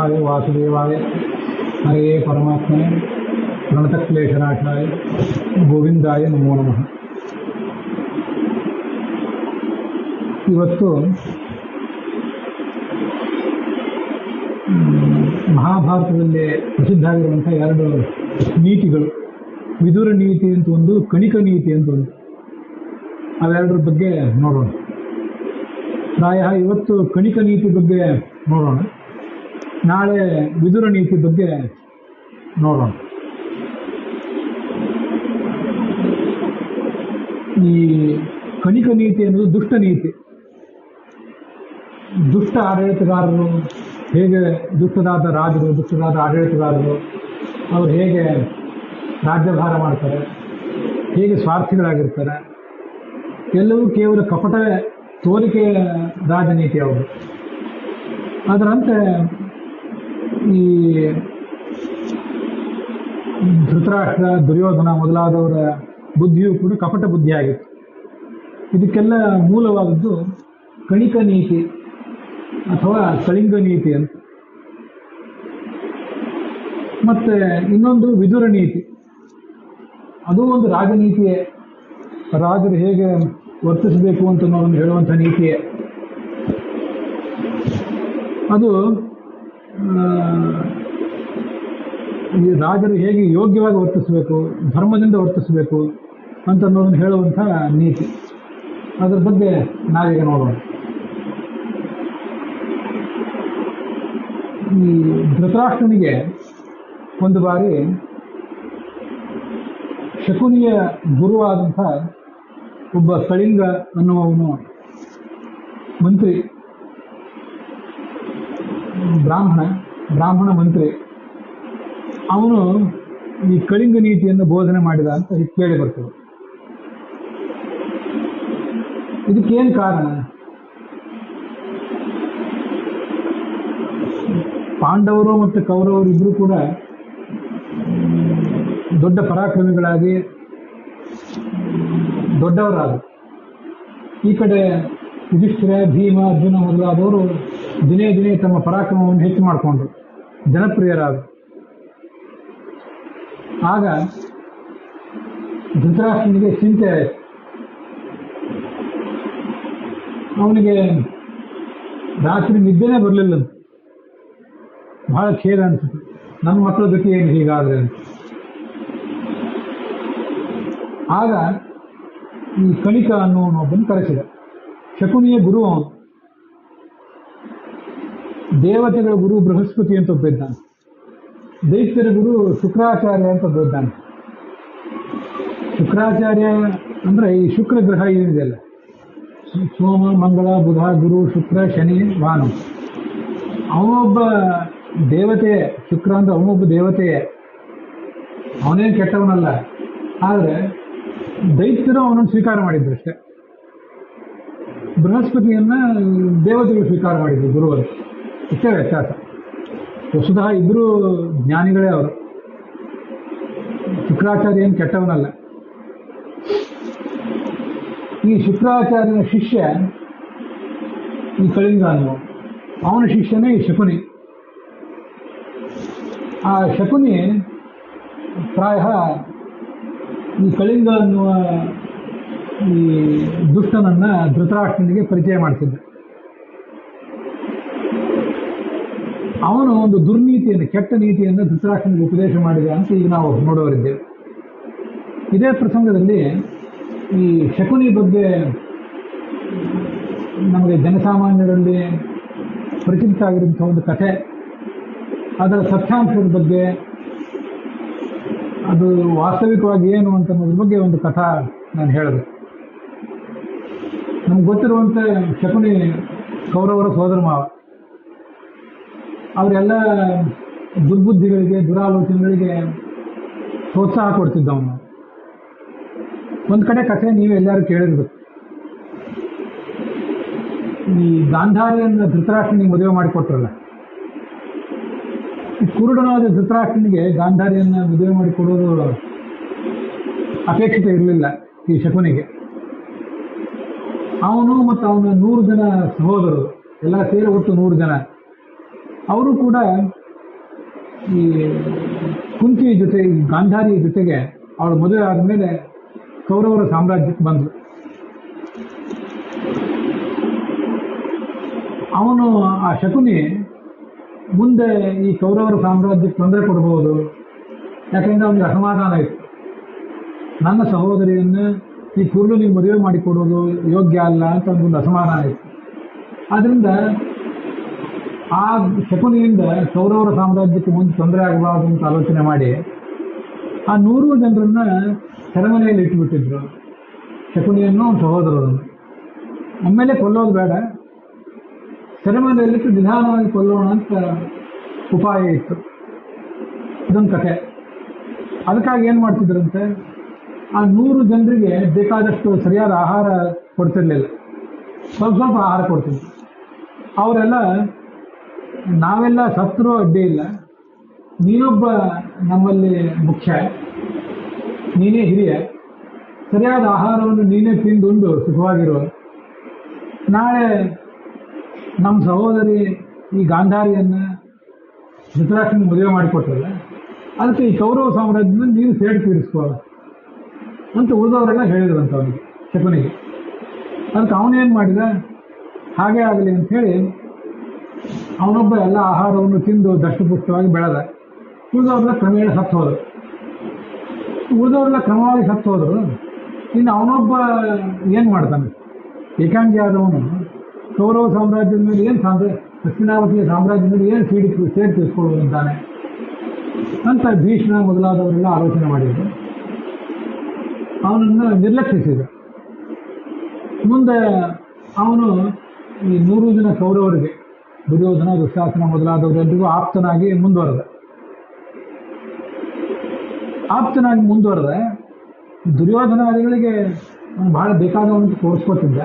ಶ್ರೀನಿವಾಸಾಯ ವಾಸುದೇವಾಯ ಹರೇ ಪರಮಾತ್ಮನೇ ಪ್ರಣತಕ್ಲೇಶನಾಶಾಯ ಗೋವಿಂದಾಯ ನಮೋ ನಮಃ. ಇವತ್ತು ಮಹಾಭಾರತದಲ್ಲಿ ಪ್ರಸಿದ್ಧ ಆಗಿರುವಂಥ ಎರಡು ನೀತಿಗಳು, ವಿದುರ ನೀತಿ ಅಂತ ಒಂದು, ಕಣಿಕ ನೀತಿ ಅಂತ ಒಂದು, ಅವೆರಡರ ಬಗ್ಗೆ ನೋಡೋಣ. ಪ್ರಾಯ ಇವತ್ತು ಕಣಿಕ ನೀತಿ ಬಗ್ಗೆ ನೋಡೋಣ, ನಾಳೆ ವಿದುರ ನೀತಿ ಬಗ್ಗೆ ನೋಡೋಣ. ಈ ಕಣಿಕ ನೀತಿ ಅನ್ನೋದು ದುಷ್ಟ ನೀತಿ. ದುಷ್ಟ ಆಡಳಿತಗಾರರು ಹೇಗೆ, ದುಷ್ಟದಾದ ರಾಜರು, ದುಷ್ಟದಾದ ಆಡಳಿತಗಾರರು ಅವರು ಹೇಗೆ ರಾಜ್ಯಭಾರ ಮಾಡ್ತಾರೆ, ಹೇಗೆ ಸ್ವಾರ್ಥಿಗಳಾಗಿರ್ತಾರೆ, ಎಲ್ಲವೂ ಕೇವಲ ಕಪಟ ತೋರಿಕೆ ರಾಜನೀತಿ ಅವರು. ಅದರಂತೆ ಈ ಧೃತರಾಷ್ಟ್ರ, ದುರ್ಯೋಧನ ಮೊದಲಾದವರ ಬುದ್ಧಿಯೂ ಕೂಡ ಕಪಟ ಬುದ್ಧಿಯಾಗಿತ್ತು. ಇದಕ್ಕೆಲ್ಲ ಮೂಲವಾದದ್ದು ಕಣಿಕ ನೀತಿ ಅಥವಾ ಕಳಿಂಗ ನೀತಿ ಅಂತ. ಮತ್ತೆ ಇನ್ನೊಂದು ವಿದುರ ನೀತಿ, ಅದು ಒಂದು ರಾಜನೀತಿಯೇ. ರಾಜರು ಹೇಗೆ ವರ್ತಿಸಬೇಕು ಅಂತ ನಾವು ಹೇಳುವಂಥ ನೀತಿಯೇ. ಅದು ಈ ರಾಜರು ಹೇಗೆ ಯೋಗ್ಯವಾಗಿ ವರ್ತಿಸಬೇಕು, ಧರ್ಮದಿಂದ ವರ್ತಿಸಬೇಕು ಅಂತ ಅನ್ನೋದನ್ನು ಹೇಳುವಂಥ ನೀತಿ. ಅದರ ಬಗ್ಗೆ ನಾವೀಗ ನೋಡೋಣ. ಈ ಧೃತರಾಷ್ಟ್ರನಿಗೆ ಒಂದು ಬಾರಿ ಶಕುನಿಯ ಗುರುವಾದಂಥ ಒಬ್ಬ ಕಳಿಂಗ ಅನ್ನುವವನು ಮಂತ್ರಿ, ಬ್ರಾಹ್ಮಣ ಮಂತ್ರಿ, ಅವನು ಈ ಕಳಿಂಗ ನೀತಿಯನ್ನು ಬೋಧನೆ ಮಾಡಿದ ಅಂತ ಕೇಳಿ ಬರ್ತದೆ. ಇದಕ್ಕೇನು ಕಾರಣ? ಪಾಂಡವರು ಮತ್ತು ಕೌರವರು ಇಬ್ಬರು ಕೂಡ ದೊಡ್ಡ ಪರಾಕ್ರಮಿಗಳಾಗಿ ದೊಡ್ಡವರಾದರು. ಈ ಕಡೆ ಯುಧಿಷ್ಠಿರ, ಭೀಮ, ಅರ್ಜುನ ಮೊದಲಾದವರು ದಿನೇ ದಿನೇ ತಮ್ಮ ಪರಾಕ್ರಮವನ್ನು ಹೆಚ್ಚು ಮಾಡಿಕೊಂಡ್ರು, ಜನಪ್ರಿಯರಾದರು. ಆಗ ಧೃತರಾಷ್ಟ್ರನಿಗೆ ಚಿಂತೆ ಆಯಿತು. ಅವನಿಗೆ ರಾತ್ರಿ ನಿದ್ದೆನೇ ಬರಲಿಲ್ಲ. ಬಹಳ ಖೇದ ಅನಿಸುತ್ತೆ, ನನ್ನ ಮಕ್ಕಳ ಗತಿ ಏನು ಹೀಗಾದ್ರೆ ಅಂತ. ಆಗ ಈ ಕಣಿಕ ಅನ್ನುವನೊಬ್ಬನು ಕರೆಸಿದ. ಶಕುನಿಯ ಗುರು ಅವನು. ದೇವತೆಗಳ ಗುರು ಬೃಹಸ್ಪತಿ ಅಂತ ಒಬ್ಬಿದ್ದಾನೆ, ದೈತ್ಯರ ಗುರು ಶುಕ್ರಾಚಾರ್ಯ ಅಂತ ಒಬ್ಬಿದ್ದಾನೆ. ಶುಕ್ರಾಚಾರ್ಯ ಅಂದರೆ ಈ ಶುಕ್ರ ಗ್ರಹ ಏನಿದೆಯಲ್ಲ, ಸೋಮ, ಮಂಗಳ, ಬುಧ, ಗುರು, ಶುಕ್ರ, ಶನಿ, ಭಾನು, ಅವನೊಬ್ಬ ದೇವತೆ. ಶುಕ್ರ ಅಂದ್ರೆ ಅವನೊಬ್ಬ ದೇವತೆಯೇ, ಅವನೇನು ಕೆಟ್ಟವನಲ್ಲ. ಆದರೆ ದೈತ್ಯರು ಅವನನ್ನು ಸ್ವೀಕಾರ ಮಾಡಿದ್ರು ಅಷ್ಟೇ. ಬೃಹಸ್ಪತಿಯನ್ನ ದೇವತೆಗಳು ಸ್ವೀಕಾರ ಮಾಡಿದ್ರು, ಗುರುವರು. ಇಷ್ಟೇ ವ್ಯತ್ಯಾಸ. ವಸುಧಃ ಇಬ್ಬರು ಜ್ಞಾನಿಗಳೇ ಅವರು. ಶುಕ್ರಾಚಾರ್ಯ ಏನು ಕೆಟ್ಟವನಲ್ಲ. ಈ ಶುಕ್ರಾಚಾರ್ಯನ ಶಿಷ್ಯ ಈ ಕಳಿಂಗ ಅನ್ನುವ, ಅವನ ಶಿಷ್ಯನೇ ಈ ಶಕುನಿ. ಆ ಶಕುನಿ ಪ್ರಾಯ ಈ ಕಳಿಂಗ ಅನ್ನುವ ಈ ದುಷ್ಟನನ್ನ ಧೃತರಾಷ್ಟ್ರನಿಗೆ ಪರಿಚಯ ಮಾಡ್ತಿದ್ದ. ಅವನು ಒಂದು ದುರ್ನೀತಿಯನ್ನು, ಕೆಟ್ಟ ನೀತಿಯನ್ನು ಧೃತರಾಷ್ಟ್ರನಿಗೆ ಉಪದೇಶ ಮಾಡಿದ ಅಂತ ಈಗ ನಾವು ನೋಡೋರಿದ್ದೇವೆ. ಇದೇ ಪ್ರಸಂಗದಲ್ಲಿ ಈ ಶಕುನಿ ಬಗ್ಗೆ ನಮಗೆ ಜನಸಾಮಾನ್ಯರಲ್ಲಿ ಪರಿಚಿತ ಆಗಿರುವಂಥ ಒಂದು ಕಥೆ, ಅದರ ಸತ್ಯಾಂಶದ ಬಗ್ಗೆ, ಅದು ವಾಸ್ತವಿಕವಾಗಿ ಏನು ಅಂತ ಅನ್ನೋದ್ರ ಬಗ್ಗೆ ಒಂದು ಕಥಾ ನಾನು ಹೇಳಿದೆ. ನಮ್ಗೆ ಗೊತ್ತಿರುವಂತೆ ಶಕುನಿ ಕೌರವರ ಸೋದರ ಮಾವ. ಅವರೆಲ್ಲ ದುರ್ಬುದ್ಧಿಗಳಿಗೆ, ದುರಾಲೋಚನೆಗಳಿಗೆ ಪ್ರೋತ್ಸಾಹ ಕೊಡ್ತಿದ್ದವನು. ಒಂದು ಕಡೆ ಕಥೆ ನೀವು ಎಲ್ಲರೂ ಕೇಳಿರ್ಬೇಕು. ಈ ಗಾಂಧಾರಿಯನ್ನು ಧೃತರಾಷ್ಟ್ರನಿಗೆ ಮದುವೆ ಮಾಡಿಕೊಟ್ರಲ್ಲ, ಈ ಕುರುಡನಾದ ಧೃತರಾಷ್ಟ್ರನಿಗೆ ಗಾಂಧಾರಿಯನ್ನು ಮದುವೆ ಮಾಡಿಕೊಡೋದು ಅಪೇಕ್ಷಿತ ಇರಲಿಲ್ಲ ಈ ಶಕುನಿಗೆ. ಅವನು ಮತ್ತು ಅವನ 100 ಜನ ಸಹೋದರರು ಎಲ್ಲ ಸೇರಿ ಒಟ್ಟು 100 ಜನ ಅವರು ಕೂಡ ಈ ಕುಂತಿ ಜೊತೆ, ಈ ಗಾಂಧಾರಿ ಜೊತೆಗೆ ಅವಳು ಮದುವೆ ಆದಮೇಲೆ ಕೌರವರ ಸಾಮ್ರಾಜ್ಯಕ್ಕೆ ಬಂದರು. ಅವನು ಆ ಶಕುನಿ ಮುಂದೆ ಈ ಕೌರವರ ಸಾಮ್ರಾಜ್ಯಕ್ಕೆ ತೊಂದರೆ ಕೊಡಬಹುದು, ಯಾಕೆಂದ್ರೆ ಅವನಿಗೆ ಅಸಮಾಧಾನ ಇತ್ತು. ನನ್ನ ಸಹೋದರಿಯನ್ನು ಈ ಕುರುಡನಿಗೆ ಮದುವೆ ಮಾಡಿಕೊಡೋದು ಯೋಗ್ಯ ಅಲ್ಲ ಅಂತ ಒಂದು ಅಸಮಾಧಾನ ಇತ್ತು. ಆದ್ರಿಂದ ಆ ಶಕುನಿಯಿಂದ ಕೌರವರ ಸಾಮ್ರಾಜ್ಯಕ್ಕೆ ಮುಂದೆ ತೊಂದರೆ ಆಗಬಾರ್ದು ಅಂತ ಆಲೋಚನೆ ಮಾಡಿ ಆ 100 ಜನರನ್ನ ಸೆರೆಮನೆಯಲ್ಲಿ ಇಟ್ಟುಬಿಟ್ಟಿದ್ರು, ಶಕುನಿಯನ್ನು ಸಹೋದರರನ್ನು. ಆಮೇಲೆ ಕೊಲ್ಲೋದು ಬೇಡ, ಸೆರೆಮನೆಯಲ್ಲಿಟ್ಟು ನಿಧಾನವಾಗಿ ಕೊಲ್ಲೋಣ ಅಂತ ಉಪಾಯ ಇತ್ತು. ಇದೊಂದು ಕಥೆ. ಅದಕ್ಕಾಗಿ ಏನು ಮಾಡ್ತಿದ್ರಂತೆ, ಆ 100 ಜನರಿಗೆ ಬೇಕಾದಷ್ಟು ಸರಿಯಾದ ಆಹಾರ ಕೊಡ್ತಿರ್ಲಿಲ್ಲ, ಸ್ವಲ್ಪ ಸ್ವಲ್ಪ ಆಹಾರ ಕೊಡ್ತಿದ್ರು. ಅವರೆಲ್ಲ ನಾವೆಲ್ಲ ಸತ್ರು ಅಡ್ಡಿ ಇಲ್ಲ, ನೀನೊಬ್ಬ ನಮ್ಮಲ್ಲಿ ಮುಖ್ಯ, ನೀನೇ ಹಿರಿಯ, ಸರಿಯಾದ ಆಹಾರವನ್ನು ನೀನೇ ತಿಂದುಂಡು ಸುಖವಾಗಿರುವ. ನಾಳೆ ನಮ್ಮ ಸಹೋದರಿ ಈ ಗಾಂಧಾರಿಯನ್ನು ಧೃತರಾಷ್ಟ್ರನಿಗೆ ಮದುವೆ ಮಾಡಿಕೊಟ್ರಲ್ಲ, ಅದಕ್ಕೆ ಈ ಕೌರವ ಸಾಮ್ರಾಜ್ಯದಲ್ಲಿ ನೀನು ಸೇಡು ತೀರಿಸ್ಕೋ ಅಂತ ಉಳಿದವರೆಲ್ಲ ಹೇಳಿದ್ರಂತ ಅವನಿಗೆ, ಶಕುನಿಗೆ. ಅದಕ್ಕೆ ಅವನೇನು ಮಾಡಿದ, ಹಾಗೆ ಆಗಲಿ ಅಂಥೇಳಿ ಅವನೊಬ್ಬ ಎಲ್ಲ ಆಹಾರವನ್ನು ತಿಂದು ದಷ್ಟಪುಷ್ಟವಾಗಿ ಬೆಳೆದ. ಉಳಿದವ್ರೆಲ್ಲ ಕ್ರಮೇಣ ಸತ್ತು ಹೋದರು. ಕ್ರಮವಾಗಿ ಸತ್ತು ಹೋದರು. ಇನ್ನು ಅವನೊಬ್ಬ ಏನು ಮಾಡ್ತಾನೆ, ಏಕಾಂಗಿ ಆದವನು ಕೌರವ ಸಾಮ್ರಾಜ್ಯದ ಮೇಲೆ ಏನು ಹಸ್ತಿನಾವತಿಯ ಸಾಮ್ರಾಜ್ಯದ ಮೇಲೆ ಏನು ಸೇಡು ತೀರಿಸ್ಕೊಳ್ಳುವಂತಾನೆ ಅಂತ ಭೀಷ್ಮ ಮೊದಲಾದವರೆಲ್ಲ ಆಲೋಚನೆ ಮಾಡಿದರು. ಅವನನ್ನು ನಿರ್ಲಕ್ಷಿಸಿದ. ಮುಂದೆ ಅವನು ಈ 100 ಜನ ಕೌರವರಿಗೆ, ದುರ್ಯೋಧನ, ದುಶ್ಯಾಸನ ಮೊದಲಾದವರೆಲ್ಲರಿಗೂ ಆಪ್ತನಾಗಿ ಮುಂದುವರೆದ. ದುರ್ಯೋಧನಾದಿಗಳಿಗೆ ಅವನು ಬಹಳ ಬೇಕಾದವನು ತೋರಿಸ್ಕೊತಿದ್ದ.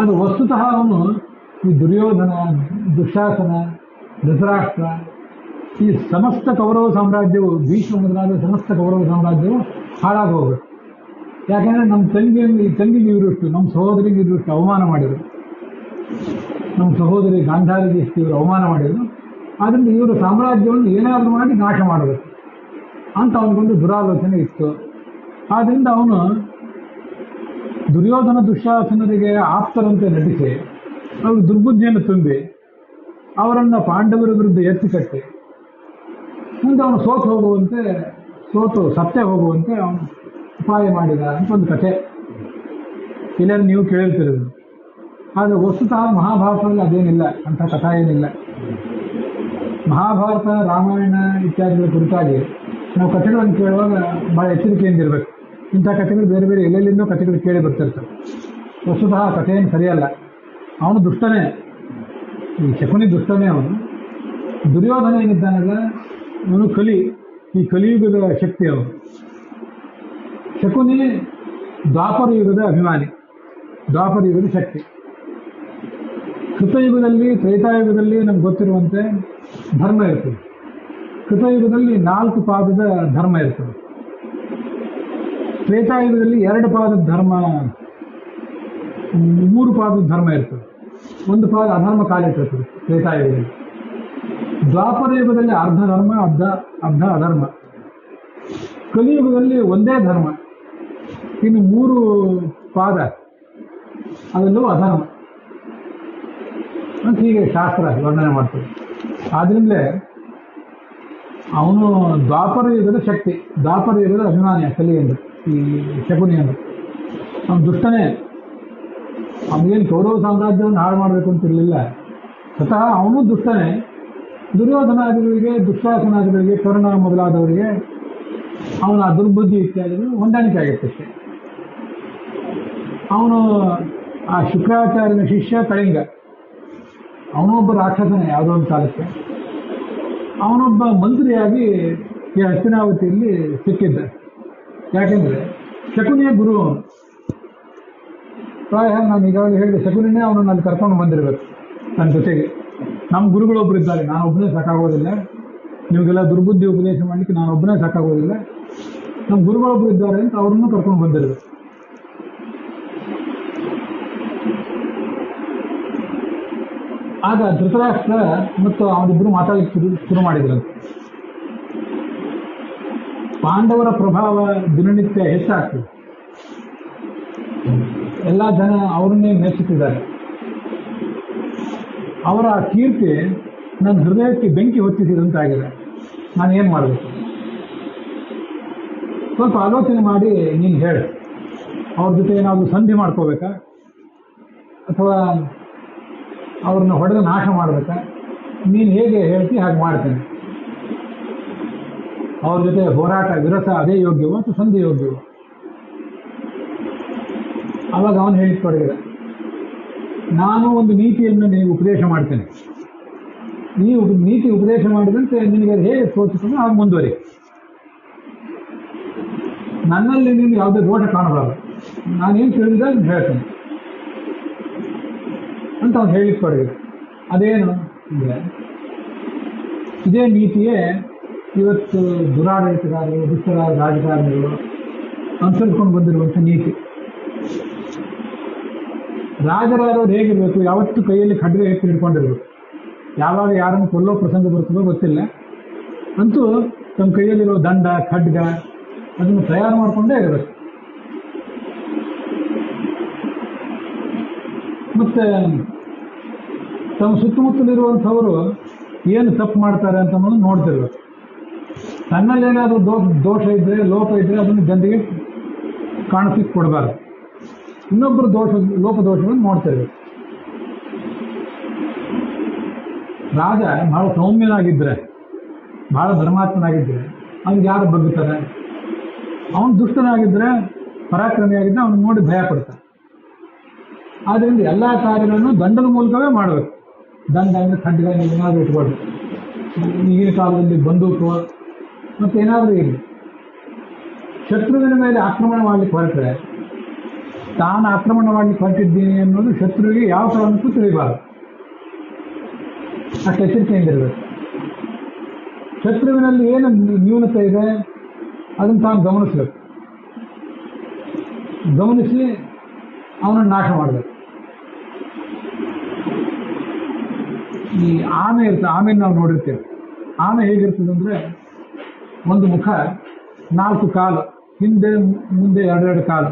ಅದು ವಸ್ತುತಃ ಅವನು ಈ ದುರ್ಯೋಧನ, ದುಶ್ಯಾಸನ, ಧೃತರಾಷ್ಟ್ರ, ಈ ಸಮಸ್ತ ಕೌರವ ಸಾಮ್ರಾಜ್ಯವು, ಭೀಷ್ಮ ಮೊದಲಾದ ಸಮಸ್ತ ಕೌರವ ಸಾಮ್ರಾಜ್ಯವು ಹಾಳಾಗಿ ಹೋಗಬೇಕು. ಯಾಕೆಂದರೆ ನಮ್ಮ ತಂಗಿಗೆ ಇರುವಷ್ಟು, ನಮ್ಮ ಸಹೋದರಿಗೆ ಇರುವಷ್ಟು ಅವಮಾನ ಮಾಡಿದರು, ನಮ್ಮ ಸಹೋದರಿ ಗಾಂಧಾರಿಗೆ ಇಷ್ಟು ಇವರು ಅವಮಾನ ಮಾಡಿದರು. ಆದ್ದರಿಂದ ಇವರ ಸಾಮ್ರಾಜ್ಯವನ್ನು ಏನಾದರೂ ಮಾಡಿ ನಾಶ ಮಾಡಬೇಕು ಅಂತ ಅವನಿಗೊಂದು ದುರಾಲೋಚನೆ ಇತ್ತು. ಆದ್ದರಿಂದ ಅವನು ದುರ್ಯೋಧನ, ದುಶ್ಯಾಸನರಿಗೆ ಆಪ್ತರಂತೆ ನಟಿಸಿ ಅವರು ದುರ್ಬುದ್ಧಿಯನ್ನು ತುಂಬಿ ಅವರನ್ನು ಪಾಂಡವರ ವಿರುದ್ಧ ಎತ್ತಿ ಕಟ್ಟಿ ಮುಂದೆ ಅವನು ಸತ್ಯ ಹೋಗುವಂತೆ ಅವನು ಉಪಾಯ ಮಾಡಿದ ಅಂತ ಒಂದು ಕಥೆ. ಇಲ್ಲಾಂದ್ರೆ ನೀವು ಕೇಳಿರ್ತಿರೋದು. ಆದರೆ ವಸ್ತುತಃ ಮಹಾಭಾರತದಲ್ಲಿ ಅದೇನಿಲ್ಲ, ಅಂಥ ಕಥಾ ಏನಿಲ್ಲ. ಮಹಾಭಾರತ, ರಾಮಾಯಣ ಇತ್ಯಾದಿಗಳ ಕುರಿತಾಗಿ ನಾವು ಕಥೆಗಳನ್ನು ಕೇಳುವಾಗ ಭಾಳ ಎಚ್ಚರಿಕೆಯಿಂದ ಇರಬೇಕು. ಇಂಥ ಕಥೆಗಳು ಬೇರೆ ಬೇರೆ ಎಲ್ಲೆಲ್ಲಿಂದೋ ಕಥೆಗಳು ಕೇಳಿ ಬರ್ತಿರ್ತವೆ. ವಸ್ತುತಃ ಕಥೆಯನ್ನು ಸರಿಯಲ್ಲ. ಅವನು ದುಷ್ಟನೇ, ಈ ಶಕುನಿ ದುಷ್ಟನೇ. ಅವನು ದುರ್ಯೋಧನ ಏನಿದ್ದಾನಲ್ಲ, ಅವನು ಈ ಕಲಿಯುಗದ ಶಕ್ತಿ. ಅವನು ಶಕುನಿ ದ್ವಾಪರ ಯುಗದ ಅಭಿಮಾನಿ, ದ್ವಾಪರ ಯುಗದ ಶಕ್ತಿ. ಕೃತಯುಗದಲ್ಲಿ, ತ್ರೇತಾಯುಗದಲ್ಲಿ ನಮ್ಗೆ ಗೊತ್ತಿರುವಂತೆ ಧರ್ಮ ಇರ್ತದೆ. ಕೃತಯುಗದಲ್ಲಿ 4 ಪಾದದ ಧರ್ಮ ಇರ್ತದೆ. ತ್ರೇತಾಯುಗದಲ್ಲಿ 2 ಪಾದದ ಧರ್ಮ, 3 ಪಾದದ ಧರ್ಮ ಇರ್ತದೆ. 1 ಪಾದ ಅಧರ್ಮ ಕಾಲಿಟ್ಟಿರ್ತದೆ ತ್ರೇತಾಯುಗದಲ್ಲಿ. ದ್ವಾಪರ ಯುಗದಲ್ಲಿ ಅರ್ಧ ಧರ್ಮ, ಅರ್ಧ ಅಧರ್ಮ. ಕಲಿಯುಗದಲ್ಲಿ ಒಂದೇ ಧರ್ಮ, ಇನ್ನು 3 ಪಾದ ಅದೆಲ್ಲವೂ ಅಧರ್ಮ ಅಂತ ಹೀಗೆ ಶಾಸ್ತ್ರ ವರ್ಣನೆ ಮಾಡ್ತದೆ. ಆದ್ರಿಂದಲೇ ಅವನು ದ್ವಾಪರ ಯುಗದ ಶಕ್ತಿ, ದ್ವಾಪರ ಯುಗದ ಅಭಿಮಾನಿಯ ಕಲಿಯಿಂದ ಈ ಶಕುನಿ ಅಂದ್ರೆ. ಅವನು ದುಷ್ಟನೇ. ಅವನಿಗೇನು ಕೌರವ ಸಾಮ್ರಾಜ್ಯವನ್ನು ಹಾಳು ಮಾಡಬೇಕು ಅಂತಿರಲಿಲ್ಲ. ಸ್ವತಃ ಅವನು ದುಷ್ಟನೇ. ದುರ್ಯೋಧನಾದಿಗಳಿಗೆ, ದುಶ್ಯಾಸನಾದಿಗಳಿಗೆ, ಕರ್ಣ ಮೊದಲಾದವರಿಗೆ ಅವನ ದುರ್ಬುದ್ಧಿ ಇತ್ಯಾದಿಗಳು ಹೊಂದಾಣಿಕೆ ಆಗಿರ್ತಷ್ಟೆ. ಅವನು ಆ ಶುಕ್ರಾಚಾರ್ಯನ ಶಿಷ್ಯ ಕಳಿಂಗ, ಅವನೊಬ್ಬ ರಾಕ್ಷಸನೇ ಯಾವುದೋ ಒಂದು ಕಾಲಕ್ಕೆ. ಅವನೊಬ್ಬ ಮಂತ್ರಿಯಾಗಿ ಈ ಹಸ್ತಿನಾವತಿಯಲ್ಲಿ ಸಿಕ್ಕಿದ್ದ. ಯಾಕೆಂದರೆ ಶಕುನಿಯ ಗುರು ಅವನು. ಪ್ರಾಯ ನಾನು ಈಗಾಗಲೇ ಹೇಳಿದೆ, ಶಕುನಿನೇ ಅವನನ್ನು ಅಲ್ಲಿ ಕರ್ಕೊಂಡು ಬಂದಿರಬೇಕು ನನ್ನ ಜೊತೆಗೆ. ನಮ್ಮ ಗುರುಗಳೊಬ್ಬರು ಇದ್ದಾರೆ, ನಾನೊಬ್ಬನೇ ಸಾಕಾಗೋದಿಲ್ಲ, ನಿಮಗೆಲ್ಲ ದುರ್ಬುದ್ಧಿ ಉಪದೇಶ ಮಾಡಲಿಕ್ಕೆ ನಾನೊಬ್ಬನೇ ಸಾಕಾಗೋದಿಲ್ಲ, ನಮ್ಮ ಗುರುಗಳೊಬ್ಬರು ಇದ್ದಾರೆ ಅಂತ ಅವ್ರನ್ನೂ ಕರ್ಕೊಂಡು ಬಂದಿರಬೇಕು. ಆಗ ಧೃತರಾಷ್ಟ್ರ ಮತ್ತು ಅವರಿಬ್ಬರು ಮಾತಾಡಲಿಕ್ಕೆ ಶುರು ಮಾಡಿದ್ರಂತೆ. ಪಾಂಡವರ ಪ್ರಭಾವ ದಿನನಿತ್ಯ ಹೆಚ್ಚಾಗ್ತದೆ. ಎಲ್ಲ ಜನ ಅವರನ್ನೇ ಮೆಚ್ಚುತ್ತಿದ್ದಾರೆ. ಅವರ ಕೀರ್ತಿ ನನ್ನ ಹೃದಯಕ್ಕೆ ಬೆಂಕಿ ಹೊತ್ತಿಸಿದಂತಾಗಿದೆ. ನಾನು ಏನು ಮಾಡಬೇಕು? ಸ್ವಲ್ಪ ಆಲೋಚನೆ ಮಾಡಿ ನೀನು ಹೇಳು. ಅವ್ರ ಜೊತೆ ಏನಾದರೂ ಸಂಧಿ ಮಾಡ್ಕೋಬೇಕಾ, ಅಥವಾ ಅವ್ರನ್ನ ಹೊಡೆದು ನಾಶ ಮಾಡಬೇಕಾ? ನೀನು ಹೇಗೆ ಹೇಳ್ತಿ ಹಾಗೆ ಮಾಡ್ತೇನೆ. ಅವ್ರ ಜೊತೆ ಹೋರಾಟ ವಿರಸ ಅದೇ ಯೋಗ್ಯವೋ ಅಥವಾ ಸಂಧಿ ಯೋಗ್ಯವೋ? ಅವಾಗ ಅವನು ಹೇಳಿಕೊಡಿದ, ನಾನು ಒಂದು ನೀತಿಯನ್ನು ನೀವು ಉಪದೇಶ ಮಾಡ್ತೇನೆ. ನೀವು ನೀತಿ ಉಪದೇಶ ಮಾಡಿದಂತೆ ನಿನಗೆ ಅದು ಹೇಗೆ ತೋಚಿಸ್ತದೆ ಆಗ ಮುಂದುವರಿ. ನನ್ನಲ್ಲಿ ನೀನು ಯಾವುದೇ ದೋಷ ಕಾಣಬಾರದು. ನಾನೇನು ತಿಳಿದ ಹೇಳ್ತೇನೆ ಅಂತ ಅವ್ನು ಹೇಳಿಕೊಡಿದ. ಅದೇನು ಅಂದರೆ, ಇದೇ ನೀತಿಯೇ ಇವತ್ತು ದುರಾಡಳಿತಗಾರರು, ದುಷ್ಟರಾದ ರಾಜಕಾರಣಿಗಳು ಅನುಸರಿಸ್ಕೊಂಡು ಬಂದಿರುವಂಥ ನೀತಿ. ರಾಜರಾದವ್ರು ಹೇಗಿರಬೇಕು? ಯಾವತ್ತೂ ಕೈಯಲ್ಲಿ ಖಡ್ಗ ಎತ್ತಿ ಹಿಡ್ಕೊಂಡಿರ್ಬೇಕು. ಯಾವಾಗ ಯಾರನ್ನು ಕೊಲ್ಲೋ ಪ್ರಸಂಗ ಬರ್ತದೋ ಗೊತ್ತಿಲ್ಲ, ಅಂತೂ ತಮ್ಮ ಕೈಯಲ್ಲಿರೋ ದಂಡ ಖಡ್ಗ ಅದನ್ನು ತಯಾರು ಮಾಡಿಕೊಂಡೇ ಇರಬೇಕು. ಮತ್ತು ತಮ್ಮ ಸುತ್ತಮುತ್ತಲಿರುವಂಥವರು ಏನು ತಪ್ಪು ಮಾಡ್ತಾರೆ ಅಂತ ಅನ್ನೋದು ನೋಡ್ತಿರ್ಬೇಕು. ತನ್ನಲ್ಲೇನಾದರೂ ದೋಷ ಇದ್ದರೆ, ಲೋಪ ಇದ್ದರೆ ಅದನ್ನು ಜನರಿಗೆ ಕಾಣಿಸ್ಲಿಕ್ಕೆ ಕೊಡಬಾರ್ದು. ಇನ್ನೊಬ್ಬರು ಲೋಪದೋಷಗಳನ್ನು ನೋಡ್ತಿರ್ಬೇಕು. ರಾಜ ಬಹಳ ಸೌಮ್ಯನಾಗಿದ್ದರೆ, ಬಹಳ ಧರ್ಮಾತ್ಮನಾಗಿದ್ದರೆ ಅವ್ನಿಗೆ ಯಾರು ಬಗ್ಗುತ್ತಾರೆ? ಅವನು ದುಷ್ಟನಾಗಿದ್ದರೆ, ಪರಾಕ್ರಮಿಯಾಗಿದ್ದರೆ ಅವನು ನೋಡಿ ಭಯ ಪಡ್ತಾನೆ. ಆದ್ದರಿಂದ ಎಲ್ಲ ಕಾರ್ಯಗಳನ್ನು ದಂಡದ ಮೂಲಕವೇ ಮಾಡಬೇಕು. ದಂಡ ಅಂದರೆ ಖಡ್ಗ ಏನಾದರೂ ಇಟ್ಕೊಳ್ಬೇಕು. ಈಗಿನ ಕಾಲದಲ್ಲಿ ಬಂದೂಕು ಮತ್ತು ಏನಾದರೂ ಇರಲಿ. ಶತ್ರುವಿನ ಮೇಲೆ ಆಕ್ರಮಣ ಮಾಡಲಿಕ್ಕೆ ಹೊರಟ್ರೆ, ತಾನು ಆಕ್ರಮಣ ಮಾಡಲಿಕ್ಕೆ ಹೊರಟಿದ್ದೀನಿ ಅನ್ನೋದು ಶತ್ರುವಿಗೆ ಯಾವ ಕಾರಣಕ್ಕೂ ತಿಳಿಬಾರದು. ಅಷ್ಟು ಎಚ್ಚರಿಕೆಯಿಂದಿರಬೇಕು. ಶತ್ರುವಿನಲ್ಲಿ ಏನು ನ್ಯೂನತೆ ಇದೆ ಅದನ್ನು ತಾನು ಗಮನಿಸಬೇಕು. ಗಮನಿಸಿ ಅವನನ್ನು ನಾಶ ಮಾಡಬೇಕು. ಈ ಆಮೆ ಇರ್ತದೆ, ಆಮೆಯನ್ನು ನಾವು ನೋಡಿರ್ತೇವೆ. ಆಮೆ ಹೇಗಿರ್ತದೆ ಅಂದರೆ, ಒಂದು ಮುಖ, 4 ಕಾಲು, ಹಿಂದೆ ಮುಂದೆ 2 ಕಾಲು,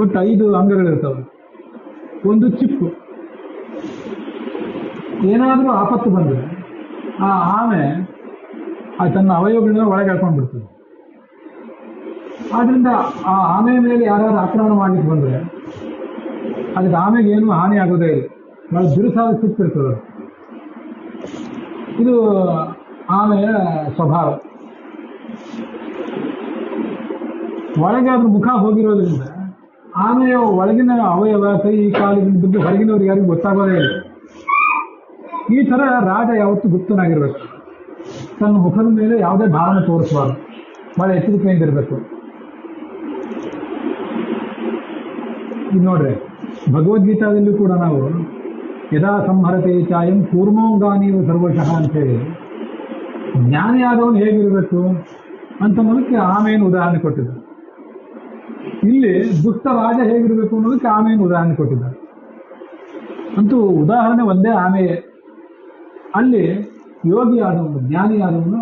ಒಟ್ಟು 5 ಅಂಗಗಳಿರ್ತವೆ. ಒಂದು ಚಿಪ್ಪು. ಏನಾದರೂ ಆಪತ್ತು ಬಂದರೆ ಆ ಆಮೆ ತನ್ನ ಅವಯವಗಳನ್ನ ಒಳಗೆ ಹಾಕೊಂಡು ಬಿಡ್ತದೆ. ಆದ್ದರಿಂದ ಆ ಆಮೆಯ ಮೇಲೆ ಯಾರಾದ್ರೂ ಆಕ್ರಮಣ ಮಾಡಲಿಕ್ಕೆ ಬಂದರೆ ಅದಕ್ಕೆ ಆಮೆಗೆ ಏನೂ ಹಾನಿ ಆಗೋದೇ ಇಲ್ಲ. ಬಹಳ ಬಿರುಸಾದ ಸಿಕ್ತಿರ್ತದೆ. ಇದು ಆಮೆಯ ಸ್ವಭಾವ. ಒಳಗೆ ಅದ್ರ ಮುಖ ಹೋಗಿರೋದ್ರಿಂದ ಆಮೆಯ ಒಳಗಿನ ಅವಯವ, ಕೈ, ಕಾಲಿನ ಬಗ್ಗೆ ಹೊರಗಿನವ್ರಿಗೆ ಯಾರಿಗೂ ಗೊತ್ತಾಗೋದೇ ಇಲ್ಲ. ಈ ಥರ ರಾಜ ಯಾವತ್ತೂ ಗುಪ್ತನಾಗಿರ್ಬೇಕು. ತನ್ನ ಮುಖದ ಮೇಲೆ ಯಾವುದೇ ಭಾವನೆ ತೋರಿಸಬಾರ್ದು. ಬಹಳ ಎಚ್ಚರಿಕೆಯಿಂದಿರಬೇಕು. ಇದು ನೋಡ್ರಿ, ಭಗವದ್ಗೀತಾದಲ್ಲೂ ಕೂಡ ನಾವು ಯದಾ ಸಂಹರತೆ ಚಾಯಂ ಕೂರ್ಮೋಂಗಾನೀವ ಸರ್ವಶಃ ಅಂತೇಳಿ ಜ್ಞಾನಿಯಾದವನು ಹೇಗಿರಬೇಕು ಅಂತ ಅನ್ನೋದಕ್ಕೆ ಆಮೆಯನ್ನು ಉದಾಹರಣೆ ಕೊಟ್ಟಿದ್ದಾರೆ. ಇಲ್ಲಿ ದುಷ್ಟ ರಾಜ ಹೇಗಿರಬೇಕು ಅನ್ನೋದಕ್ಕೆ ಆಮೆಯನ್ನು ಉದಾಹರಣೆ ಕೊಟ್ಟಿದ್ದಾರೆ. ಅಂತೂ ಉದಾಹರಣೆ ಒಂದೇ ಆಮೆಯೇ. ಅಲ್ಲಿ ಯೋಗಿಯಾದವನು, ಜ್ಞಾನಿಯಾದವನು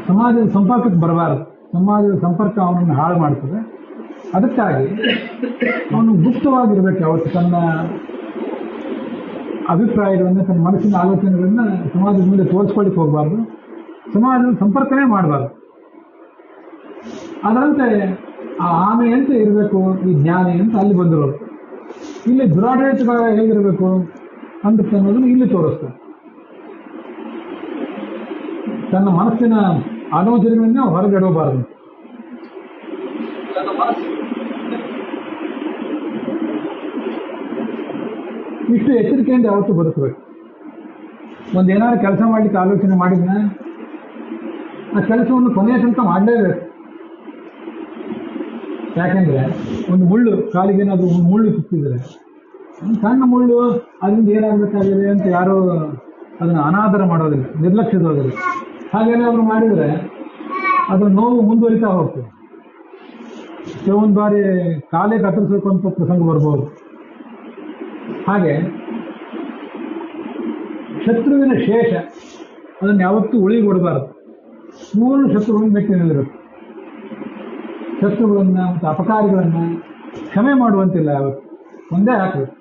ಸಮಾಜದ ಸಂಪರ್ಕಕ್ಕೆ ಬರಬಾರದು. ಸಮಾಜದ ಸಂಪರ್ಕ ಅವನನ್ನು ಹಾಳು ಮಾಡ್ತದೆ. ಅದಕ್ಕಾಗಿ ಅವನು ಗುಪ್ತವಾಗಿರ್ಬೇಕು. ಯಾವತ್ತು ತನ್ನ ಅಭಿಪ್ರಾಯಗಳನ್ನು, ತನ್ನ ಮನಸ್ಸಿನ ಆಲೋಚನೆಗಳನ್ನ ಸಮಾಜದ ಮುಂದೆ ತೋರಿಸ್ಕೊಳ್ಳಿಕ್ಕೆ ಹೋಗಬಾರ್ದು. ಸಮಾಜದ ಸಂಪರ್ಕನೇ ಮಾಡಬಾರ್ದು. ಅದರಂತೆ ಆ ಆಮೆಯಂತೆ ಇರಬೇಕು ಈ ಜ್ಞಾನಿ ಅಂತ ಅಲ್ಲಿ ಬಂದಿರೋದು. ಇಲ್ಲಿ ದುರಾಡಳಿತಗಾರ ಹೇಗಿರಬೇಕು ಅಂತ ಅನ್ನೋದನ್ನು ಇಲ್ಲಿ ತೋರಿಸ್ತಾರೆ. ತನ್ನ ಮನಸ್ಸಿನ ಆಲೋಚನೆಗಳನ್ನ ಹೊರಗಿಡಬಾರದು. ಇಷ್ಟು ಎಚ್ಚರಿಕೆಯಿಂದ ಯಾವತ್ತೂ ಬದುಕಬೇಕು. ಒಂದೇನಾದ್ರು ಕೆಲಸ ಮಾಡಲಿಕ್ಕೆ ಆಲೋಚನೆ ಮಾಡಿದ್ರೆ ಆ ಕೆಲಸವನ್ನು ಕೊನೆಯ ತನಕ ಮಾಡಲೇಬೇಕು. ಯಾಕೆಂದ್ರೆ ಒಂದು ಮುಳ್ಳು, ಕಾಲಿಗೇನಾದರೂ ಒಂದು ಮುಳ್ಳು ಸಿಕ್ಕಿದ್ರೆ, ಒಂದು ಸಣ್ಣ ಮುಳ್ಳು, ಅದರಿಂದ ಏನಾಗಬೇಕಾಗಿದೆ ಅಂತ ಯಾರೂ ಅದನ್ನು ಅನಾದರ ಮಾಡೋದಿಲ್ಲ, ನಿರ್ಲಕ್ಷ್ಯದೋದಿಲ್ಲ. ಹಾಗೇನಾದರೂ ಮಾಡಿದರೆ ಅದರ ನೋವು ಮುಂದುವರಿತಾ ಹೋಗ್ತದೆ. ಕೆಲವೊಂದು ಬಾರಿ ಕಾಲೇ ಕತ್ತರಿಸಬೇಕು ಅಂತ ಪ್ರಸಂಗ ಬರ್ಬೋದು. ಹಾಗೆ ಶತ್ರುವಿನ ಶೇಷ ಅದನ್ನು ಯಾವತ್ತೂ ಉಳಿಗೊಡಬಾರದು. ಮೂರು ಶತ್ರುಗಳನ್ನು ಮೆಟ್ಟಿ ನಿಲ್ಲಬೇಕು. ಶತ್ರುಗಳನ್ನು ಮತ್ತು ಅಪಕಾರಿಗಳನ್ನು ಕ್ಷಮೆ ಮಾಡುವಂತಿಲ್ಲ, ಯಾವತ್ತು ಒಂದೇ ಹಾಕಬೇಕು.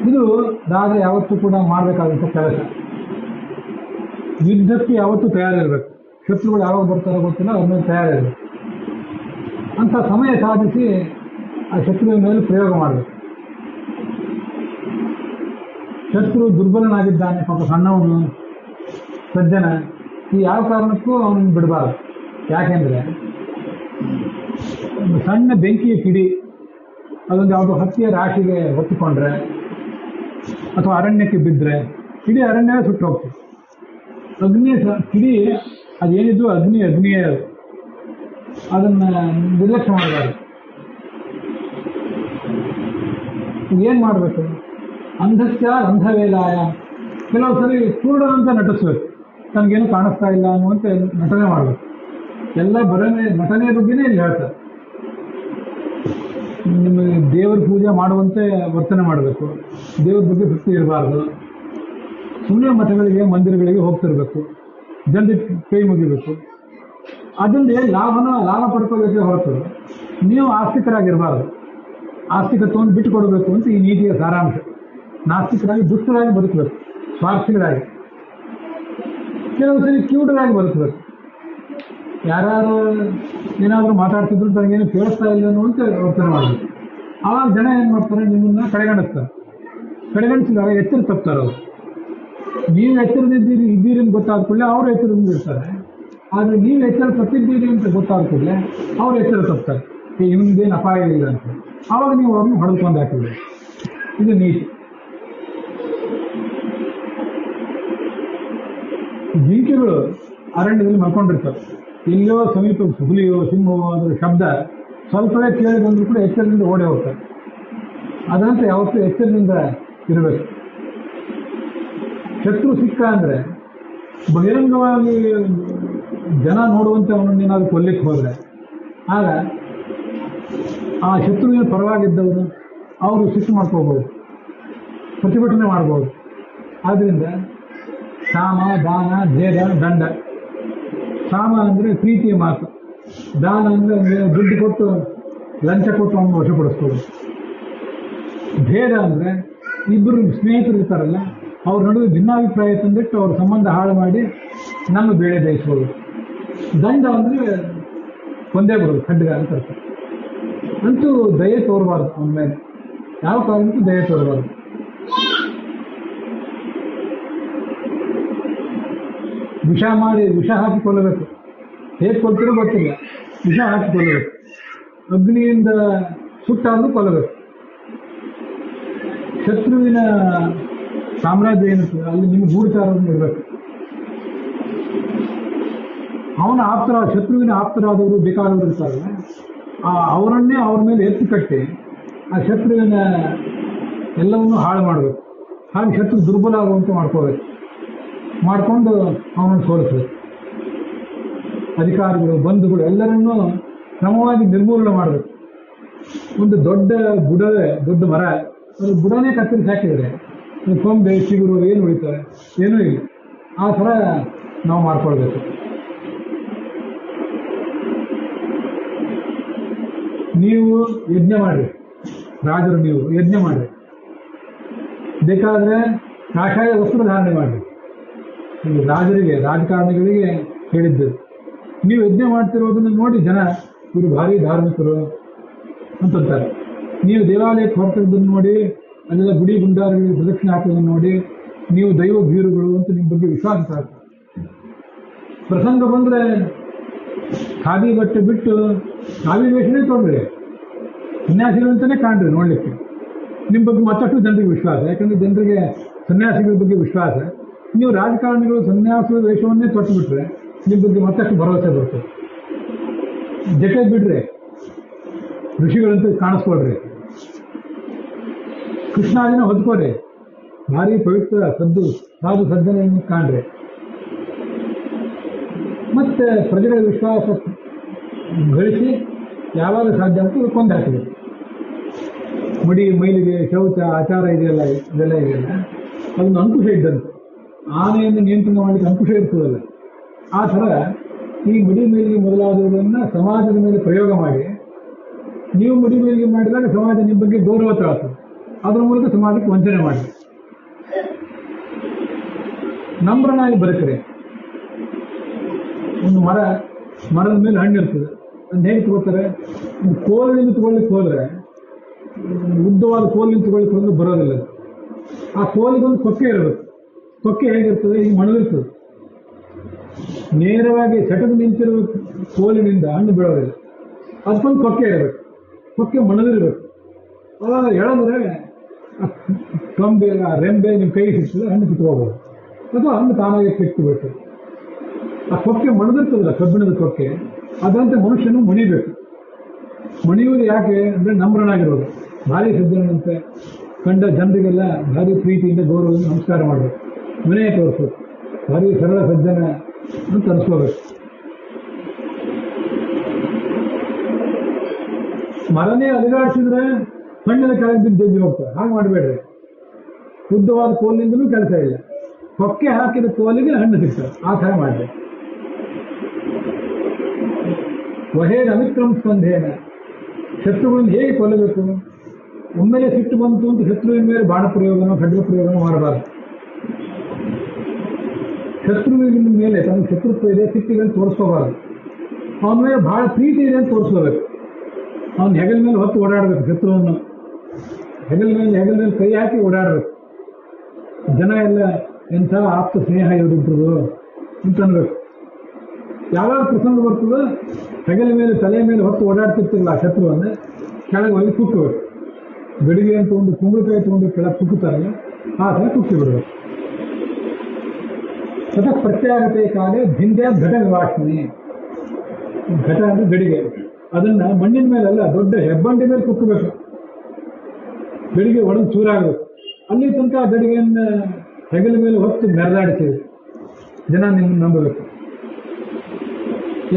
ಇದು ರಾಜ ಯಾವತ್ತೂ ಕೂಡ ಮಾಡಬೇಕಾದಂಥ ಕೆಲಸ. ಯುದ್ಧಕ್ಕೆ ಯಾವತ್ತೂ ತಯಾರಿರಬೇಕು. ಶತ್ರುಗಳು ಯಾವಾಗ ಬರ್ತಾರೋ ಗೊತ್ತಿಲ್ಲ, ಅವ್ರ ಮೇಲೆ ತಯಾರಿರಬೇಕು. ಅಂಥ ಸಮಯ ಸಾಧಿಸಿ ಆ ಶತ್ರುವಿನ ಮೇಲೆ ಪ್ರಯೋಗ ಮಾಡಬೇಕು. ಶತ್ರು ದುರ್ಬಲನಾಗಿದ್ದಾನೆ, ಪಾಪ ಸಣ್ಣವನು, ಸಜ್ಜನ, ಈ ಯಾವ ಕಾರಣಕ್ಕೂ ಅವನನ್ನು ಬಿಡಬಾರದು. ಯಾಕೆಂದರೆ ಒಂದು ಸಣ್ಣ ಬೆಂಕಿಯ ಕಿಡಿ ಅದೊಂದು ಯಾವುದೋ ಹತ್ತಿಯ ರಾಶಿಗೆ ಹೊತ್ತುಕೊಂಡ್ರೆ ಅಥವಾ ಅರಣ್ಯಕ್ಕೆ ಬಿದ್ದರೆ ಕಿಡಿ ಅರಣ್ಯವೇ ಸುಟ್ಟು ಹೋಗ್ತದೆ. ಅಗ್ನಿ ಕಿಡಿ ಅದೇನಿದ್ರು ಅಗ್ನಿಯೇ ಅದನ್ನು ನಿರ್ಲಕ್ಷ್ಯ ಮಾಡಬಾರ್ದು. ಏನು ಮಾಡಬೇಕು? ಅಂಧಸ್ಯ ಅಂಧವೇಲಾಯ. ಕೆಲವು ಸರಿ ಪೂರ್ಣದಂತ ನಟಿಸ್ಬೇಕು, ತನಗೇನು ಕಾಣಿಸ್ತಾ ಇಲ್ಲ ಅನ್ನುವಂತೆ ನಟನೆ ಮಾಡಬೇಕು. ಎಲ್ಲ ನಟನೆಯ ಬಗ್ಗೆನೇ ಇಲ್ಲಿ ಹೇಳ್ತಾರೆ. ನಿಮಗೆ ದೇವರ ಪೂಜೆ ಮಾಡುವಂತೆ ವರ್ತನೆ ಮಾಡಬೇಕು, ದೇವ್ರ ಬಗ್ಗೆ ಭಕ್ತಿ ಇರಬಾರ್ದು. ಸುಮ್ಮನೆ ಮಠಗಳಿಗೆ ಮಂದಿರಗಳಿಗೆ ಹೋಗ್ತಿರ್ಬೇಕು, ಜನರಿಗೆ ಕೈ ಮುಗಿಬೇಕು. ಅದರಲ್ಲಿ ಲಾಭ ಪಡ್ಕೋಬೇಕೇ ಹೊರತು ನೀವು ಆಸ್ತಿಕರಾಗಿರಬಾರ್ದು. ಆಸ್ತಿಕತ್ವವನ್ನು ಬಿಟ್ಟು ಕೊಡಬೇಕು ಅಂತ ಈ ನೀತಿಯ ಸಾರಾಂಶ. ನಾಸ್ತಿಕರಾಗಿ ದುಷ್ಟರಾಗಿ ಬದುಕಬೇಕು, ಸ್ವಾರ್ಥಿಗಳಾಗಿ. ಕೆಲವು ಸರಿ ಕ್ಯೂಟರಾಗಿ ಬದುಕಬೇಕು. ಯಾರು ಏನಾದರೂ ಮಾತಾಡ್ತಿದ್ರು ತನಗೇನು ಕೇಳಿಸ್ತಾ ಇಲ್ಲ ಅನ್ನುವಂತ ವರ್ತನೆ ಮಾಡಬೇಕು. ಆವಾಗ ಜನ ಏನು ಮಾಡ್ತಾರೆ? ನಿಮ್ಮನ್ನ ಕಡೆಗಣಿಸ್ತಾರೆ. ಕಡೆಗಣಿಸಿದಾಗ ಎಚ್ಚರ ತಪ್ತಾರೆ ಅವರು. ನೀವು ಇದ್ದೀರಿ ಅಂತ ಗೊತ್ತಾದ ಕೂಡಲೇ ಅವರು ಎಚ್ಚರದಿಂದ ಇರ್ತಾರೆ. ಆದರೆ ನೀವು ಎಚ್ಚರ ತಪ್ಪಿದ್ದೀರಿ ಅಂತ ಗೊತ್ತಾದ ಕೂಡಲೇ ಅವ್ರು ಎಚ್ಚರ ತಪ್ತಾರೆ, ಇವನಿಗೇನು ಅಪಾಯ ಇಲ್ಲ ಅಂತ. ಆವಾಗ ನೀವು ಅವ್ರನ್ನ ಹೊಡೆದುಕೊಂಡು ಹಾಕಿದ್ದೀರಿ. ಇದು ನೀತಿ. ಜಿಂಕೆಗಳು ಅರಣ್ಯದಲ್ಲಿ ಮಲ್ಕೊಂಡಿರ್ತವೆ. ಎಲ್ಲೋ ಸಮೀಪ ಹುಲಿಯೋ ಸಿಂಹವೋ ಅದರ ಶಬ್ದ ಸ್ವಲ್ಪವೇ ಕೇಳಿ ಬಂದರೂ ಕೂಡ ಎಚ್ಚರದಿಂದ ಓಡಿ ಹೋಗ್ತಾರೆ. ಅದಂತೆ ಯಾವತ್ತೂ ಎಚ್ಚರದಿಂದ ಇರಬೇಕು. ಶತ್ರು ಸಿಕ್ಕ ಅಂದರೆ ಬಹಿರಂಗವಾಗಿ ಜನ ನೋಡುವಂತೆ ಅವನನ್ನೇನಾದರೂ ಕೊಲ್ಲಿಕ್ಕೆ ಹೋದರೆ ಆಗ ಆ ಶತ್ರುವಿನ ಪರವಾಗಿದ್ದವರು ಅವರು ಶಿಕ್ಷೆ ಮಾಡ್ಕೋಬೋದು, ಪ್ರತಿಭಟನೆ ಮಾಡ್ಬೋದು. ಆದ್ದರಿಂದ ಸಾಮ, ದಾನ, ಭೇದ, ದಂಡ. ಸಾಮ ಅಂದರೆ ಪ್ರೀತಿಯ ಮಾತು, ದಾನ ಅಂದರೆ ದುಡ್ಡು ಕೊಟ್ಟು ಲಂಚ ಕೊಟ್ಟು ಅವನು ವಶಪಡಿಸ್ಬೋದು. ಭೇದ ಅಂದರೆ ಇಬ್ಬರು ಸ್ನೇಹಿತರು ಇರ್ತಾರಲ್ಲ, ಅವ್ರ ನಡುವೆ ಭಿನ್ನಾಭಿಪ್ರಾಯ ತಂದಿಟ್ಟು ಅವ್ರ ಸಂಬಂಧ ಹಾಳು ಮಾಡಿ ನಮ್ಮ ಬೇಳೆ ಬೇಯಿಸ್ಬೋದು. ದಂಡ ಅಂದರೆ ಕೊಂದೇ ಬರೋದು, ಖಡ್ಗ ಅಂತ ಅರ್ಥ. ಅಂತೂ ದಯೆ ತೋರಬಾರ್ದು ಅವನ ಮೇಲೆ, ಯಾವ ಕಾರಣಕ್ಕೂ ದಯೆ ತೋರಬಾರ್ದು. ವಿಷ ಹಾಕಿ ಕೊಲ್ಲಬೇಕು. ಹೇಗೆ ಕೊಲ್ತಿರೋ ಗೊತ್ತಿಲ್ಲ, ವಿಷ ಹಾಕಿ ಕೊಲ್ಲಬೇಕು. ಅಗ್ನಿಯಿಂದ ಸುಟ್ಟಾದರೂ ಕೊಲ್ಲಬೇಕು. ಶತ್ರುವಿನ ಸಾಮ್ರಾಜ್ಯ ಏನಿರ್ತದೆ ಅಲ್ಲಿ ನಿಮ್ಗೆ ಗೂಢಚಾರವನ್ನು ಇರಬೇಕು. ಶತ್ರುವಿನ ಆಪ್ತರಾದವರು ಬೇಕಾದವರು ಇರ್ತಾರಲ್ಲ, ಅವರನ್ನೇ ಅವ್ರ ಮೇಲೆ ಎತ್ತಿ ಕಟ್ಟಿ ಆ ಶತ್ರುವಿನ ಎಲ್ಲವನ್ನೂ ಹಾಳು ಮಾಡಬೇಕು. ಹಾಗೆ ಶತ್ರು ದುರ್ಬಲ ಆಗುವಂತೆ ಮಾಡ್ಕೋಬೇಕು, ಮಾಡಿಕೊಂಡು ಅವನನ್ನು ಸೋಲಿಸಬೇಕು. ಅಧಿಕಾರಿಗಳು, ಬಂಧುಗಳು ಎಲ್ಲರನ್ನೂ ಕ್ರಮವಾಗಿ ನಿರ್ಮೂಲನೆ ಮಾಡಬೇಕು. ಒಂದು ದೊಡ್ಡ ಮರ, ಅದು ಬುಡನೇ ಕತ್ತರಿಸಿ ಹಾಕಿದರೆ ಕೊಂಬೆ, ಚಿಗುರು ಏನು ಉಳಿತಾರೆ? ಏನೂ ಇಲ್ಲ. ಆ ಥರ ನಾವು ಮಾಡ್ಕೊಳ್ಬೇಕು. ನೀವು ಯಜ್ಞ ಮಾಡಿರಿ, ರಾಜರು ನೀವು ಯಜ್ಞ ಮಾಡಿರಿ. ಬೇಕಾದರೆ ಕಾಷಾಯ ವಸ್ತ್ರಧಾರಣೆ ಮಾಡಿರಿ. ರಾಜರಿಗೆ, ರಾಜಕಾರಣಿಗಳಿಗೆ ಹೇಳಿದ್ದು. ನೀವು ಯಜ್ಞ ಮಾಡ್ತಿರೋದನ್ನು ನೋಡಿ ಜನ ಇವರು ಭಾರಿ ಧಾರ್ಮಿಕರು ಅಂತಂತಾರೆ. ನೀವು ದೇವಾಲಯಕ್ಕೆ ಹೊರಟಿದ್ದನ್ನು ನೋಡಿ, ಅಲ್ಲೆಲ್ಲ ಗುಡಿ ಗುಂಡಾರಗಳಿಗೆ ಪ್ರದಕ್ಷಿಣೆ ಹಾಕೋದನ್ನು ನೋಡಿ ನೀವು ದೈವ ಭೀರುಗಳು ಅಂತ ನಿಮ್ಮ ಬಗ್ಗೆ ವಿಶ್ವಾಸ ಆಗ್ತದೆ. ಪ್ರಸಂಗ ಬಂದರೆ ಖಾದಿ ಬಟ್ಟೆ ಬಿಟ್ಟು ಖಾದಿ ವೇಷನೇ ತೊಗೊಂಡ್ರಿ, ಸನ್ಯಾಸಿಗಳಂತಲೇ ಕಾಣ್ರಿ ನೋಡಲಿಕ್ಕೆ. ನಿಮ್ಮ ಬಗ್ಗೆ ಮತ್ತಷ್ಟು ಜನರಿಗೆ ವಿಶ್ವಾಸ, ಯಾಕಂದರೆ ಜನರಿಗೆ ಸನ್ಯಾಸಿಗಳ ಬಗ್ಗೆ ವಿಶ್ವಾಸ. ನೀವು ರಾಜಕಾರಣಿಗಳು ಸನ್ಯಾಸ ವೇಷವನ್ನೇ ತೊಟ್ಟುಬಿಟ್ರೆ ನಿಮ್ಮ ಬಗ್ಗೆ ಮತ್ತಷ್ಟು ಭರವಸೆ ಬರ್ತದೆ. ಜೊತೆ ಬಿಡ್ರಿ, ಋಷಿಗಳಂತ ಕಾಣಿಸ್ಕೊಳ್ರಿ, ಕೃಷ್ಣಾದಿನ ಹೊದ್ಕೋರಿ, ಭಾರಿ ಪವಿತ್ರ ಸಾಧು ಸಜ್ಜನೆಯನ್ನು ಕಾಣ್ರಿ. ಮತ್ತೆ ಪ್ರಜೆಗಳ ವಿಶ್ವಾಸ ಗಳಿಸಿ ಯಾವಾಗ ಸಾಧ್ಯ ಅಂತ ಕೊಂದು ಹಾಕಿದೆ. ಮಡಿ ಮೈಲಿಗೆ ಶೌಚ ಆಚಾರ ಇದೆಯಲ್ಲ, ಇದೆಲ್ಲ ಇದೆಯಲ್ಲ, ಅದೊಂದು ಅಂಕುಶ ಇದ್ದಂತೆ. ಆನೆಯನ್ನು ನಿಯಂತ್ರಣ ಮಾಡಲಿಕ್ಕೆ ಅಂಕುಶ ಇರ್ತದಲ್ಲ, ಆ ಥರ ಈ ಮಡಿ ಮೈಲಿಗೆ ಮೊದಲಾದವುಗಳನ್ನು ಸಮಾಜದ ಮೇಲೆ ಪ್ರಯೋಗ ಮಾಡಿ, ನೀವು ಮಡಿ ಮೈಲಿಗೆ ಮಾಡಿದಾಗ ಸಮಾಜ ನಿಮ್ಮ ಬಗ್ಗೆ ಗೌರವ ತಾಳ್ತದೆ, ಅದರ ಮೂಲಕ ಸಮಾಜಕ್ಕೆ ವಂಚನೆ ಮಾಡಿ. ನಮ್ರನಾಗಿ ಬದುಕ್ರೆ. ಒಂದು ಮರದ ಮೇಲೆ ಹಣ್ಣು ಇರ್ತದೆ, ಅದನ್ನ ಹೇಗೆ ತಗೋತಾರೆ? ಒಂದು ಕೋಲಿನಿಂದ ತಗೊಳ್ಳಿಕ್ಕೆ ಹೋದ್ರೆ, ಉದ್ದವಾದ ಕೋಲಿನಿಂದ ತಗೊಳ್ಳಿಕ್ಕೆ ಹೋದ್ರೆ ಬರೋದಿಲ್ಲ. ಆ ಕೋಲಿಗೊಂದು ಕೊಕ್ಕೆ ಇರಬೇಕು. ಕೊಕ್ಕೆ ಹೇಗಿರ್ತದೆ? ಈಗ ಮಣದಿರ್ತದೆ. ನೇರವಾಗಿ ಸೆಟದು ನಿಂತಿರುವ ಕೋಲಿನಿಂದ ಹಣ್ಣು ಬೀಳೋದಿಲ್ಲ. ಅದಕ್ಕೊಂದು ಕೊಕ್ಕೆ ಇರಬೇಕು, ಕೊಕ್ಕೆ ಮಣದಿರ್ಬೇಕು. ಅವಾಗ ಎಳೆದ್ರೆ ಕೊಂಬೆ ರೆಂಬೆ ನಿಮ್ಮ ಕೈಗೆ ಸಿಗ್ತದೆ, ಹಣ್ಣು ಕಿತ್ಕೋಬಹುದು. ಅಥವಾ ಹಣ್ಣು ತಾನಾಗಿ ಕಿತ್ತಬೇಕು. ಆ ಕೊಕ್ಕೆ ಮಣದಿರ್ತದಲ್ಲ, ಕಬ್ಬಿಣದ ಕೊಕ್ಕೆ, ಅದಂತೆ ಮನುಷ್ಯನು ಮಣಿಬೇಕು. ಮಣಿಯುವುದು ಯಾಕೆ ಅಂದರೆ ನಮ್ರನಾಗಿರೋದು. ಭಾರಿ ಸಜ್ಜನಂತೆ ಕಂಡ ಜನರಿಗೆಲ್ಲ ಭಾರಿ ಪ್ರೀತಿಯಿಂದ ಗೌರವದಿಂದ ನಮಸ್ಕಾರ ಮಾಡಬೇಕು, ವಿನಯ ತೋರಿಸ್ಬೇಕು, ಭಾರಿ ಸರಳ ಸಜ್ಜನ ಅಂತ ಅನಿಸ್ಕೋಬೇಕು. ಮರನೇ ಅಲುಗಾಡಿಸಿದ್ರೆ ಹಣ್ಣಿನ ಕೆಳಗೆ ಬಿದ್ದು ಜಜ್ಜಿ ಹೋಗ್ತಾರೆ. ಹಾಗೆ ಮಾಡಬೇಡ್ರಿ. ಉದ್ದವಾದ ಕೋಲಿನಿಂದಲೂ ಕೆಲಸ ಇಲ್ಲ, ಕೊಕ್ಕೆ ಹಾಕಿದ ಕೋಲಿಗೆ ಹಣ್ಣು ಸಿಗ್ತದೆ. ಆ ಥರ ಮಾಡಬೇಕು. ವಹೇನ ಅವಿಕ್ರಮ ಸ್ಪಂಧೇನ, ಶತ್ರುಗಳನ್ನು ಹೇಗೆ ಕೊಲ್ಲಬೇಕು? ಒಮ್ಮೆಲೆ ಸಿಟ್ಟು ಬಂತು ಅಂತ ಶತ್ರುವಿನ ಮೇಲೆ ಬಾಣ ಪ್ರಯೋಗನೋ ಖಡ್ಗ ಪ್ರಯೋಗನೋ ಮಾಡಬಾರ್ದು. ಶತ್ರುವಿನ ಮೇಲೆ ತನ್ನ ಶತ್ರುತ್ವ ಇದೆ, ಸಿಟ್ಟಿಗೆ ತೋರಿಸ್ಕೋಬಾರ್ದು. ಅವನ ಮೇಲೆ ಬಹಳ ಪ್ರೀತಿ ಇದೆ ಅಂತ ತೋರಿಸ್ಕೋಬೇಕು. ಅವನು ಹೆಗಲ ಮೇಲೆ ಹೊತ್ತು ಓಡಾಡಬೇಕು. ಶತ್ರುವನ್ನು ಹೆಗಲ ಮೇಲೆ ಕೈ ಹಾಕಿ ಓಡಾಡಬೇಕು. ಜನ ಎಲ್ಲ ಎಂಥ ಆಪ್ತ ಸ್ನೇಹ ಇವರಿಬ್ಬರು ಅಂತ ಅನ್ಬೇಕು. ಯಾವಾಗ ಪ್ರಸಂಗ ಬರ್ತದೋ ಹೆಗಲ ಮೇಲೆ ತಲೆ ಮೇಲೆ ಹೊತ್ತು ಓಡಾಡ್ತಿರ್ತಿರಲ್ಲ ಆ ಶತ್ರುವನ್ನು ಕೆಳಗೆ ಹೋಗಿ ಕುಕ್ಕಬೇಕು. ಗಡಿಗೆ ಅಂತ ಒಂದು ಕುಂಬಳಕಾಯಿ ತಗೊಂಡು ಕೆಳಗೆ ಕುಕ್ಕುತ್ತಾರಲ್ಲ, ಆ ಥರ ಕುಕ್ಕಿ ಬಿಡಬೇಕು. ಸತತ ಪ್ರತ್ಯಾಗತೆ ಕಾಲೇ ಭಿಂದ್ಯ ಘಟ ನಿವಾಸನೆ. ಘಟ ಅಂದರೆ ಗಡಿಗೆ. ಅದನ್ನು ಮಣ್ಣಿನ ಮೇಲೆಲ್ಲ ದೊಡ್ಡ ಹೆಬ್ಬಂಡಿ ಮೇಲೆ ಕುಕ್ಕಬೇಕು. ಗಡಿಗೆ ಒಡೆದು ಚೂರಾಗಬೇಕು. ಅಲ್ಲಿ ತನಕ ಆ ಗಡಿಗೆಯನ್ನು ಹೆಗಲ ಮೇಲೆ ಹೊತ್ತು ಮೆರೆದಾಡಿಸಿದೆ. ಜನ ನಿಮ್ಮನ್ನು ನಂಬಬೇಕು.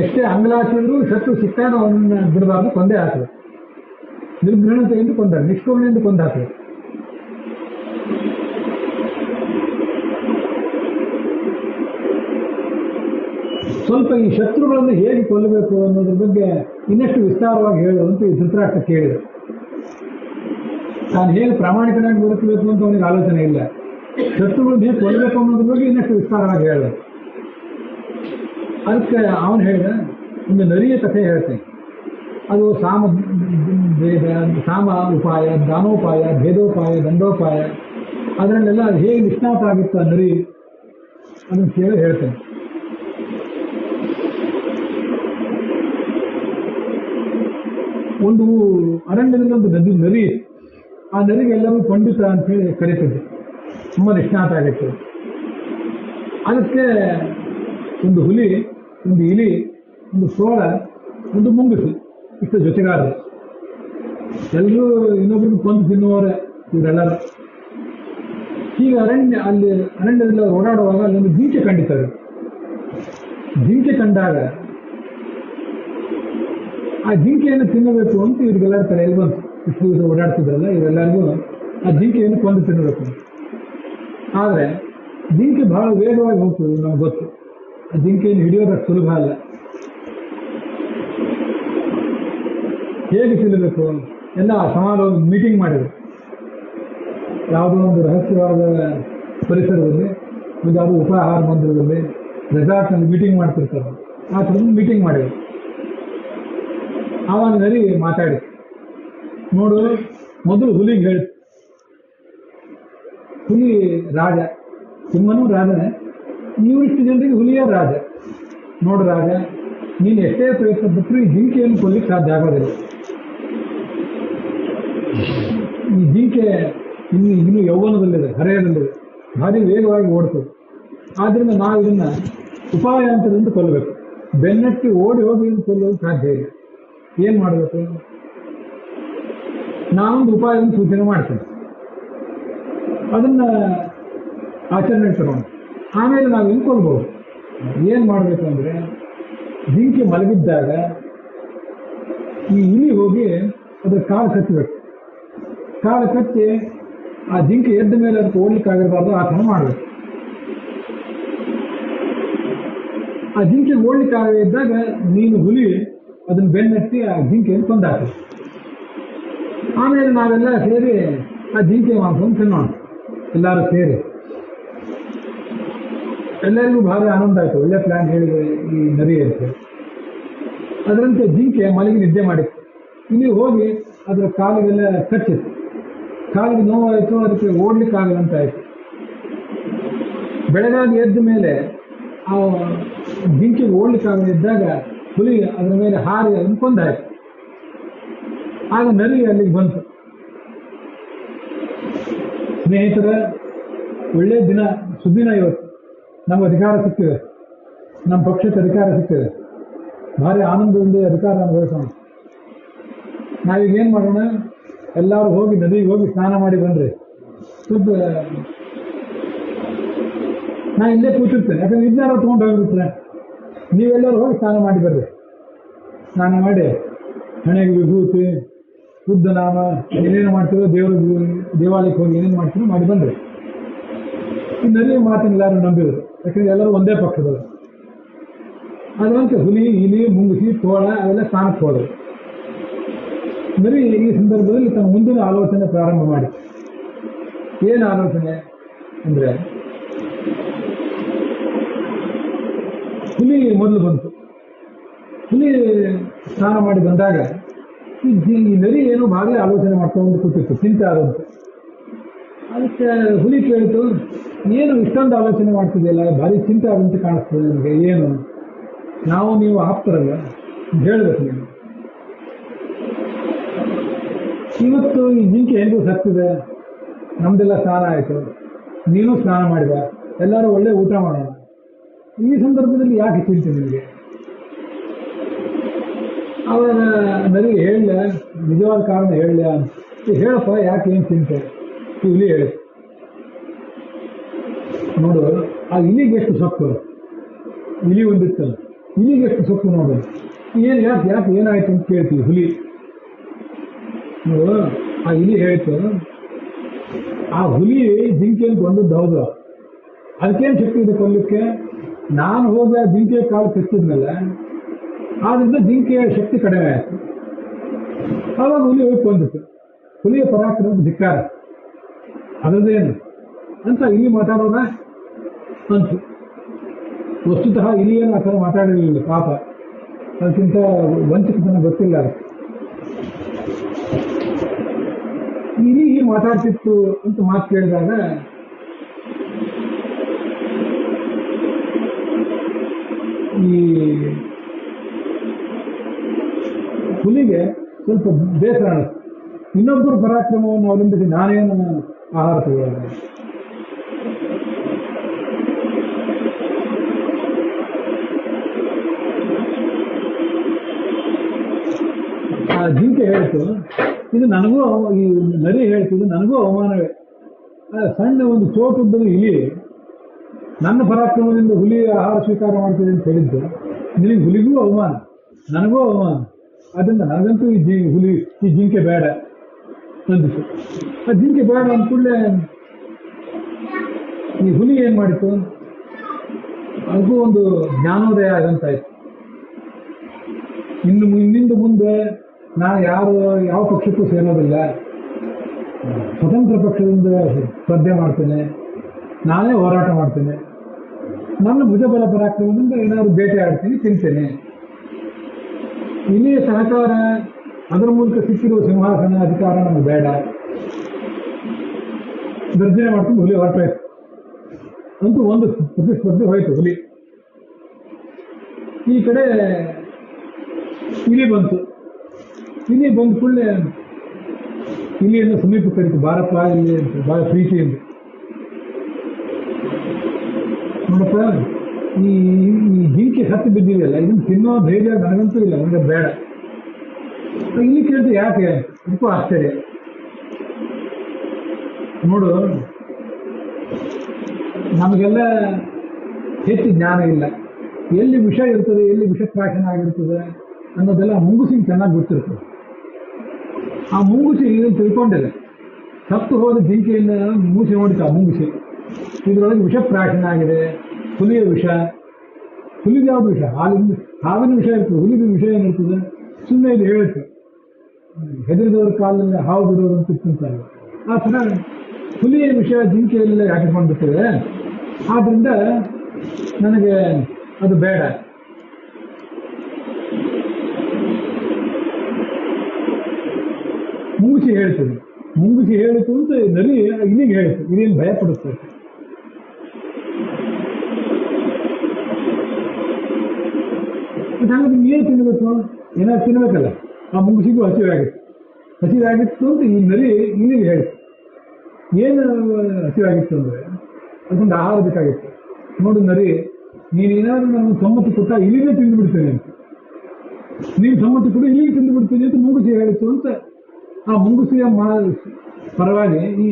ಎಷ್ಟೇ ಅಂಗಲಾಚಿದ್ರು ಶತ್ರು ಸಿಕ್ಕಾಗ ಅವನನ್ನು ಬಿಡಬಾರ್ದು, ಕೊಂದೇ ಹಾಕಬೇಕು. ನಿರ್ಘೃಣತೆಯಿಂದ ಕೊಂದ, ನಿಷ್ಕರುಣೆಯಿಂದ ಕೊಂದು ಹಾಕಬೇಕು. ಸ್ವಲ್ಪ ಈ ಶತ್ರುಗಳನ್ನು ಹೇಗೆ ಕೊಲ್ಲಬೇಕು ಅನ್ನೋದ್ರ ಬಗ್ಗೆ ಇನ್ನಷ್ಟು ವಿಸ್ತಾರವಾಗಿ ಹೇಳುವಂತ ಈ ಧೃತರಾಷ್ಟ್ರ ಕೇಳಿದೆ. ತಾನು ಹೇಗೆ ಪ್ರಾಮಾಣಿಕನಾಗಿ ಬದುಕಬೇಕು ಅಂತ ಅವನಿಗೆ ಆಲೋಚನೆ ಇಲ್ಲ. ಶತ್ರುಗಳನ್ನು ಹೇಗೆ ಕೊಲ್ಲಬೇಕು ಅನ್ನೋದ್ರ ಬಗ್ಗೆ ಇನ್ನಷ್ಟು ವಿಸ್ತಾರವಾಗಿ ಹೇಳಿದ. ಅದಕ್ಕೆ ಅವನು ಹೇಳಿದ, ಒಂದು ನರಿಯ ಕಥೆ ಹೇಳ್ತೇನೆ. ಅದು ಸಾಮ ಉಪಾಯ, ದಾನೋಪಾಯ, ಭೇದೋಪಾಯ, ದಂಡೋಪಾಯ, ಅದರಲ್ಲೆಲ್ಲ ಹೇಗೆ ನಿಷ್ಣಾತ ಆಗಿತ್ತು ಆ ನರಿ, ಅದನ್ನು ಕೇಳಿ ಹೇಳ್ತೇನೆ. ಒಂದು ಅರಣ್ಯದಲ್ಲಿ ಒಂದು ನರಿ, ಆ ನರಿಗೆ ಎಲ್ಲರೂ ಪಂಡಿತ ಅಂತ ಹೇಳಿ ಕರೀತಿದ್ದೆ. ತುಂಬ ನಿಷ್ಣಾತ ಆಗಿತ್ತು. ಅದಕ್ಕೆ ಒಂದು ಹುಲಿ, ಒಂದು ಇಲಿ, ಒಂದು ಸೋಳ, ಒಂದು ಮುಂಗುಸಿ, ಇಷ್ಟು ಜೊತೆಗಾರರು. ಎಲ್ಲರೂ ಇನ್ನೊಬ್ರಿಗೆ ಕೊಂದು ತಿನ್ನುವವರೇ ಇವರೆಲ್ಲರೂ. ಹೀಗೆ ಅರಣ್ಯದಲ್ಲಿ ಓಡಾಡುವಾಗ ಅಲ್ಲೊಂದು ಜಿಂಕೆ ಕಂಡಿತಾರೆ. ಜಿಂಕೆ ಕಂಡಾಗ ಆ ಜಿಂಕೆಯನ್ನು ತಿನ್ನಬೇಕು ಅಂತ ಇವ್ರಿಗೆಲ್ಲರ ತಲೆಯಲ್ಲಿ ಬಂತು. ಇಷ್ಟು ದಿವಸ ಓಡಾಡ್ತಿದ್ರಲ್ಲ ಇವರೆಲ್ಲರಿಗೂ ಆ ಜಿಂಕೆಯನ್ನು ಕೊಂದು ತಿನ್ನಬೇಕು. ಆದರೆ ಜಿಂಕೆ ಬಹಳ ವೇಗವಾಗಿ ಹೋಗ್ತದೆ, ನಮ್ಗೆ ಗೊತ್ತು. ಆ ಜಿಂಕೆಯನ್ನು ಹಿಡಿಯೋದಕ್ಕೆ ಸುಲಭ ಅಲ್ಲ. ಹೇಗೆ ತಿನ್ನಬೇಕು ಎಲ್ಲ ಸಮಾಜ ಮೀಟಿಂಗ್ ಮಾಡಿದರು. ಯಾವುದೋ ಒಂದು ರಹಸ್ಯವಾದ ಪರಿಸರದಲ್ಲಿ, ಒಂದು ಯಾವುದೋ ಉಪಾಹಾರ ಮಂದಿರದಲ್ಲಿ, ರೆಸಾರ್ಟ್ನಲ್ಲಿ ಮೀಟಿಂಗ್ ಮಾಡ್ತಿರ್ತಾರೆ. ಆ ಥರದ್ದು ಮೀಟಿಂಗ್ ಮಾಡಿದರು. ಆವಾಗ ನರಿ ಮಾತಾಡಿ, ನೋಡು, ಮೊದಲು ಹುಲಿಗೆ ಹೇಳಿ, ಹುಲಿ ರಾಜ, ಸಿಂಹನೂ ರಾಜನೇ, ನೀವಿಷ್ಟು ಜನರಿಗೆ ಹುಲಿಯೇ ರಾಜ. ನೋಡು ರಾಜ, ನೀನು ಎಷ್ಟೇ ಪ್ರಯತ್ನ ಬಿಟ್ಟರು ಈ ಜಿಂಕೆಯನ್ನು ಕೊಲ್ಲಿಕ್ಕೆ ಸಾಧ್ಯ ಆಗೋದಿಲ್ಲ. ಈ ಜಿಂಕೆ ಇನ್ನೂ ಯೌವನದಲ್ಲಿದೆ, ಹರೆಯದಲ್ಲಿದೆ, ಭಾರಿ ವೇಗವಾಗಿ ಓಡ್ತದೆ. ಆದ್ದರಿಂದ ನಾವು ಇದನ್ನು ಉಪಾಯಾಂತರದಿಂದ ಕೊಲ್ಲಬೇಕು. ಬೆನ್ನಟ್ಟಿ ಓಡಿ ಹೋಗಿ ಕೊಲ್ಲೋದು ಸಾಧ್ಯ ಇಲ್ಲ. ಏನು ಮಾಡಬೇಕು? ನಾವೊಂದು ಉಪಾಯವನ್ನು ಸೂಚನೆ ಮಾಡ್ತೇನೆ, ಅದನ್ನು ಆಚರಣೆ ತರೋಣ. ಆಮೇಲೆ ನಾವು ಹೆಂಗೆ ಕೊಲ್ಬೋದು? ಏನು ಮಾಡಬೇಕು ಅಂದರೆ, ಜಿಂಕೆ ಮಲಗಿದ್ದಾಗ ಈ ಇಲಿ ಹೋಗಿ ಅದರ ಕಾಲು ಕಚ್ಚಬೇಕು. ಕಾಲು ಕಚ್ಚಿ ಆ ಜಿಂಕೆ ಎದ್ದ ಮೇಲೆ ಅದಕ್ಕೆ ಓಡ್ಲಿಕ್ಕಾಗಿರಬಾರ್ದು, ಆ ಥರ ಮಾಡಬೇಕು. ಆ ಜಿಂಕೆ ಓಡ್ಲಿಕ್ಕಾಗದಿದ್ದಾಗ ನೀನು ಹುಲಿ ಅದನ್ನ ಬೆನ್ನತ್ತಿ ಆ ಜಿಂಕೆಯನ್ನು ಕೊಂದಾಕಿ, ಆಮೇಲೆ ನಾವೆಲ್ಲ ಸೇರಿ ಆ ಜಿಂಕೆ ಮಾಂಸವನ್ನು ತಿನ್ನೋಣ. ಎಲ್ಲರೂ ಸೇರಿ ಎಲ್ಲರಿಗೂ ಭಾರಿ ಆನಂದ ಆಯಿತು. ಒಳ್ಳೆ ಪ್ಲಾನ್ ಹೇಳಿದೆ ಈ ನರಿ ಅಂತ. ಅದರಂತೆ ಜಿಂಕೆ ಮಲಗಿ ನಿದ್ದೆ ಮಾಡಿತ್ತು. ಇಲ್ಲಿ ಹೋಗಿ ಅದರ ಕಾಲಿಗೆಲ್ಲ ಕಚ್ಚಿತ್ತು. ಕಾಲಿಗೆ ನೋವಾಯಿತು, ಅದಕ್ಕೆ ಓಡ್ಲಿಕ್ಕಾಗದಂತ ಆಯಿತು. ಬೆಳಗಾಗಿ ಎದ್ದ ಮೇಲೆ ಆ ಜಿಂಕೆಗೆ ಓಡ್ಲಿಕ್ಕಾಗದಿದ್ದಾಗ ಹುಲಿ ಅದರ ಮೇಲೆ ಹಾರಿ ಅದನ್ನು ಕೊಂದಾಯಿತು. ಆಗ ನರಿ ಅಲ್ಲಿಗೆ ಬಂತು. ಸ್ನೇಹಿತರ, ಒಳ್ಳೆಯ ದಿನ, ಸುದಿನ ಇವತ್ತು. ನಮ್ಗೆ ಅಧಿಕಾರ ಸಿಕ್ಕಿದೆ, ನಮ್ಮ ಪಕ್ಷಕ್ಕೆ ಅಧಿಕಾರ ಸಿಕ್ಕಿದೆ. ಭಾರಿ ಆನಂದದಿಂದ ಅಧಿಕಾರ ಅನುಭವಿಸೋಣ. ನಾವೀಗ ಏನು ಮಾಡೋಣ, ಎಲ್ಲರೂ ಹೋಗಿ ನದಿಗೆ ಹೋಗಿ ಸ್ನಾನ ಮಾಡಿ ಬನ್ನಿರಿ. ಸ್ವಲ್ಪ ನಾನು ಇಲ್ಲೇ ಕೂತಿರ್ತೇನೆ, ಯಾಕಂದ್ರೆ ವಿಜ್ಞಾನ ತೊಗೊಂಡು ಹೋಗ್ಬಿಟ್ರೆ ನೀವೆಲ್ಲರೂ ಹೋಗಿ ಸ್ನಾನ ಮಾಡಿ ಬರ್ರಿ. ಸ್ನಾನ ಮಾಡಿ ಹಣೆಗೆ ವಿಭೂತಿ, ಶುದ್ಧ ನಾಮ, ಏನೇನು ಮಾಡ್ತೀರೋ ದೇವಾಲಯಕ್ಕೆ ಹೋಗಿ ಏನೇನು ಮಾಡ್ತೀರೋ ಮಾಡಿ ಬನ್ನಿರಿ. ಈ ನದಿಯ ಮಾತನ್ನು ಎಲ್ಲರೂ ನಂಬಿದ್ರು, ಯಾಕಂದ್ರೆ ಎಲ್ಲರೂ ಒಂದೇ ಪಕ್ಷದವರು. ಅದರಂತೆ ಹುಲಿ, ಇಲಿ, ಮುಂಗುಸಿ, ತೋಳ ಅವೆಲ್ಲ ಸ್ನಾನಕ್ಕೆ ಹೋದರು. ನರಿ ಈ ಸಂದರ್ಭದಲ್ಲಿ ತನ್ನ ಮುಂದಿನ ಆಲೋಚನೆ ಪ್ರಾರಂಭ ಮಾಡಿ. ಏನು ಆಲೋಚನೆ ಅಂದರೆ, ಹುಲಿ ಮೊದಲು ಬಂತು. ಹುಲಿ ಸ್ನಾನ ಮಾಡಿ ಬಂದಾಗ ಈ ನರಿ ಏನೋ ಭಾರಿ ಆಲೋಚನೆ ಮಾಡ್ಕೊಂಡು ಕೂತಿತ್ತು, ಚಿಂತೆ ಆದಂತೆ. ಅದಕ್ಕೆ ಹುಲಿ ಕೇಳಿತು, ಏನು ಇಷ್ಟೊಂದು ಆಲೋಚನೆ ಮಾಡ್ತಿದೆಯಲ್ಲ, ಭಾರಿ ಚಿಂತೆ ಆದಂತೆ ಕಾಣಿಸ್ತದೆ ನನಗೆ, ಏನು? ನಾವು ನೀವು ಆಪ್ತರಲ್ಲ, ಹೇಳ್ಬೇಕು ನೀವು. ಇವತ್ತು ಈ ಜಿಂಕೆ ಹೆಂಗೂ ಸತ್ತಿದೆ, ನಮ್ದೆಲ್ಲ ಸ್ನಾನ ಆಯಿತು, ನೀನು ಸ್ನಾನ ಮಾಡಿದ, ಎಲ್ಲರೂ ಒಳ್ಳೆ ಊಟ ಮಾಡೋಣ. ಈ ಸಂದರ್ಭದಲ್ಲಿ ಯಾಕೆ ಚಿಂತೆ ನಿಮಗೆ? ಅವರ ನರಿಗೆ ಹೇಳಲ, ನಿಜವಾದ ಕಾರಣ ಹೇಳಲ ಅಂತ. ಹೇಳಪ್ಪ, ಯಾಕೆ ಏನು ಚಿಂತೆ? ಹುಲಿ ಹೇಳಿ, ನೋಡು, ಆ ಇಲಿಗೆ ಎಷ್ಟು ಸೊಪ್ಪು, ಇಲಿ ಒಂದಿತ್ತಲ್ಲ, ಇಲಿಗೆ ಎಷ್ಟು ಸೊಪ್ಪು ನೋಡು. ಏನು ಯಾಕೆ ಯಾಕೆ ಏನಾಯ್ತು ಅಂತ ಕೇಳ್ತೀವಿ. ಹುಲಿ ನೋಡು, ಆ ಇಲಿ ಹೇಳ್ತು, ಆ ಹುಲಿ ಜಿಂಕೆಯನ್ನು ಕೊಂದದ್ದು ಹೌದು, ಅದಕ್ಕೇನು ಶಕ್ತಿ ಇದೆ ಕೊಲ್ಲಕ್ಕೆ? ನಾನು ಹೋಗಿ ಆ ಜಿಂಕೆ ಕಾಲು ಕಚ್ಚಿದ್ಮೇಲೆ ಆದ್ರಿಂದ ಜಿಂಕೆಯ ಶಕ್ತಿ ಕಡಿಮೆ ಆಯಿತು. ಆವಾಗ ಹುಲಿ ಹೋಗಿ ಕೊಂದಿತ್ತು. ಹುಲಿಯ ಪರಾಕ್ರಮ ಧಿಕ್ಕಾರ, ಅದರದೇನು ಅಂತ ಇಲಿ ಮಾತಾಡೋಣ ಅಂತು. ವಸ್ತುತಃ ಇಲಿಯನ್ನು ಆ ಥರ ಮಾತಾಡಿರಲಿಲ್ಲ ಪಾಪ, ಅದಕ್ಕಿಂತ ವಂಚಕತನ ಗೊತ್ತಿಲ್ಲ ಅದಕ್ಕೆ. ಇಲಿ ಮಾತಾಡ್ತಿತ್ತು ಅಂತ ಮಾತು ಕೇಳಿದಾಗ ಈ ಹುಲಿಗೆ ಸ್ವಲ್ಪ ಬೇಸರ ಅನಿಸ್ತು. ಇನ್ನೊಬ್ಬರ ಪರಾಕ್ರಮವನ್ನು ಅವಲಂಬಿಸಿ ನಾನೇನು ಆಹಾರ ತಗೊಳ್ಳೋದು? ಆ ಜಿಂಕೆ ಹೇಳ್ತು, ಇದು ನನಗೂ, ಈ ನರಿ ಹೇಳ್ತಿದ್ದು ನನಗೂ ಅವಮಾನವೇ. ಸಣ್ಣ ಒಂದು ಚೋಟುದ್ದದ ಇಲಿ ನನ್ನ ಪರಾಕ್ರಮದಿಂದ ಹುಲಿ ಆಹಾರ ಸ್ವೀಕಾರ ಮಾಡ್ತಿದೆ ಅಂತ ಹೇಳಿದ್ದು, ನಿನಗೆ ಹುಲಿಗೂ ಅವಮಾನ, ನನಗೂ ಅವಮಾನ. ಅದರಿಂದ ನನಗಂತೂ ಈ ಜಿಂಕೆ ಬೇಡ ಅಂದಿತ್ತು. ಆ ಜಿಂಕೆ ಬೇಡ ಅಂದ್ಕೂಡಲೇ ಈ ಹುಲಿ ಏನು ಮಾಡಿತು, ಅದಕ್ಕೂ ಒಂದು ಜ್ಞಾನೋದಯ ಆದಂತಾಯ್ತು. ಇನ್ನಿಂದ ಮುಂದೆ ನಾನು ಯಾವ ಪಕ್ಷಕ್ಕೂ ಸೇರೋದಿಲ್ಲ, ಸ್ವತಂತ್ರ ಪಕ್ಷದಿಂದ ಸ್ಪರ್ಧೆ ಮಾಡ್ತೇನೆ, ನಾನೇ ಹೋರಾಟ ಮಾಡ್ತೇನೆ, ನನ್ನ ಭುಜಬಲ ಪರಾಕ್ರಮದಿಂದ ಏನಾದ್ರು ಬೇಟೆ ಆಡ್ತೀನಿ, ತಿಂತೇನೆ. ಇಲ್ಲಿಯ ಸಹಕಾರ, ಅದರ ಮೂಲಕ ಸಿಕ್ಕಿರುವ ಸಿಂಹಾಸನ ಅಧಿಕಾರ ನಮಗೆ ಬೇಡ, ಗರ್ಜನೆ ಮಾಡ್ಕೊಂಡು ಹುಲಿ ಹೊರಟಾಯ್ತು. ಅಂತೂ ಒಂದು ಪ್ರತಿಸ್ಪರ್ಧೆ ಹೋಯ್ತು ಹುಲಿ. ಈ ಕಡೆ ಇಲಿ ಬಂತು. ಇಲಿ ಬಂದ ಕೂಡಲೇ ಇಲಿಯನ್ನು ಸಮೀಪ ಕರೀತು, ಬಾರಪ್ಪ ಇಲ್ಲಿ ಅಂತ, ಭಾಳ ಪ್ರೀತಿಯಿಂದ. ನೋಡಪ್ಪ, ಈ ಜಿಂಕೆ ಸತ್ತು ಬಿದ್ದಿದೆಯಲ್ಲ, ಇದನ್ನು ತಿನ್ನೋ ಧೈರ್ಯ ನನಗಂತೂ ಇಲ್ಲ, ನನಗೆ ಬೇಡ. ಇಲ್ಲಿ ಕೇಳ್ತು, ಯಾಕೆ? ಇದಕ್ಕೂ ಆಶ್ಚರ್ಯ. ನೋಡು, ನಮಗೆಲ್ಲ ಹೆಚ್ಚು ಜ್ಞಾನ ಇಲ್ಲ, ಎಲ್ಲಿ ವಿಷ ಇರ್ತದೆ, ಎಲ್ಲಿ ವಿಷಪ್ರಾಶನ ಆಗಿರ್ತದೆ ಅನ್ನೋದೆಲ್ಲ ಮುಂಗುಸಿಗೆ ಚೆನ್ನಾಗಿ ಗೊತ್ತಿರ್ತದೆ. ಆ ಮುಂಗುಸಿ ಇದನ್ನು ತಿಳ್ಕೊಂಡಿಲ್ಲ. ಸತ್ತು ಹೋದ ಜಿಂಕೆಯನ್ನು ಮೂಸಿ ನೋಡಿತ ಮುಂಗಿಸಿ, ಇದರೊಳಗೆ ವಿಷ ಪ್ರಾಶನ ಆಗಿದೆ, ಹುಲಿಯ ವಿಷ. ಹುಲಿದ ಯಾವುದು ವಿಷ? ಹಾವಿನ ವಿಷ ಇರ್ತದೆ, ಹುಲಿದ ವಿಷ ಏನಿರ್ತದೆ? ಸುಮ್ಮನೆ ಇದು ಹೇಳುತ್ತೆ, ಹೆದರಿದವ್ರ ಕಾಲದಲ್ಲಿ ಹಾವು ಬಿಡೋದು ಅಂತ ತಿಂತಾರೆ. ಆ ಥರ ಹುಲಿಯ ವಿಷ ಜಿಂಕೆಯಲ್ಲೆಲ್ಲ ಹಾಕಿಕೊಂಡ್ಬಿಟ್ಟಿದೆ. ಆದ್ರಿಂದ ನನಗೆ ಅದು ಬೇಡ. ಮುಂಗುಸಿ ಹೇಳ್ತದೆ, ಮುಂಗುಸಿ ಹೇಳಿತು ಅಂತ ನರಿ ಇಲ್ಲಿಗೆ ಹೇಳಿತು, ಇದೇನು ಭಯ ಪಡುತ್ತೆ. ಹಾಗಾದ್ರೆ ಏನು ತಿನ್ನಬೇಕು? ಏನಾದ್ರು ತಿನ್ಬೇಕಲ್ಲ. ಆ ಮುಂಗುಸಿಗೂ ಹಸಿವಾಗಿತ್ತು ಅಂತ ಈ ನರಿ ಇಲ್ಲಿಗೆ ಹೇಳಿತು. ಏನು ಹಸಿವಾಗಿತ್ತು ಅಂದರೆ ಅದೊಂದು ಆಹಾರ ಬೇಕಾಗಿತ್ತು. ನೋಡು ನರಿ, ನೀನೇನಾದ್ರೂ ನಾನು ಸಮ್ಮತಿ ಕೊಟ್ಟ ಇಲ್ಲಿಗೆ ತಿಂದು ಬಿಡ್ತೇನೆ ಅಂತ, ನೀನು ಸಮ್ಮತಿ ಕೊಡು ಇಲ್ಲಿಗೆ ತಿಂದು ಬಿಡ್ತೀನಿ ಅಂತ ಮುಂಗುಸಿ ಹೇಳಿತು ಅಂತ ಆ ಮುಂಗುಸಿಯ ಪರವಾಗಿ ಈ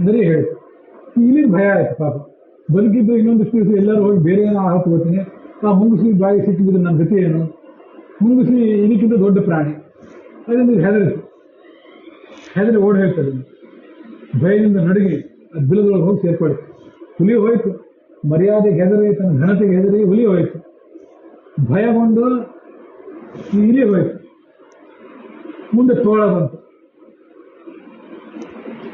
ನರಿ ಹೇಳಿತು. ಇಲ್ಲಿಗೆ ಭಯ ಆಯ್ತು ಪಾಪ. ಬದುಕಿದ್ದು ಇನ್ನೊಂದಿಷ್ಟು ದಿವಸ ಎಲ್ಲರೂ ಹೋಗಿ ಬೇರೆ ಏನೋ ಆಹಾರ ತಗೋತೀನಿ, ಆ ಮುಂಗುಸಿ ಬಾಯಿ ಸಿಕ್ಕಿದ್ರೆ ನನ್ನ ಗತಿ ಏನು? ಮುಂಗುಸಿ ಇದಕ್ಕಿಂತ ದೊಡ್ಡ ಪ್ರಾಣಿ. ಅದರಿಂದ ಹೆದರಿ ಓಡಿ ಹೇಳ್ತಾರೆ. ಭಯದಿಂದ ನಡುಗಿ ಅದು ಬಿಲದೊಳಗೆ ಹೋಗಿ ಸೇರ್ಕೊಳ್ತು. ಹುಲಿ ಹೋಯ್ತು, ಮರ್ಯಾದೆಗೆ ಹೆದರಿ, ತನ್ನ ಘನತೆಗೆ ಹೆದರಿ ಹುಲಿ ಹೋಯ್ತು. ಭಯಗೊಂಡು ಇಲಿ ಹೋಯ್ತು. ಮುಂದೆ ತೋಳ ಬಂತು.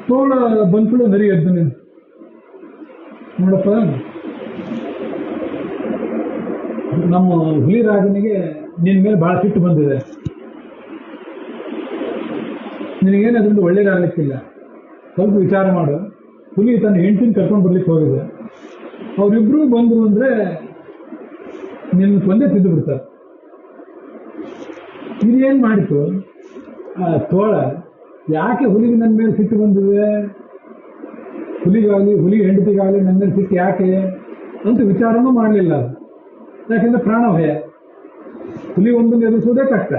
ತೋಳ ಬಂದ್ಕೂಡ ನರಿ ಎದ್ದು ನಿಂತು, ನೋಡಪ್ಪ, ನಮ್ಮ ಹುಲಿ ರಾಜನಿಗೆ ನಿನ್ನ ಮೇಲೆ ಬಹಳ ಸಿಟ್ಟು ಬಂದಿದೆ, ನಿನಗೇನು ಅದರಿಂದ ಒಳ್ಳೇದಾಗಲಿಕ್ಕಿಲ್ಲ, ಸ್ವಲ್ಪ ವಿಚಾರ ಮಾಡು. ಹುಲಿ ತನ್ನ ಹೆಂಡತಿನ ಕರ್ಕೊಂಡು ಬರ್ಲಿಕ್ಕೆ ಹೋಗಿದೆ, ಅವರಿಬ್ರು ಬಂದರು ಅಂದ್ರೆ ನಿನ್ನ ಕೊಂದೇ ತಿಂದು ಬಿಡ್ತಾರೆ. ಇದೇನು ಮಾಡಿತು ತೋಳ, ಯಾಕೆ ಹುಲಿಗೆ ನನ್ನ ಮೇಲೆ ಸಿಟ್ಟು ಬಂದಿದೆ, ಹುಲಿಗಾಗಲಿ ಹುಲಿ ಹೆಂಡತಿಗಾಗಲಿ ನನ್ನ ಮೇಲೆ ಸಿಟ್ಟು ಯಾಕೆ ಅಂತ ವಿಚಾರನೂ ಮಾಡಲಿಲ್ಲ. ಯಾಕೆಂದ್ರೆ ಪ್ರಾಣ ಭಯ. ಹುಲಿ ಒಂದನ್ನು ಎದುರಿಸೋದೇ ಕಷ್ಟ.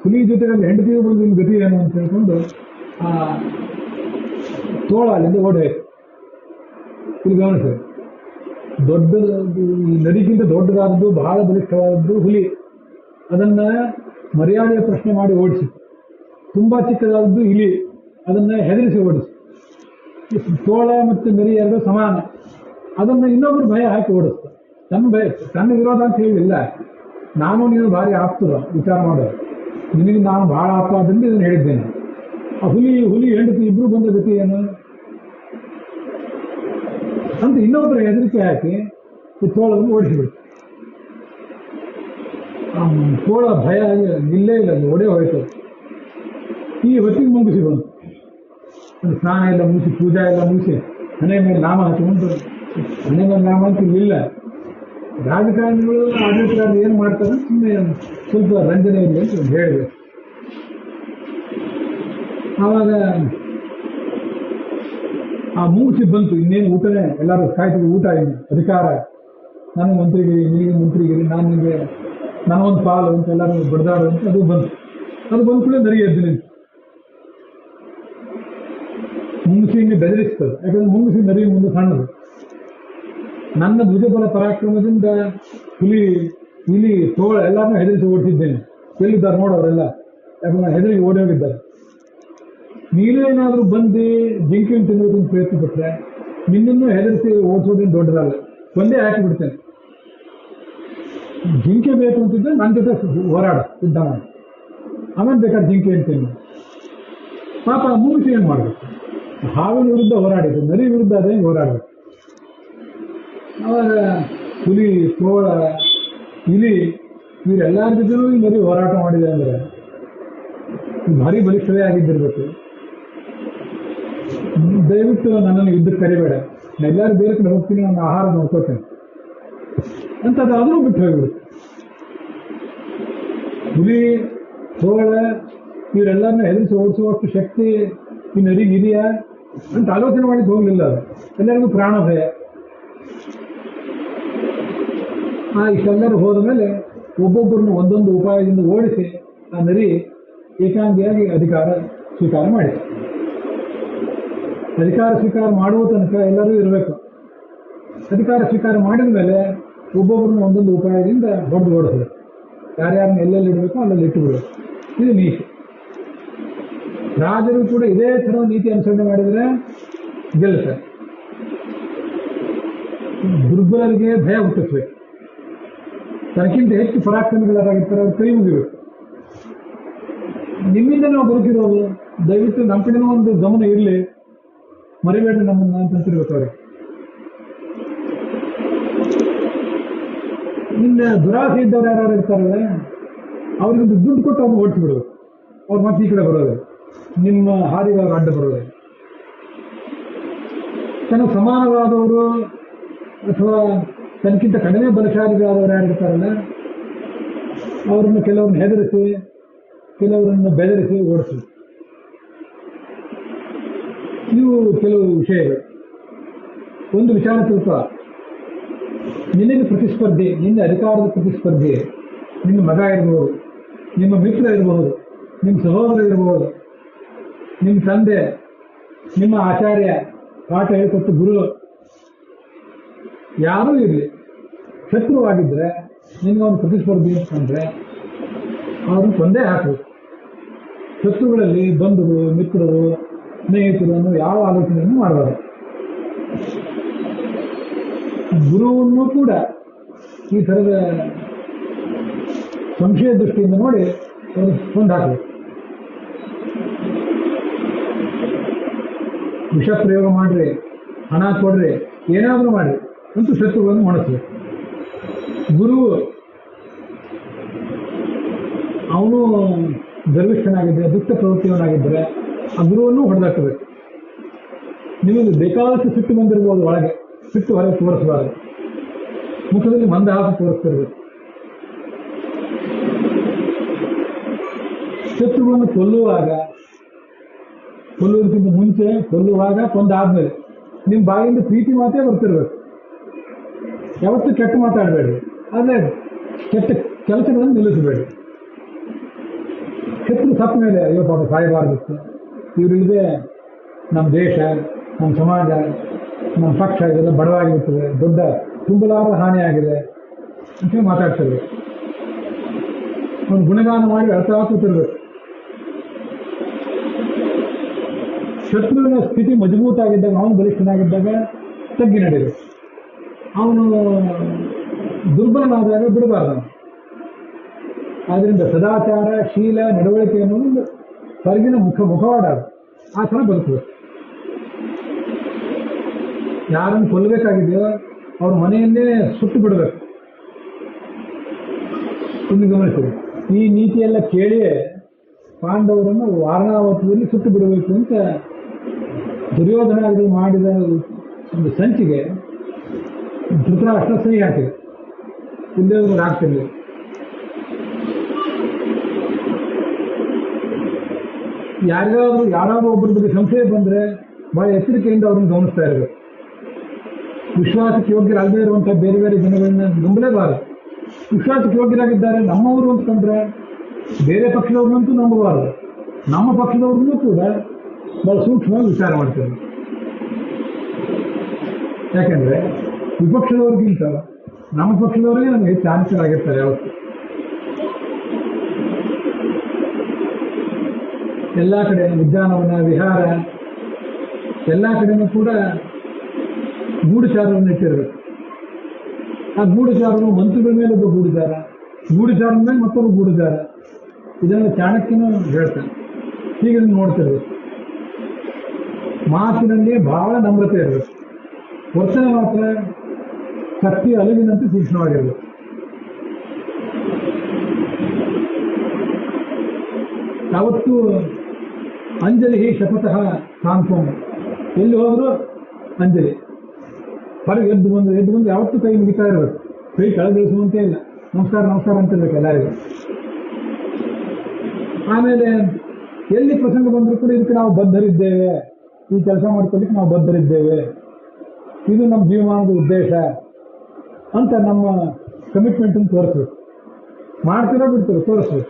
ಹುಲಿ ಜೊತೆಗೆ ಅಲ್ಲಿ ಹೆಂಡತಿಗೆ ಬಂದು ನಿನ್ನ ಗತಿ ಏನು ಅಂತ ಹೇಳ್ಕೊಂಡು ಆ ತೋಳ ಅಲ್ಲಿಂದ ಓಡೋಯ್ತು. ಇಲ್ಲಿ ಗಮನಿಸಿ, ದೊಡ್ಡದು, ಈ ನದಿಗಿಂತ ದೊಡ್ಡದಾದದ್ದು, ಬಹಳ ಬಲಿಷ್ಠವಾದದ್ದು ಹುಲಿ. ಅದನ್ನ ಮರ್ಯಾದೆಯ ಪ್ರಶ್ನೆ ಮಾಡಿ ಓಡಿಸಿ. ತುಂಬಾ ಚಿಕ್ಕದಾದದ್ದು ಇಲಿ, ಅದನ್ನ ಹೆದರಿಸಿ ಓಡಿಸಿ. ತೋಳ ಮತ್ತು ನರಿ ಎರಡು ಸಮಾನ. ಅದನ್ನ ಇನ್ನೊಬ್ರು ಭಯ ಹಾಕಿ ಓಡಿಸ್ತಾರೆ. ತನ್ನ ವಿರೋಧ ಅಂತ ಹೇಳಿಲ್ಲ, ನಾನು ನೀನು ಭಾರಿ ಆಪ್ತರ, ವಿಚಾರ ಮಾಡೋದು, ನಿನಗೆ ನಾನು ಬಹಳ ಆಪ್ತ ಆದ್ರಿಂದ ಇದನ್ನು ಹೇಳಿದ್ದೇನೆ. ಆ ಹುಲಿ ಹೆಂಡತಿ ಇಬ್ರು ಬಂದ ಗತಿ ಏನು ಅಂತ ಇನ್ನೊಬ್ಬರ ಹೆದರಿಕೆ ಹಾಕಿ ಈ ತೋಳವನ್ನು ಓಡಿಸಿಬಿಡ್ತು. ತೋಳ ಭಯ ನಿಲ್ಲೇ ಇಲ್ಲ, ಓಡೇ ಹೋಯ್ತು. ಈ ಹೊತ್ತಿಗೆ ಮುಂಗಿಸಿ ಬಂತು. ಸ್ನಾನ ಎಲ್ಲ ಮುಗಿಸಿ, ಪೂಜಾ ಎಲ್ಲ ಮುಗಿಸಿ, ಮನೆ ಮೇಲೆ ನಾಮ ಹಚ್ಕೊಂಡು, ಮನೆ ಮೇಲೆ ನಾಮ ಅಂತ ಇಲ್ಲ. ರಾಜಕಾರಣಿಗಳು ಆಡಳಿತಗಾರರು ಏನು ಮಾಡ್ತಾರೆ, ಸುಮ್ಮನೆ ಸ್ವಲ್ಪ ರಂಜನೆ ಇಲ್ಲ ಅಂತ ಹೇಳಬೇಕು. ಆವಾಗ ಆ ಮೂಸಿ ಬಂತು. ಇನ್ನೇನು ಊಟನೇ, ಎಲ್ಲರೂ ಕಾಯ್ತಿದ್ರು, ಊಟ ಏನು ಅಧಿಕಾರ, ನಾನು ಮಂತ್ರಿಗಿರಿ, ನಿನಗೆ ಮಂತ್ರಿಗಿರಿ, ನಾನು ನಿಮಗೆ ನನಗೊಂದು ಪಾಲು ಅಂತ ಎಲ್ಲರೂ ಬಡ್ದಾಡು ಅಂತ ಅದು ಬಂತು. ಅದು ಬಂದ ಕೂಡ ನರಿ ಎದ್ದು ನಿಂತು. ಮುಂಗುಸಿ ಹಿಂಗೆ ಬೆದರಿಸ್ತದೆ. ಯಾಕಂದ್ರೆ ಮುಂಗುಸಿ ನರಿ ಮುಂದೆ ಸಣ್ಣದು. ನನ್ನ ದ್ವಿಜಬಲ ಪರಾಕ್ರಮದಿಂದ ಹುಲಿ, ಇಲಿ, ತೋಳ ಎಲ್ಲಾರನ್ನೂ ಹೆದರಿಸಿ ಓಡಿಸಿದ್ದೇನೆ. ಎಲ್ಲಿದ್ದಾರೆ ನೋಡೋರೆಲ್ಲ, ಯಾಕಂದ್ರೆ ಹೆದರಿಗೆ ಓಡಿ ಹೋಗಿದ್ದಾರೆ. ನೀನೇನಾದ್ರೂ ಬಂದು ಜಿಂಕೆಯನ್ನು ತಿನ್ನೋದನ್ನು ಪ್ರಯತ್ನ ಪಟ್ಟರೆ ನಿನ್ನನ್ನು ಹೆದರಿಸಿ ಓಡಿಸೋದೇನು ದೊಡ್ಡದಲ್ಲ, ಒಂದೇ ಹಾಕಿ ಬಿಡ್ತೇನೆ. ಜಿಂಕೆ ಬೇಕು ಅಂತಿದ್ದರೆ ನನ್ನ ಜೊತೆ ಹೋರಾಡ, ಯುದ್ಧ ಮಾಡಿ, ಆಮೇಲೆ ಬೇಕಾದ್ರೆ ಜಿಂಕೆ ಅಂತೇನು. ಪಾಪ ಮುಂಗುಸಿ ಏನು ಮಾಡಬೇಕು? ಹಾವಿನ ವಿರುದ್ಧ ಹೋರಾಡಿದ್ದು, ನರಿ ವಿರುದ್ಧ ಅದೇ ಹೋರಾಡಬೇಕು. ಆವಾಗ ಹುಲಿ, ತೋಳ, ಇಲಿ ಇವರೆಲ್ಲರ ಜೊತೆನೂ ಈ ನರಿ ಹೋರಾಟ ಮಾಡಿದೆ ಅಂದರೆ ಭಾರಿ ಬಲಿಷ್ಠವೇ ಆಗಿದ್ದಿರ್ಬೇಕು. ದಯವಿಟ್ಟು ನನ್ನನ್ನು ಯುದ್ಧಕ್ಕೆ ಕರಿಬೇಡ, ನಾನು ಎಲ್ಲರೂ ಬೇರೆ ಕಡೆ ಹೋಗ್ತೀನಿ, ನನ್ನ ಆಹಾರ ನೋಡ್ಕೋತೇನೆ ಅಂತ ಅದಾದರೂ ಬಿಟ್ಟು ಹೋಗ್ಬಿಡುತ್ತೆ. ಹುಲಿ, ತೋಳ ಇವರೆಲ್ಲರನ್ನ ಹೆದರಿಸಿ ಓಡಿಸುವಷ್ಟು ಶಕ್ತಿ ಈ ನರಿಗೆ ಇದೆಯಾ ಅಂತ ಆಲೋಚನೆ ಮಾಡಿದ್ದು ಹೋಗ್ಲಿಲ್ಲ. ಅದು ಎಲ್ಲರಿಗೂ ಪ್ರಾಣ ಭಯ. ಇಷ್ಟೆಲ್ಲರೂ ಹೋದ ಮೇಲೆ ಒಬ್ಬೊಬ್ಬರನ್ನು ಒಂದೊಂದು ಉಪಾಯದಿಂದ ಓಡಿಸಿ ಆ ನರಿ ಏಕಾಂಗಿಯಾಗಿ ಅಧಿಕಾರ ಸ್ವೀಕಾರ ಮಾಡಿ. ಅಧಿಕಾರ ಸ್ವೀಕಾರ ಮಾಡುವ ತನಕ ಎಲ್ಲರೂ ಇರಬೇಕು. ಅಧಿಕಾರ ಸ್ವೀಕಾರ ಮಾಡಿದ ಮೇಲೆ ಒಬ್ಬೊಬ್ಬರನ್ನು ಒಂದೊಂದು ಉಪಾಯದಿಂದ ಹೊಡೆದು ಓಡಿಸಬೇಕು. ಯಾರ್ಯಾರನ್ನ ಎಲ್ಲೆಲ್ಲಿ ಇಡಬೇಕು ಅಲ್ಲೆಲ್ಲಿ ಇಟ್ಟು ಬಿಡಬೇಕು. ಇದು ನೀತಿ. ರಾಜರು ಕೂಡ ಇದೇ ಥರ ನೀತಿ ಅನುಸರಣೆ ಮಾಡಿದರೆ ಗೆಲ್ಲುತ್ತಾರೆ. ದುರ್ಬಲರಿಗೆ ಭಯ ಹುಟ್ಟಿಸ್ಬೇಕು. ತನಕ್ಕಿಂತ ಹೆಚ್ಚು ಪರಾಕ್ರಮಿಗಳಾಗಿರ್ತಾರೆ, ಅವ್ರು ಕೈ ಮುಗಿಬೇಕು. ನಿಮ್ಮಿಂದ ನಾವು ಬದುಕಿರೋದು, ದಯವಿಟ್ಟು ನಮ್ಮ ಕಡೆನೂ ಒಂದು ಗಮನ ಇರಲಿ, ಮರಿಬೇಡಿ ನಮ್ಮನ್ನ ಅಂತಂತಿರ್ಬೇಕು ಅವ್ರಿಗೆ. ನಿನ್ನ ದುರಾಸೆ ಇದ್ದವ್ರು ಯಾರು ಇರ್ತಾರಲ್ಲ, ಅವ್ರಿಗೊಂದು ದುಡ್ಡು ಕೊಟ್ಟು ಅವ್ರನ್ನ ಓಡಿಸ್ಬಿಡೋದು. ಅವ್ರು ಮತ್ತೆ ಈ ಕಡೆ ಬರೋದು, ನಿಮ್ಮ ಹಾದಿಗೆ ಅವ್ರು ಅಡ್ಡ ಬರೋದು. ತನಗೆ ಸಮಾನವಾದವರು ಅಥವಾ ತನಕ್ಕಿಂತ ಕಡಿಮೆ ಬಲಶಾಲಿಗಳಾದವರು ಯಾರು ಇರ್ತಾರಲ್ಲ, ಅವ್ರನ್ನ ಕೆಲವ್ರನ್ನ ಹೆದರಿಸಿ, ಕೆಲವರನ್ನು ಬೆದರಿಸಿ ಓಡಿಸಿ. ಇವು ಕೆಲವು ವಿಷಯಗಳು. ಒಂದು ವಿಚಾರ ತಿಳ್ಕೊ, ನಿನಗೆ ಪ್ರತಿಸ್ಪರ್ಧಿ, ನಿನ್ನ ಅಧಿಕಾರದ ಪ್ರತಿಸ್ಪರ್ಧಿ ನಿನ್ನ ಮಗ ಇರಬಹುದು, ನಿಮ್ಮ ಮಿತ್ರ ಇರಬಹುದು, ನಿಮ್ಮ ಸಹೋದರ ಇರಬಹುದು, ನಿಮ್ಮ ತಂದೆ, ನಿಮ್ಮ ಆಚಾರ್ಯ, ಪಾಠ ಹೇಳಿಕೊಟ್ಟು ಗುರು, ಯಾರೂ ಇರಲಿ, ಶತ್ರುವಾಗಿದ್ದರೆ ನಿನಗೊಂದು ಪ್ರತಿಸ್ಪರ್ಧಿ ಅಂತಂದರೆ ಅವ್ರನ್ನ ಕೊಂದೇ ಹಾಕಬೇಕು. ಶತ್ರುಗಳಲ್ಲಿ ಬಂಧುಗಳು, ಮಿತ್ರರು, ಸ್ನೇಹಿತರು ಅನ್ನೋ ಯಾವ ಆಲೋಚನೆಯನ್ನು ಮಾಡಬಾರದು. ಗುರುವನ್ನು ಕೂಡ ಈ ಥರದ ಸಂಶಯ ದೃಷ್ಟಿಯಿಂದ ನೋಡಿ ಅವರು ಕೊಂದು ಹಾಕಬೇಕು. ವಿಷ ಪ್ರಯೋಗ ಮಾಡ್ರಿ, ಹಣ ಕೊಡ್ರಿ, ಏನಾದರೂ ಮಾಡ್ರಿ, ಅಂತೂ ಶತ್ರುಗಳನ್ನು ಮಾಡಿಸ್ಬೇಕು. ಗುರು ಅವನು ಗರ್ವಿಷ್ಠನಾಗಿದ್ದರೆ, ದುಷ್ಟ ಪ್ರವೃತ್ತಿಯವನಾಗಿದ್ದರೆ ಆ ಗುರುವನ್ನು ಹೊಡೆದಾಕಬೇಕು. ನಿಮಗೆ ಬೇಕಾದಷ್ಟು ಸಿಟ್ಟು ಬಂದಿರ್ಬೋದು, ಒಳಗೆ ಸಿಟ್ಟು ಹೊರಗೆ ತೋರಿಸಬಾರದು, ಮುಖದಲ್ಲಿ ಮಂದಹಾಸ ತೋರಿಸ್ತಿರ್ಬೇಕು. ಶತ್ರುವನ್ನು ಕೊಲ್ಲುವುದಕ್ಕಿಂತ ಮುಂಚೆ, ಕೊಲ್ಲುವಾಗ, ಕೊಂದಾದ್ಮೇಲೆ ನಿಮ್ಮ ಬಾಯಿಂದ ಪ್ರೀತಿ ಮಾತೇ ಬರ್ತಿರ್ಬೇಕು. ಯಾವತ್ತೂ ಕೆಟ್ಟ ಮಾತಾಡಬೇಡ್ರಿ, ಆದರೆ ಕೆಟ್ಟ ಕೆಲಸಗಳನ್ನು ನಿಲ್ಲಿಸಬೇಡಿ. ಶತ್ರು ಸತ್ತ ಮೇಲೆ ಅಯ್ಯೋ ಪಾಪ ಸಾಯಬಾರ್ದಿತ್ತು, ಇವರಿಲ್ಲದೆ ನಮ್ಮ ದೇಶ, ನಮ್ಮ ಸಮಾಜ, ನಮ್ಮ ಪಕ್ಷ ಇದೆಲ್ಲ ಬಡವಾಗಿರ್ತದೆ, ದೊಡ್ಡ ತುಂಬಲಾರದ ಹಾನಿಯಾಗಿದೆ ಅಂತ ಮಾತಾಡ್ತಿರ್ಬೇಕು. ಒಂದು ಗುಣಗಾನ ಮಾಡಿ ಅರ್ಥ ಕೂತಿರ್ಬೇಕು. ಶತ್ರುವಿನ ಸ್ಥಿತಿ ಮಜಬೂತಾಗಿದ್ದಾಗ, ಅವನು ಬಲಿಷ್ಠನಾಗಿದ್ದಾಗ ತಗ್ಗಿ ನಡೀಬೇಕು. ಅವನು ದುರ್ಬಲನಾದಾಗ ಬಿಡಬಾರ್ದು. ಆದ್ದರಿಂದ ಸದಾಚಾರ, ಶೀಲ, ನಡವಳಿಕೆ ಅನ್ನೋದು ಹೊರಗಿನ ಮುಖವಾಡಾಗ ಆ ಥರ ಬದುಕಬೇಕು. ಯಾರನ್ನು ಕೊಲ್ಲಬೇಕಾಗಿದೆಯೋ ಅವ್ರ ಮನೆಯನ್ನೇ ಸುಟ್ಟು ಬಿಡಬೇಕು. ಇನ್ನು ಗಮನಿಸಿರಿ, ಈ ನೀತಿಯೆಲ್ಲ ಕೇಳಿಯೇ ಪಾಂಡವರನ್ನು ವಾರಣಾವತದಲ್ಲಿ ಸುಟ್ಟು ಬಿಡಬೇಕು ಅಂತ ದುರ್ಯೋಧನಾದಿಗಳು ಮಾಡಿದ ಒಂದು ಸಂಚಿಗೆ ಧೃತರಾಷ್ಟ್ರ ಸಹಿ ಹಾಕಿದೆ. ಇಲ್ಲದವರು ಆಗ್ತಿರ್ಲಿಲ್ಲ. ಯಾರಾದ್ರೂ ಒಬ್ಬರ ಬಗ್ಗೆ ಸಂಶಯ ಬಂದರೆ ಬಹಳ ಎಚ್ಚರಿಕೆಯಿಂದ ಅವ್ರನ್ನ ಗಮನಿಸ್ತಾ ಇರಬೇಕು. ವಿಶ್ವಾಸಕ್ಕೆ ಯೋಗ್ಯರಾಗದೇ ಇರುವಂತಹ ಬೇರೆ ಬೇರೆ ಜನಗಳನ್ನ ನಂಬಲೇಬಾರದು. ವಿಶ್ವಾಸಕ್ಕೆ ಯೋಗ್ಯರಾಗಿದ್ದಾರೆ ನಮ್ಮವರು ಅಂತಂದ್ರೆ ಬೇರೆ ಪಕ್ಷದವ್ರನ್ನಂತೂ ನಂಬಬಾರದು. ನಮ್ಮ ಪಕ್ಷದವ್ರನ್ನೂ ಕೂಡ ಬಹಳ ಸೂಕ್ಷ್ಮವಾಗಿ ವಿಚಾರ ಮಾಡ್ತೇವೆ. ಯಾಕೆಂದ್ರೆ ವಿಪಕ್ಷದವ್ರಿಗಿಂತ ನಮ್ಮ ಪಕ್ಷದವರಿಗೆ ನಮಗೆ ಹೆಚ್ಚು ಆನ್ಸರಾಗಿರ್ತಾರೆ. ಯಾವತ್ತು ಎಲ್ಲ ಕಡೆ ಉದ್ಯಾನವನ, ವಿಹಾರ ಎಲ್ಲ ಕಡೆನೂ ಕೂಡ ಗೂಢಚಾರವನ್ನು ಇಟ್ಟಿರಬೇಕು. ಆ ಗೂಢಚಾರನು ಮಂತ್ರಿಗಳ ಮೇಲೆ ಒಬ್ಬ ಗೂಢಚಾರ, ಗೂಢಚಾರನ ಮೇಲೆ ಮತ್ತೊಬ್ಬ ಗೂಢಚಾರ. ಇದನ್ನು ಚಾಣಕ್ಯನು ಹೇಳ್ತಾನೆ. ಹೀಗೆ ನೋಡ್ತಿರ್ಬೇಕು. ಮಾತಿನಲ್ಲಿ ಬಹಳ ನಮ್ರತೆ ಇರಬೇಕು. ವರ್ತನೆ ಮಾತ್ರ ಕತ್ತಿ ಅಲುವಿನಂತೆ ತೀಕ್ಷ್ಣವಾಗಿರಬೇಕು. ಯಾವತ್ತೂ ಅಂಜಲಿ ಶಪಥಃ ಸಾಂತ್ವಂ, ಎಲ್ಲಿ ಹೋದ್ರು ಅಂಜಲಿ. ಹೊರಗೆ ಎದ್ದು ಬಂದು ಯಾವತ್ತೂ ಕೈ ಮುಗಿತಾ ಇರಬೇಕು. ಕೈ ಕೆಳಗಿಳಿಸುವಂತೆ ಇಲ್ಲ. ನಮಸ್ಕಾರ ನಮಸ್ಕಾರ ಅಂತಿರ್ಬೇಕು ಎಲ್ಲರಿಗೂ. ಆಮೇಲೆ ಎಲ್ಲಿ ಪ್ರಸಂಗ ಬಂದರೂ ಕೂಡ ಇದಕ್ಕೆ ನಾವು ಬದ್ಧರಿದ್ದೇವೆ, ಈ ಕೆಲಸ ಮಾಡ್ಕೊಳ್ಳಿಕ್ಕೆ ನಾವು ಬದ್ಧರಿದ್ದೇವೆ, ಇದು ನಮ್ಮ ಜೀವಮಾನದ ಉದ್ದೇಶ ಅಂತ ನಮ್ಮ ಕಮಿಟ್ಮೆಂಟನ್ನು ತೋರಿಸ್ಬೇಕು. ಮಾಡ್ತಿರೋ ಬಿಡ್ತಿರೋ ತೋರಿಸ್ಬೇಕು.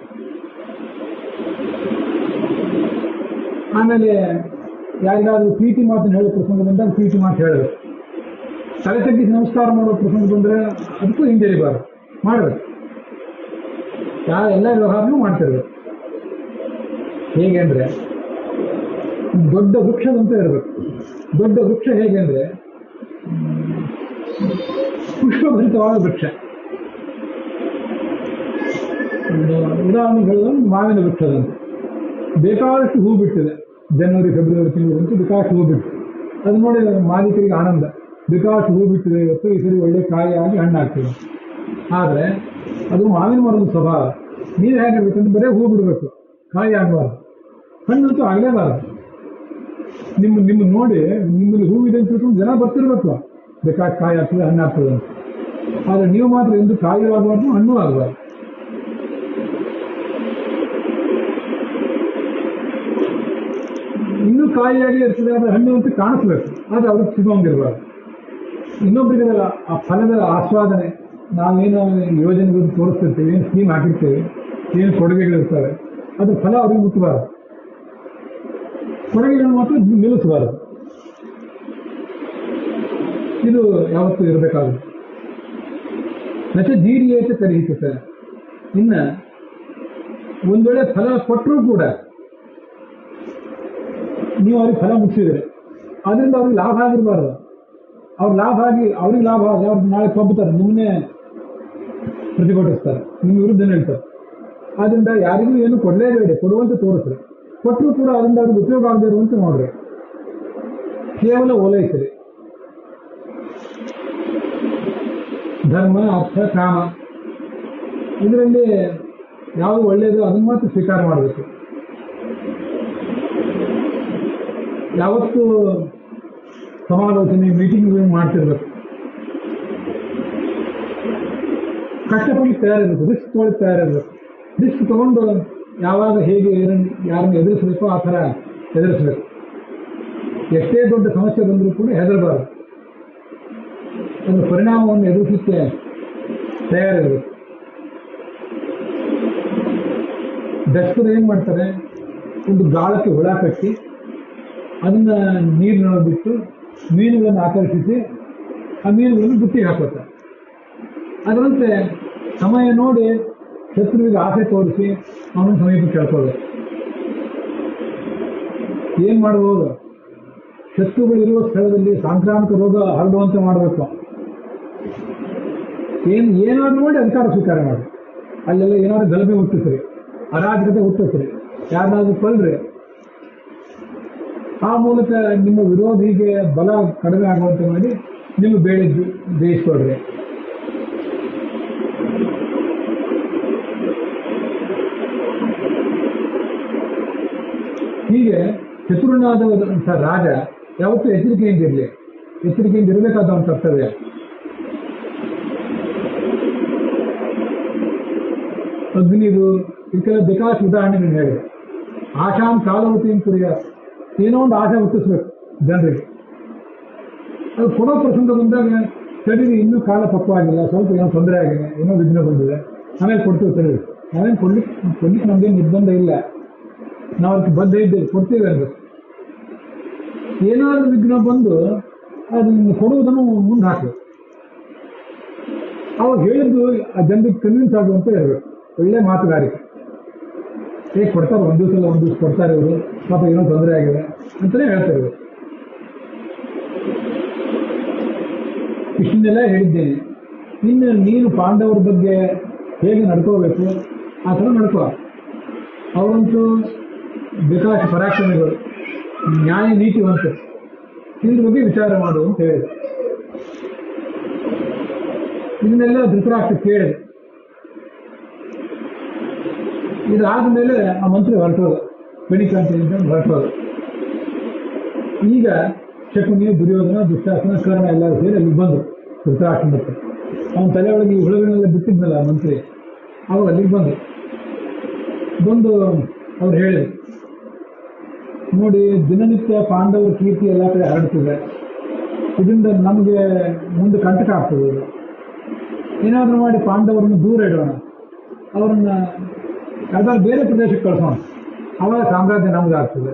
ಆಮೇಲೆ ಯಾರಿಗಾದ್ರೂ ಪ್ರೀತಿ ಮಾತನ್ನು ಹೇಳೋ ಪ್ರಸಂಗ ಬಂದಾಗ ಪ್ರೀತಿ ಮಾತು ಹೇಳಬೇಕು. ತಲೆ ತಗ್ಗಿಸಿ ನಮಸ್ಕಾರ ಮಾಡೋ ಪ್ರಸಂಗ ಬಂದರೆ ಅದಕ್ಕೂ ಹಿಂಜರಿಬಾರ್ದು, ಮಾಡಬೇಕು. ಎಲ್ಲ ವ್ಯವಹಾರನೂ ಮಾಡ್ತಿರ್ಬೇಕು. ಹೇಗೆ ಅಂದರೆ ದೊಡ್ಡ ವೃಕ್ಷದಂತೆ ಇರಬೇಕು. ದೊಡ್ಡ ವೃಕ್ಷ ಹೇಗೆ ಅಂದರೆ ಪುಷ್ಪಭರಿತವಾದ ವೃಕ್ಷ. ಉದಾಹರಣೆ ಹೇಳಿದ್ರೆ ಮಾವಿನ ವೃಕ್ಷದಂತೆ ಬೇಕಾದಷ್ಟು ಹೂ ಬಿಟ್ಟಿದೆ. ಜನವರಿ ಫೆಬ್ರವರಿ ತಿಂಗಳಂತೂ ಬೇಕಾದಷ್ಟು ಹೂ ಬಿಟ್ಟು ಅದು ನೋಡಿ ಮಾಲೀಕರಿಗೆ ಆನಂದ, ಬೇಕಾದಷ್ಟು ಹೂ ಬಿಟ್ಟಿದೆ ಇವತ್ತು, ಈ ಸರಿ ಒಳ್ಳೆ ಕಾಯಿ ಆಗಿ ಹಣ್ಣಾಗ್ತದೆ. ಆದರೆ ಅದು ಮಾವಿನ ಮರದ ಸ್ವಭಾವ. ನೀರು ಹೇಗಿರ್ಬೇಕಂದ್ರೆ ಬರೀ ಹೂ ಬಿಡಬೇಕು, ಕಾಯಿ ಆಗಬಾರ್ದು, ಹಣ್ಣಂತೂ ಆಗಲೇಬಾರ್ದು. ನಿಮ್ಮ ನೋಡಿ ನಿಮ್ಮಲ್ಲಿ ಹೂವಿದೆ ಅಂತ ತಿಳ್ಕೊಂಡು ಜನ ಬರ್ತಿರ್ಬೇಕು, ಬೇಕಾದ ಕಾಯಿ ಆಗ್ತದೆ ಹಣ್ಣಾಗ್ತದೆ ಅಂತ. ಆದರೆ ನೀವು ಮಾತ್ರ ಎಂದು ಕಾಯಿ ಆಗಬಾರ್ದು, ಹಣ್ಣು ಆಗಬಾರ್ದು. ಇನ್ನೂ ಕಾಯಿಯಾಗಿ ಇರ್ತದೆ, ಆದರೆ ಹಣ್ಣು ಅಂತ ಕಾಣಿಸ್ಬೇಕು, ಆದರೆ ಅವ್ರಿಗೆ ಸಿಗೋಂಗಿರ್ಬಾರ್ದು. ಇನ್ನೊಬ್ಬರಿಗೆ ಆ ಫಲದ ಆಸ್ವಾದನೆ, ನಾವೇನು ಯೋಜನೆಗಳನ್ನು ತೋರಿಸ್ತಿರ್ತೀವಿ, ಏನು ಸ್ಕೀಮ್ ಹಾಕಿರ್ತೀವಿ, ಏನು ಕೊಡುಗೆಗಳಿರ್ತವೆ, ಅದ್ರ ಫಲ ಅವ್ರಿಗೆ ಮುಟ್ಟಬಾರದು, ಕೊಡುಗೆಗಳನ್ನು ಮಾತ್ರ ನಿಲ್ಲಿಸಬಾರದು. ಇದು ಯಾವತ್ತೂ ಇರಬೇಕಾಗುತ್ತೆ. ಮತ್ತೆ ಜೀರಿಯೇತೆ ಕರಿಹಿಸುತ್ತೆ. ಇನ್ನು ಒಂದು ವೇಳೆ ಫಲ ಕೊಟ್ಟರೂ ಕೂಡ ನೀವು ಅವ್ರಿಗೆ ಫಲ ಮುಗಿಸಿದ್ರೆ ಅದರಿಂದ ಅವ್ರಿಗೆ ಲಾಭ ಆಗಿರಬಾರ್ದು. ಅವ್ರ ಲಾಭ ಆಗಿ ಅವ್ರಿಗೆ ಲಾಭ ಆಗಿ ಅವ್ರು ನಾಳೆ ಕೊಬ್ಬುತ್ತಾರೆ, ನಿಮ್ಮನ್ನೇ ಪ್ರತಿಭಟಿಸ್ತಾರೆ, ನಿಮ್ಮ ವಿರುದ್ಧ ಹೇಳ್ತಾರೆ. ಆದ್ದರಿಂದ ಯಾರಿಗೂ ಏನು ಕೊಡಲೇಬೇಡಿ, ಕೊಡುವಂತೆ ತೋರಿಸ್ರಿ. ಕೊಟ್ಟರು ಕೂಡ ಅದರಿಂದ ಅವ್ರಿಗೆ ಉಪಯೋಗ ಆಗದೆ ಇರುವಂತೆ ನೋಡ್ರಿ, ಕೇವಲ ಓಲೈಸಿರಿ. ಧರ್ಮ, ಅರ್ಥ, ಕಾಮ ಇದರಲ್ಲಿ ಯಾವುದು ಒಳ್ಳೆಯದು ಅದನ್ನು ಮಾತ್ರ ಸ್ವೀಕಾರ ಮಾಡಬೇಕು. ಯಾವತ್ತೂ ಸಮಾಲೋಚನೆ ಮೀಟಿಂಗ್ ಮಾಡ್ತಿರ್ಬೇಕು. ಕಷ್ಟಪಟ್ಟು ತಯಾರಿರಬೇಕು, ರಿಸ್ಕ್ ತೊಗೊಳ್ಳೋಕೆ ತಯಾರಿರಬೇಕು. ರಿಸ್ಕ್ ತಗೊಂಡು ಯಾವಾಗ ಹೇಗೆ ಯಾರನ್ನು ಎದುರಿಸಬೇಕು ಆ ಥರ ಎದುರಿಸಬೇಕು. ಎಷ್ಟೇ ದೊಡ್ಡ ಸಮಸ್ಯೆ ಬಂದರೂ ಕೂಡ ಹೆದರಬಾರದು, ಒಂದು ಪರಿಣಾಮವನ್ನು ಎದುರಿಸಲಿಕ್ಕೆ ತಯಾರಿರಬೇಕು. ದಕ್ಷರು ಏನು ಮಾಡ್ತಾರೆ, ಒಂದು ಗಾಳಕ್ಕೆ ಹುಳ ಕಟ್ಟಿ ಅದನ್ನು ನೀರಿನೊಳಗೆ ಬಿಟ್ಟು ಮೀನುಗಳನ್ನು ಆಕರ್ಷಿಸಿ ಆ ಮೀನುಗಳನ್ನು ಬುಟ್ಟಿಗೆ ಹಾಕೋತಾರೆ. ಅದರಂತೆ ಸಮಯ ನೋಡಿ ಶತ್ರುವಿಗೆ ಆಸೆ ತೋರಿಸಿ ಅವನ ಸಮೀಪಕ್ಕೆ ಕೇಳ್ಕೋಬೇಕು. ಏನು ಮಾಡಬಹುದು, ಶತ್ರುಗಳಿರುವ ಸ್ಥಳದಲ್ಲಿ ಸಾಂಕ್ರಾಮಿಕ ರೋಗ ಹರಡುವಂತೆ ಮಾಡಬೇಕು. ಏನಾದ್ರು ನೋಡಿ ಅಧಿಕಾರ ಸ್ವೀಕಾರ ಮಾಡಿ, ಅಲ್ಲೆಲ್ಲ ಏನಾದ್ರು ಗಲಭೆ ಹುಟ್ಟಿಸ್ರಿ, ಅರಾಜಕತೆ ಹುಟ್ಟಿಸ್ರಿ, ಯಾರನ್ನಾದ್ರೂ ಕೊಲ್ರಿ. ಆ ಮೂಲಕ ನಿಮ್ಮ ವಿರೋಧಿಗೆ ಬಲ ಕಡಿಮೆ ಆಗುವಂತೆ ಮಾಡಿ ನಿಮ್ಮ ಬೇಳೆ ಬೇಯಿಸ್ಕೊಡ್ರಿ. ಹೀಗೆ ಶತ್ರುನಾದಂಥ ರಾಜ ಯಾವತ್ತೂ ಎಚ್ಚರಿಕೆಯಿಂದಿರಲಿ, ಎಚ್ಚರಿಕೆಯಿಂದ ಇರಬೇಕಾದ ಅವನ ಕರ್ತವ್ಯ. ಅಗ್ನಿದು ಇದಕ್ಕೆಲ್ಲ ಬೇಕಾದಷ್ಟು ಉದಾಹರಣೆಗಳು ಹೇಳಿದೆ. ಆಶಾಂ ಕಾಲವತಿಯನ್ನು ಕುರಿಯ, ಏನೋ ಒಂದು ಆಶೆ ಹುಟ್ಟಿಸ್ಬೇಕು ಜನರಿಗೆ. ಅದು ಕೊಡೋ ಪ್ರಸಂಗ ಬಂದಾಗ ತಡೀರಿ, ಇನ್ನೂ ಕಾಲ ಪಕ್ವಾಗಿಲ್ಲ, ಸ್ವಲ್ಪ ಏನೋ ತೊಂದರೆ ಆಗಿದೆ, ಏನೋ ವಿಘ್ನ ಬಂದಿದೆ, ಆಮೇಲೆ ಕೊಡ್ತೀವಿ ತಡೀರಿ. ನಾವೇನು ಕೊಡ್ಲಿಕ್ಕೆ ನಮ್ದೇನು ನಿರ್ಬಂಧ ಇಲ್ಲ, ನಾವು ಅದಕ್ಕೆ ಬದ್ಧ ಇದ್ದೇವೆ, ಕೊಡ್ತೀವಿ ಅನ್ಬೇಕು. ಏನಾದರೂ ವಿಘ್ನ ಬಂದು ಅದನ್ನು ಕೊಡುವುದನ್ನು ಮುಂದೆ ಹಾಕಬೇಕು. ಅವಾಗ ಹೇಳಿದ್ದು ಆ ಜನರಿಗೆ ಕನ್ವಿನ್ಸ್ ಆಗುವಂತ ಇರಬೇಕು. ಒಳ್ಳೆ ಮಾತುಗಾರಿಕೆ. ಹೇಗೆ ಕೊಡ್ತಾರೆ, ಒಂದು ದಿವಸ ಕೊಡ್ತಾರೆ ಇವರು, ಪಾಪ ಏನೋ ತೊಂದರೆ ಆಗಿದೆ ಅಂತಲೇ ಹೇಳ್ತಾ ಇರ್ಬೇಕು. ಇಷ್ಟನ್ನೆಲ್ಲ ಹೇಳಿದ್ದೇನೆ. ಇನ್ನು ನೀನು ಪಾಂಡವರ ಬಗ್ಗೆ ಹೇಗೆ ನಡ್ಕೋಬೇಕು ಆ ಥರ ನಡ್ಕೋ. ಅವರಂತೂ ಬೇಕಾದಷ್ಟು ಪರಾಕ್ರಮಿಗಳು, ನ್ಯಾಯ ನೀತಿವಂತರು, ಇದ್ರ ಬಗ್ಗೆ ವಿಚಾರ ಮಾಡು ಅಂತ ಹೇಳಿದೆ. ಇದನ್ನೆಲ್ಲ ಧೃತರಾಷ್ಟ್ರ ಕೇಳಿದೆ. ಇದಾದ ಮೇಲೆ ಆ ಮಂತ್ರಿ ಹೊರಟೋದ, ಕಣಿಕಾಂತಿಯಿಂದ ಹೊರಟೋದ. ಈಗ ಶಕುನಿ, ದುರ್ಯೋಧನ, ದುಶ್ಯಾಸನ, ಕರ್ಣ ಎಲ್ಲರೂ ಸೇರಿ ಅಲ್ಲಿ ಬಂದರು ಧೃತರಾಷ್ಟ್ರನ ಹತ್ರ. ಅವನ ತಲೆ ಒಳಗೆ ಈ ಹುಳುಗಳನ್ನೆಲ್ಲ ಬಿಟ್ಟಿದ್ನಲ್ಲ ಆ ಮಂತ್ರಿ, ಅವಾಗ ಅಲ್ಲಿಗೆ ಬಂದು ಅವ್ರು ಹೇಳಿದ್ರು, ನೋಡಿ ದಿನನಿತ್ಯ ಪಾಂಡವರ ಕೀರ್ತಿ ಎಲ್ಲ ಕಡೆ ಹರಡ್ತಿದೆ, ಇದರಿಂದ ನಮಗೆ ಮುಂದೆ ಕಂಟಕ ಆಗ್ತದೆ. ಏನಾದರೂ ಮಾಡಿ ಪಾಂಡವರನ್ನು ದೂರ ಇಡೋಣ, ಅವರನ್ನು ಯಾವ್ದಾದ್ರು ಬೇರೆ ಪ್ರದೇಶಕ್ಕೆ ಕಳಿಸೋಣ, ಆವಾಗ ಸಾಮ್ರಾಜ್ಯ ನಮ್ಗೆ ಆಗ್ತದೆ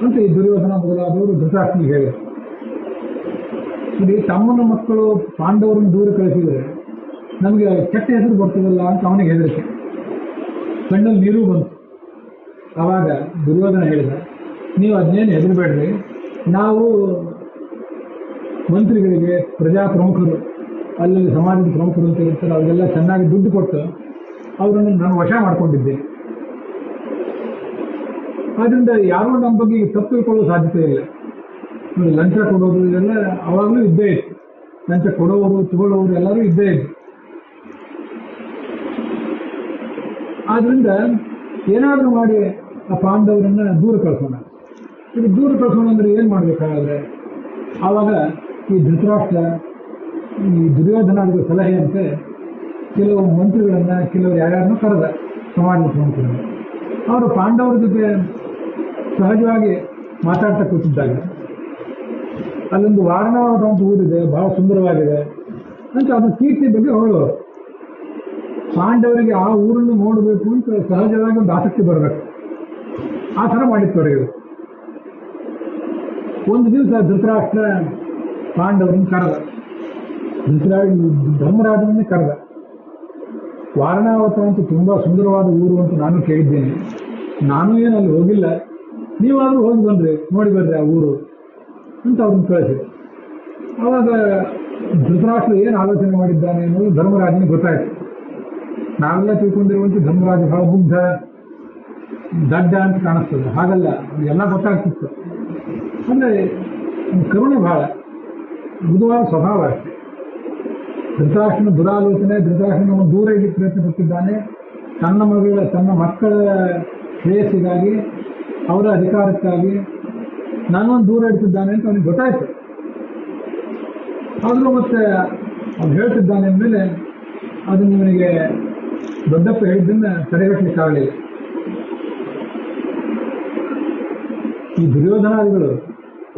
ಅಂತ ಈ ದುರ್ಯೋಧನ ಮೊದಲಾದವರು ಧೃತರಾಷ್ಟ್ರನಿಗೆ ಹೇಳಿದರು. ಇಲ್ಲಿ ತಮ್ಮನ ಮಕ್ಕಳು ಪಾಂಡವರನ್ನು ದೂರ ಕಳಿಸಿದರೆ ನಮಗೆ ಕೆಟ್ಟ ಹೆಸರು ಬರ್ತದಲ್ಲ ಅಂತ ಅವನಿಗೆ ಹೆದರಿಕೆ. ಕಣ್ಣಲ್ಲಿ ನೀರು ಬಂತು. ಆವಾಗ ದುರ್ಯೋಧನ ಹೇಳಿದ, ನೀವು ಅದನ್ನೇನು ಹೆದರಬೇಡ್ರಿ, ನಾವು ಮಂತ್ರಿಗಳಿಗೆ, ಪ್ರಜಾ ಪ್ರಮುಖರು, ಅಲ್ಲಿ ಸಮಾಜದ ಪ್ರಮುಖರು ಅಂತ ಇರ್ತಾರೆ, ಅವರಿಗೆಲ್ಲ ಚೆನ್ನಾಗಿ ದುಡ್ಡು ಕೊಟ್ಟು ಅವರನ್ನು ನಾನು ವಶ ಮಾಡ್ಕೊಂಡಿದ್ದೆ. ಆದ್ದರಿಂದ ಯಾರೂ ನಮ್ಮ ಬಗ್ಗೆ ತಪ್ಪು ತಿಳ್ಕೊಳ್ಳೋ ಸಾಧ್ಯತೆ ಇಲ್ಲ. ನೋಡಿ, ಲಂಚ ಕೊಡೋದು ಇದೆಲ್ಲ ಅವಾಗಲೂ ಇದ್ದೇ ಇತ್ತು. ಲಂಚ ಕೊಡೋರು ತಗೊಳ್ಳೋರು ಎಲ್ಲರೂ ಇದ್ದೇ ಇತ್ತು. ಆದ್ರಿಂದ ಏನಾದರೂ ಮಾಡಿ ಆ ಪಾಂಡವರನ್ನ ದೂರ ಕಳ್ಸೋಣ. ಇದು ದೂರ ಕಳ್ಸೋಣ ಅಂದ್ರೆ ಏನು ಮಾಡಬೇಕಾದ್ರೆ, ಆವಾಗ ಈ ಧೃತರಾಷ್ಟ್ರ, ಈ ದುರ್ಯೋಧನಾದಿಗಳ ಸಲಹೆಯಂತೆ ಕೆಲವು ಮಂತ್ರಿಗಳನ್ನ, ಕೆಲವರು ಯಾರ್ಯಾರನ್ನೂ ಕರೆದ, ಸಮಾಜದ ಪ್ರಮುಖರನ್ನು. ಅವರು ಪಾಂಡವರ ಜೊತೆ ಸಹಜವಾಗಿ ಮಾತಾಡ್ತಾ ಕೂತಿದ್ದಾಗ ಅಲ್ಲೊಂದು ವಾರಣಾವತ ಅಂತ ಊರಿದೆ, ಬಹಳ ಸುಂದರವಾಗಿದೆ ಅಂತ ಅದರ ಕೀರ್ತಿ ಬಗ್ಗೆ ಹೇಳೋರು. ಪಾಂಡವರಿಗೆ ಆ ಊರನ್ನು ನೋಡಬೇಕು ಅಂತ ಸಹಜವಾಗಿ ಒಂದು ಆಸಕ್ತಿ ಬರಬೇಕು. ಆ ಥರ ಮಾಡಿತ್ತು. ಒಂದು ದಿವಸ ಧೃತರಾಷ್ಟ್ರ ಪಾಂಡವರನ್ನು ಕರೆದ, ಧರ್ಮರಾಜನನ್ನೇ ಕರೆದ. ವಾರಣಾವತ ಅಂತ ತುಂಬಾ ಸುಂದರವಾದ ಊರು ಅಂತ ನಾನು ಕೇಳಿದ್ದೇನೆ, ನಾನು ಏನು ಅಲ್ಲಿ ಹೋಗಿಲ್ಲ, ನೀವಾದರೂ ಹೋಗಿ ಬಂದ್ರಿ, ನೋಡಿ ಬರ್ರಿ ಆ ಊರು ಅಂತ ಅವ್ರನ್ನ ಕಳಿಸಿದೆ. ಆವಾಗ ಧೃತರಾಷ್ಟ್ರ ಏನು ಆಲೋಚನೆ ಮಾಡಿದ್ದಾನೆ ಅನ್ನೋದು ಧರ್ಮರಾಜನಿಗೆ ಗೊತ್ತಾಯ್ತು. ನಾವೆಲ್ಲ ತಿಳ್ಕೊಂಡಿರುವಂತೆ ಧರ್ಮರಾಜ ಬಹಳ ಮುಗ್ಧ, ದಡ್ಡ ಅಂತ ಕಾಣಿಸ್ತದೆ. ಹಾಗಲ್ಲ, ಎಲ್ಲ ಗೊತ್ತಾಗ್ತಿತ್ತು. ಅಂದರೆ ಕರುಣೆ ಬಹಳ, ಮೃದುವಾದ ಸ್ವಭಾವ ಅಷ್ಟೆ. ಧೃತರಾಷ್ಟ್ರನ ದುರಾಲೋಚನೆ, ಧೃತರಾಷ್ಟ್ರನ ದೂರ ಇಡಲಿಕ್ಕೆ ಪ್ರಯತ್ನ ಪಟ್ಟಿದ್ದಾನೆ. ತನ್ನ ಮಕ್ಕಳ ಶ್ರೇಯಸ್ಸಿಗಾಗಿ, ಅವರ ಅಧಿಕಾರಕ್ಕಾಗಿ ನಾನೊಂದು ದೂರ ಇಡ್ತಿದ್ದಾನೆ ಅಂತ ಅವನಿಗೆ ಗೊತ್ತಾಯ್ತು. ಆದರೂ ಮತ್ತೆ ಅವನು ಹೇಳ್ತಿದ್ದಾನೆ ಅಂದಮೇಲೆ ಅದು ನಿಮಗೆ ದೊಡ್ಡಪ್ಪ ಹೇಳಿದ್ದನ್ನ ತಡೆಗಟ್ಟಲಿಕ್ಕಾಗಲಿಲ್ಲ. ಈ ದುರ್ಯೋಧನಾದಿಗಳು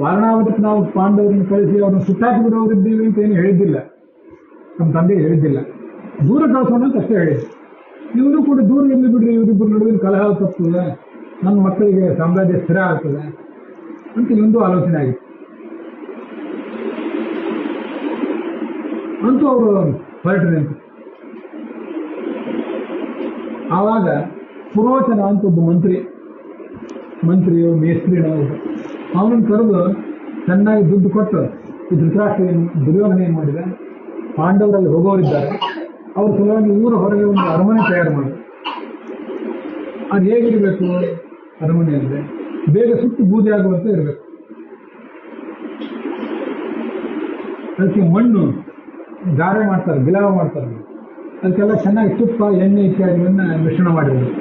ವಾರಣಾವತಕ್ಕೆ ನಾವು ಪಾಂಡವರನ್ನು ಕಳಿಸಿ ಅವ್ರನ್ನ ಸುಟ್ಟಾಕಿ ಬಿಡೋರಿದ್ದೀವಿ ಅಂತ ಏನು ಹೇಳಿದ್ದಿಲ್ಲ, ನಮ್ಮ ತಂದೆಗೆ ಹೇಳಿದ್ದಿಲ್ಲ. ದೂರ ಕಳಿಸೋಣ ಅಂತ ಅಷ್ಟೇ ಹೇಳಿದ್ರು. ಇವರು ಕೂಡ ದೂರ ಎಲ್ಲಿ ಬಿಡ್ರಿ, ಇವರಿಬ್ಬರು ನಡುವಿನ ಕಲಹ ತಪ್ಪುತ್ತದೆ, ನನ್ನ ಮಕ್ಕಳಿಗೆ ಸಾಮ್ರಾಜ್ಯ ಸ್ಥಿರ ಆಗ್ತದೆ ಅಂತ ಇನ್ನೊಂದು ಆಲೋಚನೆ ಆಗಿತ್ತು. ಅಂತೂ ಅವರು ಹೊರಟ್ರಿ ಅಂತ. ಆವಾಗ ಪುರೋಚನ ಅಂತ ಒಬ್ಬ ಮಂತ್ರಿಯೋ ಮೇಸ್ತ್ರಿನೋ ಅವನನ್ನು ಕರೆದು ಚೆನ್ನಾಗಿ ದುಡ್ಡು ಕೊಟ್ಟು, ಈ ಧೃತರಾಷ್ಟ್ರ ದುರ್ಯೋಧನ ಏನು ಮಾಡಿದ, ಪಾಂಡವರಲ್ಲಿ ಹೋಗೋರಿದ್ದಾರೆ, ಅವ್ರ ಸಲುವಾಗಿ ಊರ ಹೊರಗೆ ಒಂದು ಅರಮನೆ ತಯಾರು ಮಾಡಿ, ಅದು ಹೇಗಿರಬೇಕು ಅರಮನೆ ಅಂದರೆ ಬೇಗ ಸುಟ್ಟು ಬೂದಿ ಆಗುವಂತೆ ಇರಬೇಕು. ಅದಕ್ಕೆ ಮಣ್ಣು ಗಾರೆ ಮಾಡ್ತಾರೆ, ಗಿಲಾವ ಮಾಡ್ತಾರೆ, ಅದಕ್ಕೆಲ್ಲ ಚೆನ್ನಾಗಿ ತುಪ್ಪ, ಎಣ್ಣೆ ಇತ್ಯಾದಿಗಳನ್ನ ಮಿಶ್ರಣ ಮಾಡಿರಬೇಕು.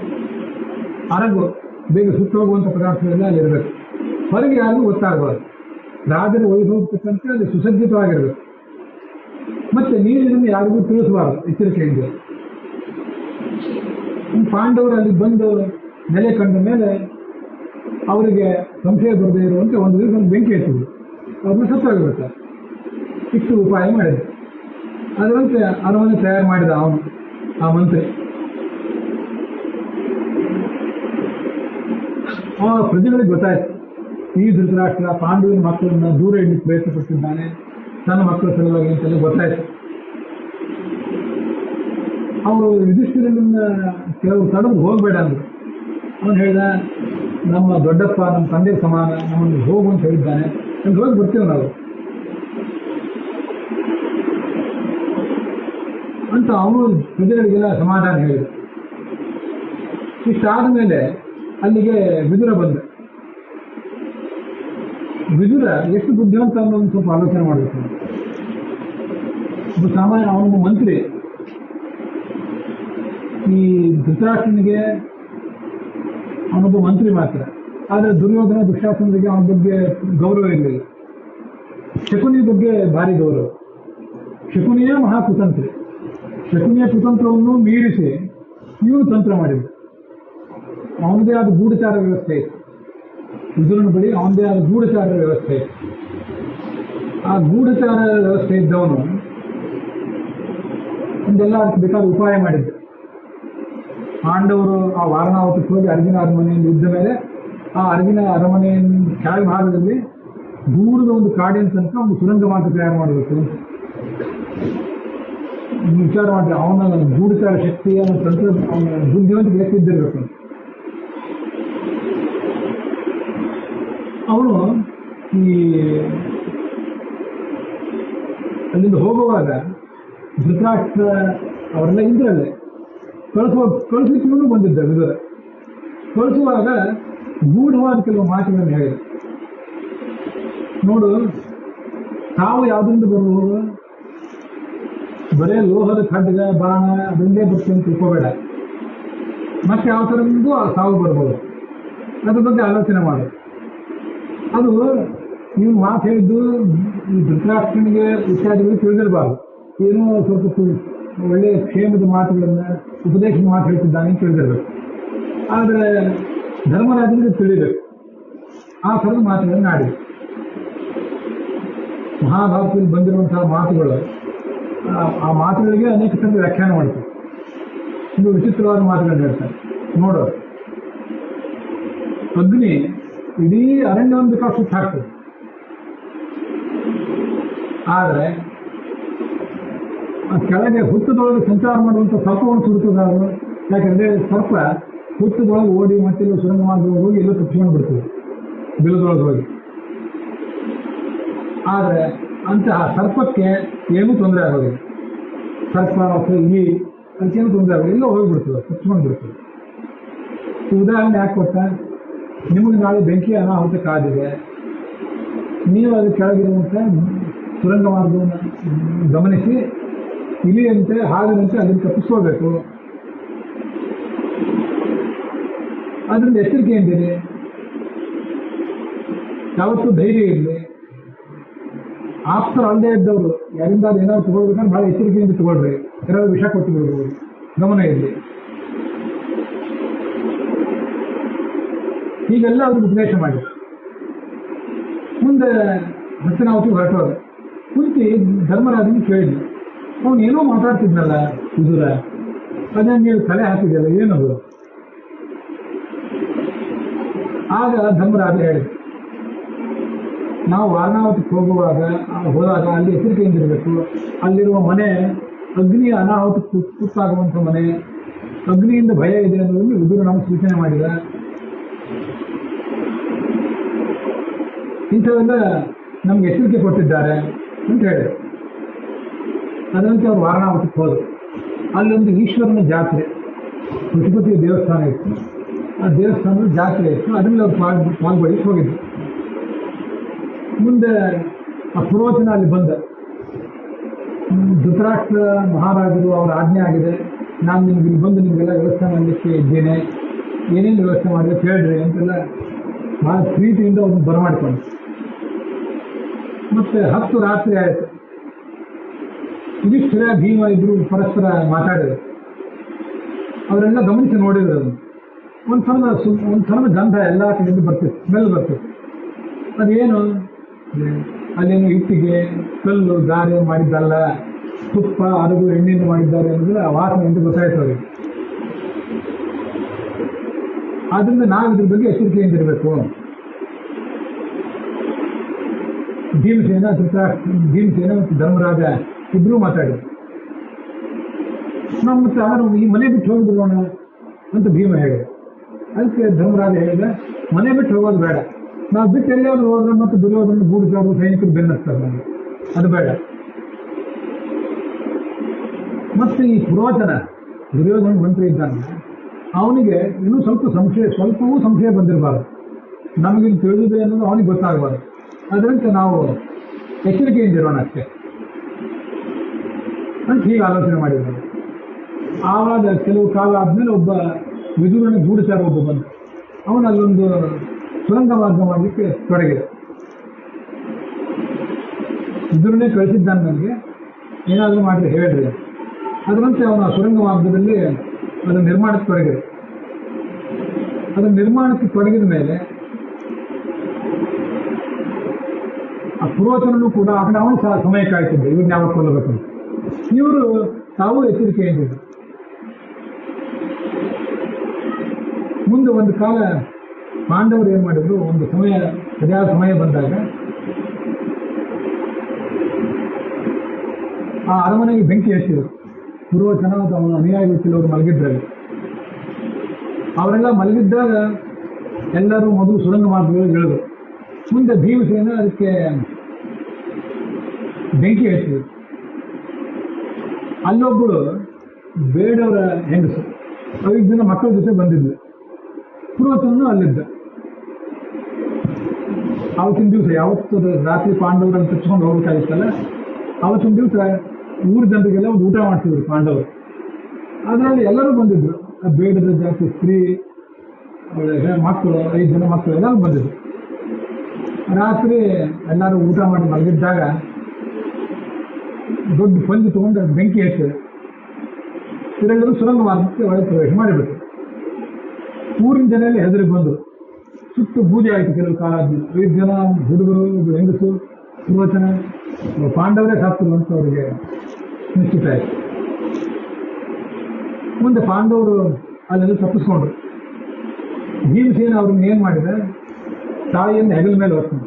ಅರಗು ಬೇಗ ಸುಟ್ಟು ಹೋಗುವಂಥ ಪದಾರ್ಥಗಳೆಲ್ಲ ಅಲ್ಲಿರಬೇಕು. ಹೊರಗೆ ಯಾರಿಗೂ ಗೊತ್ತಾಗಬಾರ್ದು. ರಾಜರ ವೈಭವಕ್ಕಂತೆ ಅಲ್ಲಿ ಸುಸಜ್ಜಿತವಾಗಿರಬೇಕು. ಮತ್ತೆ ನೀರಿನಿಂದ ಯಾರಿಗೂ ತಿಳಿಸಬಾರ್ದು, ಎಚ್ಚರಿಕೆಯಿಂದ. ಪಾಂಡವರು ಅಲ್ಲಿ ಬಂದು ನೆಲೆ ಕಂಡ ಮೇಲೆ ಅವರಿಗೆ ಸಂಶಯ ಬರದೇ ಇರುವಂತೆ ಒಂದು ದಿವಸ ಬೆಂಕಿ ಹಚ್ಚಿದ್ರು, ಅವ್ರನ್ನ ಸತ್ತೋಗಿಬಿಡ್ತಾರೆ. ಇಷ್ಟು ಉಪಾಯ ಮಾಡಿದ್ರು. ಅದರಂತೆ ಅರಮನೆ ತಯಾರು ಮಾಡಿದ ಅವನು, ಆ ಮಂತ್ರಿ. ಪ್ರಜೆಗಳಿಗೆ ಗೊತ್ತಾಯ್ತು, ಈ ಧೃತರಾಷ್ಟ್ರ ಪಾಂಡವಿನ ಮಕ್ಕಳನ್ನ ದೂರ ಇಡಲಿಕ್ಕೆ ಪ್ರಯತ್ನ ಪಟ್ಟಿದ್ದಾನೆ, ತನ್ನ ಮಕ್ಕಳ ಸಲುವಾಗಿ ಅಂತೆಲ್ಲ ಗೊತ್ತಾಯ್ತು. ಅವರು ಯುಧಿಷ್ಠಿರನ್ನ ಕೆಲವು ತಡೆದು ಹೋಗಬೇಡ ಅಂದರು. ಅವನು ಹೇಳಿದ, ನಮ್ಮ ದೊಡ್ಡಪ್ಪ ನಮ್ಮ ತಂದೆ ಸಮಾನ, ನಮ್ಮನ್ನು ಹೋಗು ಅಂತ ಹೇಳಿದ್ದಾನೆ, ಅಂತ ಹೋಗಿ ಬರ್ತೀವಿ ನಾವು ಅಂತ ಅವನು ಪ್ರಜೆಗಳಿಗೆಲ್ಲ ಸಮಾಧಾನ ಹೇಳಿದ. ಇಷ್ಟಾದ ಮೇಲೆ ಅಲ್ಲಿಗೆ ವಿದುರ ಬಂದ. ವಿದುರ ಎಷ್ಟು ಬುದ್ಧಿವಂತ ಅನ್ನೋದು ಸ್ವಲ್ಪ ಆಲೋಚನೆ ಮಾಡಬೇಕು. ಒಬ್ಬ ಸಾಮಾನ್ಯ, ಅವನೊಬ್ಬ ಮಂತ್ರಿ. ಈ ಧೃತರಾಷ್ಟ್ರನಿಗೆ ಅವನೊಬ್ಬ ಮಂತ್ರಿ ಮಾತ್ರ. ಆದರೆ ದುರ್ಯೋಧನ ದುಶ್ಯಾಸನರಿಗೆ ಅವನ ಬಗ್ಗೆ ಗೌರವ ಇರಲಿಲ್ಲ. ಶಕುನಿಯ ಬಗ್ಗೆ ಭಾರಿ ಗೌರವ. ಶಕುನಿಯೇ ಮಹಾಕುತಂತ್ರಿ. ಶಕುನಿಯ ಕುತಂತ್ರವನ್ನು ಮೀರಿಸಿ ಇವನು ತಂತ್ರ ಮಾಡಿದ. ಅವನದೇ ಆದ ಗೂಢಚಾರ ವ್ಯವಸ್ಥೆ ಇತ್ತು. ವಿದುರನ ಬಳಿ ಅವನದೇ ಆದ ಗೂಢಚಾರ ವ್ಯವಸ್ಥೆ ಇತ್ತು. ಆ ಗೂಢಚಾರ ವ್ಯವಸ್ಥೆ ಇದ್ದವನು ಒಂದೆಲ್ಲ ಅದಕ್ಕೆ ಬೇಕಾದ ಉಪಾಯ ಮಾಡಿದ್ದ. ಪಾಂಡವರು ಆ ವಾರಣಾವತಕ್ಕೆ ಹೋಗಿ ಅರ್ಜುನ ಅರಮನೆಯಿಂದ ಇದ್ದ ಮೇಲೆ ಆ ಅರ್ಜುನ ಅರಮನೆಯ ಕೆಳ ಭಾಗದಲ್ಲಿ ದೂರದ ಒಂದು ಕಾಡಿನ ತನಕ ಒಂದು ಸುರಂಗ ಮಾರ್ಗ ತಯಾರು ಮಾಡಬೇಕು ಅಂತ ವಿಚಾರ ಮಾಡಿದ್ರೆ ಅವನ ಗೂಢಚಾರ ಶಕ್ತಿಯ ತಂತ್ರ, ಅವನ ಬುದ್ಧಿವಂತ ಎತ್ತಿದ್ದಿರಬೇಕು. ಅವನು ಈ ಅಲ್ಲಿಂದ ಹೋಗುವಾಗ ಧೃತರಾಷ್ಟ್ರ ಅವರೆಲ್ಲ ಇಂದ್ರಲ್ಲೇ ಕಳಿಸ್ಲಿಕ್ಕೂ ಬಂದಿದ್ದ ವಿದುರ. ಕಳಿಸುವಾಗ ಗೂಢವಾದ ಕೆಲವು ಮಾತುಗಳನ್ನು ಹೇಳಿದ. ನೋಡು, ತಾವು ಯಾವುದರಿಂದ ಬರುವುದು, ಬರೇ ಲೋಹದ ಖಡ್ಗ ಬಾಣ ಅದರಿಂದೇ ಬರ್ತದೆ ಅಂತ ತಿಳ್ಕೋಬೇಡ. ಮತ್ತೆ ಯಾವ ಥರದ್ದು ಸಾವು ಬರ್ಬೋದು, ಅದ್ರ ಬಗ್ಗೆ ಆಲೋಚನೆ ಮಾಡು. ಅದು ನೀವು ಮಾತು ಹೇಳಿದ್ದು ಈ ಧೃತರಾಷ್ಟ್ರನಿಗೆ ಇತ್ಯಾದಿಗಳು ತಿಳಿದಿರಬಾರ್ದು. ಏನೋ ಸ್ವಲ್ಪ ಒಳ್ಳೆಯ ಕ್ಷೇಮದ ಮಾತುಗಳನ್ನು ಉಪದೇಶದ ಮಾತು ಹೇಳ್ತಿದ್ದಾನೆ ಅಂತ ತಿಳಿದಿರಬೇಕು. ಆದರೆ ಧರ್ಮರಾಜನಿಗೆ ತಿಳಿಬೇಕು. ಆ ಥರದ ಮಾತುಗಳನ್ನು ಆಡಿ ಮಹಾಭಾರತದಲ್ಲಿ ಬಂದಿರುವಂತಹ ಮಾತುಗಳು, ಆ ಮಾತುಗಳಿಗೆ ಅನೇಕ ಥರದ ವ್ಯಾಖ್ಯಾನ ಮಾಡ್ತಾರೆ. ಇದು ವಿಚಿತ್ರವಾದ ಮಾತುಗಳನ್ನು ಹೇಳ್ತಾರೆ. ನೋಡು, ಅಗ್ನಿ ಇಡೀ ಅರಣ್ಯವನ್ನು ಬೇಕಾದ ಸುತ್ತ ಹಾಕ್ತದೆ. ಆದರೆ ಆ ಕೆಳಗೆ ಹುತ್ತದೊಳಗೆ ಸಂಚಾರ ಮಾಡುವಂಥ ಸರ್ಪವನ್ನು ಸುಡುತ್ತದಾದ್ರು. ಯಾಕಂದರೆ ಸರ್ಪ ಹುತ್ತದೊಳಗೆ ಓಡಿ ಮತ್ತೆಲ್ಲ ಸುರಂಗ ಮಾರ್ಗದೊಳಗೆ ಹೋಗಿ ಎಲ್ಲ ತಪ್ಪಿಸ್ಕೊಂಡು ಬಿಡ್ತದೆ, ಬಿಲದೊಳಗೆ ಹೋಗಿ. ಆದರೆ ಅಂತಹ ಸರ್ಪಕ್ಕೆ ಏನೂ ತೊಂದರೆ ಆಗೋದಿಲ್ಲ. ಸರ್ಪ ಅಥವಾ ಇಲಿ ಅದಕ್ಕೇನು ತೊಂದರೆ ಆಗೋದಿಲ್ಲ, ಎಲ್ಲ ಹೋಗಿಬಿಡ್ತದೆ, ತಪ್ಪಿಸ್ಕೊಂಡು ಬಿಡ್ತದೆ. ಉದಾಹರಣೆ ಯಾಕೆ ಕೊಟ್ಟ, ನಿಮಗೆ ನಾಳೆ ಬೆಂಕಿ ಅನಾಹುತ ಕಾದಿದೆ, ನೀವು ಅದು ಕೆಳಗಿರುವಂಥ ಸುರಂಗ ಮಾರ್ಗವನ್ನು ಗಮನಿಸಿ ಇಲಿಯಂತೆ ಹಾವಿನಂತೆ ಅದನ್ನು ತಪ್ಪಿಸ್ಕೋಬೇಕು. ಅದರಿಂದ ಎಚ್ಚರಿಕೆಯಿಂದಿರಿ, ಯಾವತ್ತೂ ಧೈರ್ಯ ಇರಲಿ. ಆಪ್ತರ ಅಲ್ಲದೆ ಇದ್ದವರು ಯಾರಿಂದ ಏನಾದ್ರು ತಗೊಳ್ಬೇಕಂದ್ರೆ ಭಾಳ ಎಚ್ಚರಿಕೆಯಿಂದ ತಗೊಳ್ರಿ. ಯಾರಾದ್ರು ವಿಷ ಕೊಟ್ಟು ಬಿಡ್ಬೋದು, ಗಮನ ಇರಲಿ. ಹೀಗೆಲ್ಲ ಅವ್ರಿಗೆ ಉಪದೇಶ ಮಾಡಿ ಮುಂದೆ ಹಸ್ತನಾವತಿ ಹೊರಟೋದ. ಕುಂತಿ ಧರ್ಮರಾಜನ ಕೇಳಿದ್ನು, ಅವನು ಏನೋ ಮಾತಾಡ್ತಿದ್ನಲ್ಲ ವಿದುರ, ಅದನ್ನ ನೀವು ತಲೆ ಹಾಕಿದೆಯಲ್ಲ, ಏನದು? ಆಗ ಧರ್ಮರಾಜ ಹೇಳಿದ, ನಾವು ವಾರಣಾವತಿಗೆ ಹೋದಾಗ ಅಲ್ಲಿ ಎಚ್ಚರಿಕೆಯಿಂದಿರಬೇಕು. ಅಲ್ಲಿರುವ ಮನೆ ಅಗ್ನಿಯ ಅನಾಹುತಕ್ಕೆ ತುತ್ತಾಗುವಂಥ ಮನೆ, ಅಗ್ನಿಯಿಂದ ಭಯ ಇದೆ ಅನ್ನೋದನ್ನು ವಿದುರ ನಮಗೆ ಸೂಚನೆ ಮಾಡಿದ. ಇಂಥವೆಲ್ಲ ನಮ್ಗೆ ಎಚ್ಚರಿಕೆ ಕೊಟ್ಟಿದ್ದಾರೆ ಅಂತ ಹೇಳಿ ಅದರಂತೆ ಅವ್ರು ವಾರಣಾವತಿಗೆ ಹೋದರು. ಅಲ್ಲೊಂದು ಈಶ್ವರನ ಜಾತ್ರೆ, ಪಶುಪತಿಯ ದೇವಸ್ಥಾನ ಇತ್ತು. ಆ ದೇವಸ್ಥಾನದ ಜಾತ್ರೆ ಇತ್ತು, ಅದರಲ್ಲಿ ಅವ್ರು ಪಾಲ್ಗೊಳ್ಳಿಕ್ಕೆ ಹೋಗಿದ್ರು. ಮುಂದೆ ಆ ಪುರೋಚನ ಅಲ್ಲಿ ಬಂದ. ಧೃತರಾಷ್ಟ್ರ ಮಹಾರಾಜರು ಅವರ ಆಜ್ಞೆ ಆಗಿದೆ, ನಾನು ನಿಮ್ಗೆ ಇಲ್ಲಿ ಬಂದು ನಿಮಗೆಲ್ಲ ವ್ಯವಸ್ಥೆ ಮಾಡಲಿಕ್ಕೆ ಇದ್ದೇನೆ, ಏನೇನು ವ್ಯವಸ್ಥೆ ಮಾಡಬೇಕು ಹೇಳ್ರಿ ಅಂತೆಲ್ಲ ಭಾಳ ಪ್ರೀತಿಯಿಂದ ಅವ್ರನ್ನ ಬರಮಾಡಿಕೊಂಡು. ಮತ್ತೆ 10 ರಾತ್ರಿ ಆಯಿತು. ಯುಧಿಷ್ಠಿರ ಭೀಮ ಇಬ್ಬರು ಪರಸ್ಪರ ಮಾತಾಡಿದರು. ಅವರೆಲ್ಲ ಗಮನಿಸಿ ನೋಡಿದ್ರು. ಅದನ್ನು ಒಂದು ಥರದ ಗಂಧ ಎಲ್ಲ ಕಡೆಯಿಂದ ಬರ್ತಿತ್ತು, ಸ್ಮೆಲ್ ಬರ್ತಿತ್ತು. ಅದೇನು, ಅಲ್ಲೇನು ಇಟ್ಟಿಗೆ ಕಲ್ಲು ಗಾರೆ ಮಾಡಿದ್ದಲ್ಲ, ತುಪ್ಪ ಅರಗು ಎಣ್ಣೆಯಿಂದ ಮಾಡಿದ್ದಾರೆ ಅನ್ನೋದು ಆ ವಾಸನೆಯಿಂದ ಗೊತ್ತಾಯ್ತು ಅವರಿಗೆ. ಆದ್ದರಿಂದ ನಾವು ಇದ್ರ ಬಗ್ಗೆ ಎಚ್ಚರಿಕೆಯಿಂದಿರಬೇಕು. ಭೀಮಸೇನ ಮತ್ತು ಧರ್ಮರಾಜ ಇಬ್ಬರೂ ಮಾತಾಡಿದ್ರು. ನಾವು ಮತ್ತೆ ಅವರು ಈ ಮನೆ ಬಿಟ್ಟು ಹೋಗಿಬಿಡೋಣ ಅಂತ ಭೀಮ ಹೇಳಿದ. ಅದಕ್ಕೆ ಧರ್ಮರಾಜ ಹೇಳಿದ, ಮನೆ ಬಿಟ್ಟು ಹೋಗೋದು ಬೇಡ, ನಾವು ಬಿಟ್ಟು ಎಲ್ಲಾದ್ರೂ ಹೋದ್ರೆ ಮತ್ತೆ ದುರ್ಯೋಧನ ಗೂಡಿಸೋರು ಸೈನಿಕರು ಬೆನ್ನಸ್ತಾರೆ ನಮಗೆ, ಅದು ಬೇಡ. ಮತ್ತೆ ಈ ಪುರೋಚನ ದುರ್ಯೋಧನ ಮಂತ್ರಿ ಇದ್ದಾನೆ, ಅವನಿಗೆ ಇನ್ನೂ ಸ್ವಲ್ಪವೂ ಸಂಶಯ ಬಂದಿರಬಾರ್ದು, ನಮಗಿಲ್ಲಿ ತಿಳಿದಿದೆ ಅನ್ನೋದು ಅವನಿಗೆ ಗೊತ್ತಾಗಬಾರ್ದು. ಅದರಂತೆ ನಾವು ಎಚ್ಚರಿಕೆಯಿಂದಿರೋಣ ಅಷ್ಟೇ ಅಂತ ಹೀಗೆ ಆಲೋಚನೆ ಮಾಡಿದ್ರು. ಆವಾಗ ಕೆಲವು ಕಾಲ ಆದಮೇಲೆ ಒಬ್ಬ ವಿದುರನ ಗೂಢಚಾರ ಒಬ್ಬ ಬಂದ. ಅವನು ಅಲ್ಲೊಂದು ಸುರಂಗ ಮಾರ್ಗ ಮಾಡಲಿಕ್ಕೆ ತೊಡಗಿದ. ವಿದುರನೇ ಕಳಿಸಿದ್ದಾನೆ ನನಗೆ, ಏನಾದರೂ ಮಾಡಿದ್ರೆ ಹೇಳ್ರಿ. ಅದರಂತೆ ಅವನ ಸುರಂಗ ಮಾರ್ಗದಲ್ಲಿ ಅದರ ನಿರ್ಮಾಣಕ್ಕೆ ತೊಡಗಿದ. ಅದರ ನಿರ್ಮಾಣಕ್ಕೆ ತೊಡಗಿದ ಮೇಲೆ ಆ ಪುರೋಚನೂ ಕೂಡ ಆ ಕಡೆ ಅವನು ಸಹ ಸಮಯ ಕಾಯ್ತಿದ್ದ, ಇವ್ರನ್ನ ಯಾವಾಗ ಕೊಲ್ಲಬೇಕಂತ. ಇವರು ತಾವು ಎಚ್ಚರಿಕೆಯಿಂದಿದ್ರು. ಮುಂದೆ ಒಂದು ಕಾಲ ಪಾಂಡವರು ಏನು ಮಾಡಿದ್ರು, ಒಂದು ಸರಿಯಾದ ಸಮಯ ಬಂದಾಗ ಆ ಅರಮನೆಗೆ ಬೆಂಕಿ ಹಚ್ಚಿದರು. ಪುರೋಚನ ಮತ್ತು ಅವನ ಅನುಯಾಯಿಗಳು ಕೆಲವರು ಮಲಗಿದ್ರಲ್ಲಿ. ಅವರೆಲ್ಲ ಮಲಗಿದ್ದಾಗ ಎಲ್ಲರೂ ಮೊದಲು ಸುರಂಗ ಮಾರ್ಗಗಳಿಗೆ ಇಳಿದ್ರು. ಮುಂದೆ ಭೀಮಸೇನ ಅದಕ್ಕೆ ಬೆಂಕಿ ಹಚ್ಚಿದ್ರು. ಅಲ್ಲೊಬ್ಬಳು ಬೇಡವರ ಹೆಂಗಸು 5 ಜನ ಮಕ್ಕಳ ಜೊತೆ ಬಂದಿದ್ಲು. ಪುರೋಚನನು ಅಲ್ಲಿದ್ದ. ಅವತ್ತಿನ ದಿವಸ ಯಾವತ್ತು ರಾತ್ರಿ ಪಾಂಡವರನ್ನು ತಚ್ಕೊಂಡು ಹೋಗ್ಬೇಕಾಗಿತ್ತಲ್ಲ, ಅವತ್ತಿನ ದಿವಸ ಊರ ಜನರಿಗೆಲ್ಲ ಒಂದು ಊಟ ಮಾಡ್ತಿದ್ರು ಪಾಂಡವರು. ಅದರಲ್ಲಿ ಎಲ್ಲರೂ ಬಂದಿದ್ರು. ಬೇಡದ ಜಾತಿ ಸ್ತ್ರೀ, ಮಕ್ಕಳು, 5 ಜನ ಮಕ್ಕಳು ಎಲ್ಲರೂ ಬಂದಿದ್ರು. ರಾತ್ರಿ ಎಲ್ಲರೂ ಊಟ ಮಾಡಿ ಮಲಗಿದ್ದಾಗ ದೊಡ್ಡ ಪಂಜಿ ತಗೊಂಡು ಬೆಂಕಿ ಹಚ್ಚಿದೆ. ತಿರುಗರು ಸುರಂಗ ಮಾರ್ಗಕ್ಕೆ ಒಳಗೆ ಪ್ರವೇಶ ಮಾಡಿಬಿಟ್ರು. ಊರಿನ ಜನ ಎಲ್ಲ ಹೆದರಿ ಬಂದರು. ಸುತ್ತು ಬೂದಿ ಆಯಿತು. ಕೆಲವು ಕಾಲ ಆದ್ಮೇಲೆ 5 ಜನ ಹುಡುಗರು, ಹೆಂಗಸು, ಪುರೋಚನ, ಪಾಂಡವರೇ ಸಾಕ್ತರು ಅಂತ ಅವರಿಗೆ ನಿಶ್ಚಿತ ಆಯಿತು. ಮುಂದೆ ಪಾಂಡವರು ಅಲ್ಲೆಲ್ಲ ತಪ್ಪಿಸ್ಕೊಂಡ್ರು. ಭೀಮಸೇನ ಅವ್ರನ್ನ ಏನು ಮಾಡಿದೆ, ತಾಯಿಯನ್ನು ಹೆಗಲ ಮೇಲೆ ಹೊತ್ತು,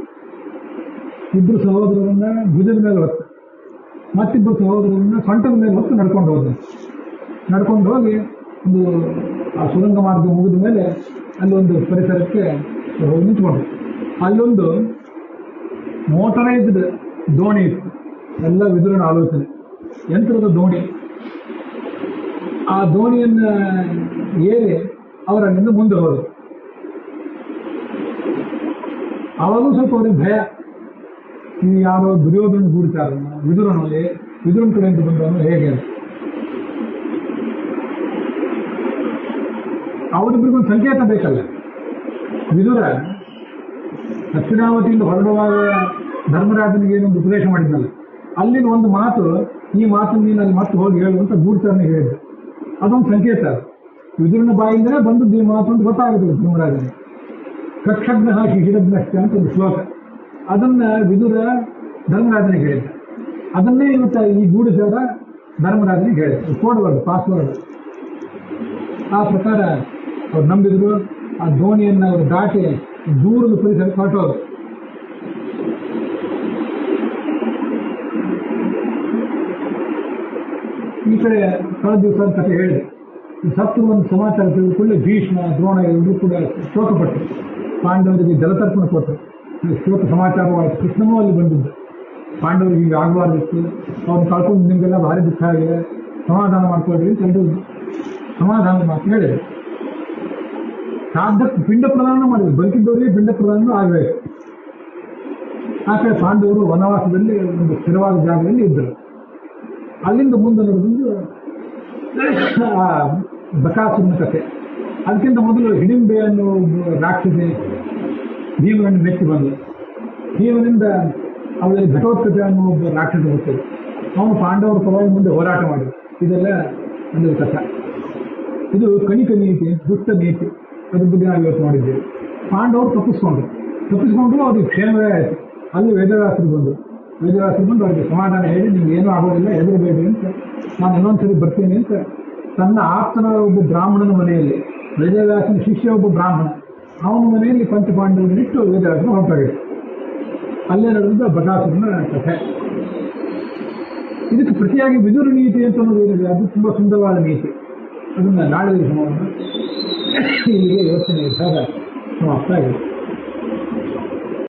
2 ಸಹೋದರರನ್ನ ಭುಜದ ಮೇಲೆ ಹೊತ್ತು, ಮತ್ತಿಬ್ಬರು ಸಹೋದರರನ್ನ ಸೊಂಟದ ಮೇಲೆ ಹೊತ್ತು ನಡ್ಕೊಂಡು ಹೋಗಿ ಒಂದು ಆ ಸುರಂಗ ಮಾರ್ಗ ಮುಗಿದ ಮೇಲೆ ಅಲ್ಲೊಂದು ಪರಿಸರಕ್ಕೆ ಹೋಗಿ ನಿಂತ್ಕೊಂಡ್ರು. ಅಲ್ಲೊಂದು ಮೋಟರೈಸ್ಡ್ ದೋಣಿ ಇತ್ತು. ಎಲ್ಲ ವಿದುರನ ಆಲೋಚನೆ, ಯಂತ್ರದ ದೋಣಿ. ಆ ದೋಣಿಯನ್ನು ಏರಿ ಅವರಲ್ಲಿಂದ ಮುಂದೆ ಹೋದರು. ಅವಾಗೂ ಸ್ವಲ್ಪ ಅವ್ರಿಗೆ ಭಯ, ಈ ಯಾರೋ ದುರ್ಯೋಧನ ಗೂಡಿಚಾರ, ವಿದುರನ ಕಡೆಯಿಂದ ಬಂದವನು ಹೇಗೆ ಅಂತ. ಅವರಿಬ್ಬರಿಗೊಂದು ಸಂಕೇತ ಬೇಕಲ್ಲ. ವಿದುರ ಹಸ್ತಿನಾವತಿಯಿಂದ ಹೊರಡುವಾಗ ಧರ್ಮರಾಜನಿಗೆ ಏನೊಂದು ಉಪದೇಶ ಮಾಡಿದ್ನಲ್ಲ, ಅಲ್ಲಿನ ಒಂದು ಮಾತು, ಈ ಮಾತನ್ನು ನೀನು ಅಲ್ಲಿ ಮತ್ತೆ ಹೋಗಿ ಹೇಳುವಂತ ಗೂಢಚಾರನಿಗೆ ಹೇಳಿದ್ದು. ಅದೊಂದು ಸಂಕೇತ. ವಿದುರನ ಬಾಯಿಂದಲೇ ಬಂದದ್ದು ಈ ಮಾತು ಅಂತ ಗೊತ್ತಾಗುತ್ತದೆ ಧರ್ಮರಾಜನಿಗೆ. ಕಕ್ಷಜ್ಞ ಶಿಶಿರಜ್ಞಶ್ಚ ಅಂತ ಒಂದು ಶ್ಲೋಕ, ಅದನ್ನ ವಿದುರ ಧರ್ಮರಾಜನಿಗೆ ಹೇಳಿದ್ದ. ಅದನ್ನೇ ಇವತ್ತು ಈ ಗೂಢಚಾರ ಧರ್ಮರಾಜನಿಗೆ ಹೇಳಿದ್ರು. ಕೋಡ್ವರ್ಡ್, ಪಾಸ್ವರ್ಡ್. ಆ ಪ್ರಕಾರ ಅವ್ರು ನಂಬಿದ್ರು. ಆ ದೋಣಿಯನ್ನು ಅವರು ದಾಟಿ ದೂರದ ಪರಿಸರಕ್ಕೆ ಹೊರಟೋರು. ಈ ಕಡೆ ಕಳೆದ ದಿವಸ ಕಥೆ ಹೇಳಿದೆ. ಸತ್ತು ಒಂದು ಸಮಾಚಾರ ತಿಳಿದುಕೊಳ್ಳಿ ಭೀಷ್ಮ, ದ್ರೋಣ ಎಲ್ಲರೂ ಕೂಡ ಶೋಕಪಟ್ಟರು. ಪಾಂಡವರಿಗೆ ಜಲತರ್ಪಣ ಕೊಟ್ಟರು. ಶೋಕ ಸಮಾಚಾರವಾಯಿತು. ಕೃಷ್ಣನೂ ಅಲ್ಲಿ ಬಂದಿದ್ದು. ಪಾಂಡವರಿಗೆ ಹೀಗೆ ಆಗಬಾರ್ದಿತ್ತು, ಅವ್ರನ್ನ ಕಳ್ಕೊಂಡು ನಿಮಗೆಲ್ಲ ಭಾರಿ ದುಃಖ ಆಗಿದೆ, ಸಮಾಧಾನ ಮಾಡ್ಕೊಳ್ರಿ ಅಂತ ಎಲ್ಲರೂ ಸಮಾಧಾನ ಮಾತು ಹೇಳಿದೆ. ಶ್ರಾದ್ದಕ್ಕೆ ಪಿಂಡ ಪ್ರದಾನ ಮಾಡಿದ್ರು. ಬದುಕಿದ್ದವರಿಗೆ ಪಿಂಡ ಪ್ರದಾನ ಆಗಬೇಕು. ಆ ಕಡೆ ಪಾಂಡವರು ವನವಾಸದಲ್ಲಿ ಒಂದು ಸ್ಥಿರವಾದ ಜಾಗದಲ್ಲಿ ಇದ್ದರು. ಅಲ್ಲಿಂದ ಮುಂದೆ ನಡೆದು ಆ ಬಕಾಸುರನ ಕಥೆ. ಅದಕ್ಕಿಂತ ಮೊದಲು ಹಿಡಿಂಬೆ ಅನ್ನೋ ರಾಕ್ಷಸಿ ಭೀಮನನ್ನು ಮೆಚ್ಚಿ ಬಂದು, ಭೀಮನಿಂದ ಅವಳಿಗೆ ಘಟೋತ್ಕಚ ಅನ್ನೋ ಒಬ್ಬ ರಾಕ್ಷಸ ಬರ್ತದೆ. ಅವನು ಪಾಂಡವರ ಪರವಾಗಿ ಮುಂದೆ ಹೋರಾಟ ಮಾಡಿದ. ಇದೆಲ್ಲ ಒಂದು ಕಥೆ. ಇದು ಕಣಿಕ ನೀತಿ, ದುಷ್ಟ ನೀತಿ. ಅದ್ರ ಬಗ್ಗೆ ನಾವು ಇವತ್ತು ಮಾಡಿದ್ದೇವೆ. ಪಾಂಡವರು ತಪ್ಪಿಸ್ಕೊಂಡ್ರು ಅವ್ರಿಗೆ ಕ್ಷೇಮವೇ ಆಯಿತು. ಅಲ್ಲಿ ವೇದವ್ಯಾಸರು ಬಂದು ಅವ್ರಿಗೆ ಸಮಾಧಾನ ಹೇಳಿ, ನಿಮ್ಗೆ ಏನೂ ಆಗೋದಿಲ್ಲ, ಹೆದರಬೇಡಿ ಅಂತ, ನಾನು ಇನ್ನೊಂದ್ಸರಿ ಬರ್ತೀನಿ ಅಂತ ತನ್ನ ಆಪ್ತನ ಒಬ್ಬ ಬ್ರಾಹ್ಮಣನ ಮನೆಯಲ್ಲಿ, ವೇದವ್ಯಾಸನ ಶಿಷ್ಯ ಒಬ್ಬ ಬ್ರಾಹ್ಮಣ, ಅವನ ಮನೆಯಲ್ಲಿ ಪಂಚಪಾಂಡವರನ್ನಿಟ್ಟು ವೇದವ್ಯಾಸನ ಹೊರಟಾಗಿತ್ತು. ಅಲ್ಲೇ ನಡೆದ ಬಕಾಸುರನ ಕಥೆ. ಇದಕ್ಕೆ ಪ್ರತಿಯಾಗಿ ವಿದುರ ನೀತಿ ಅಂತ ಅನ್ನೋದು ಏನಿದೆ, ಅದು ತುಂಬ ಸುಂದರವಾದ ನೀತಿ. ಅದನ್ನು ನಾಳೆ ಸಮಾಧಾನ ಇಲ್ಲಿಗೆ ಯೋಚನೆ ಇದ್ದಾಗ ಸಮಾಪ್ತ ಆಗಿದೆ.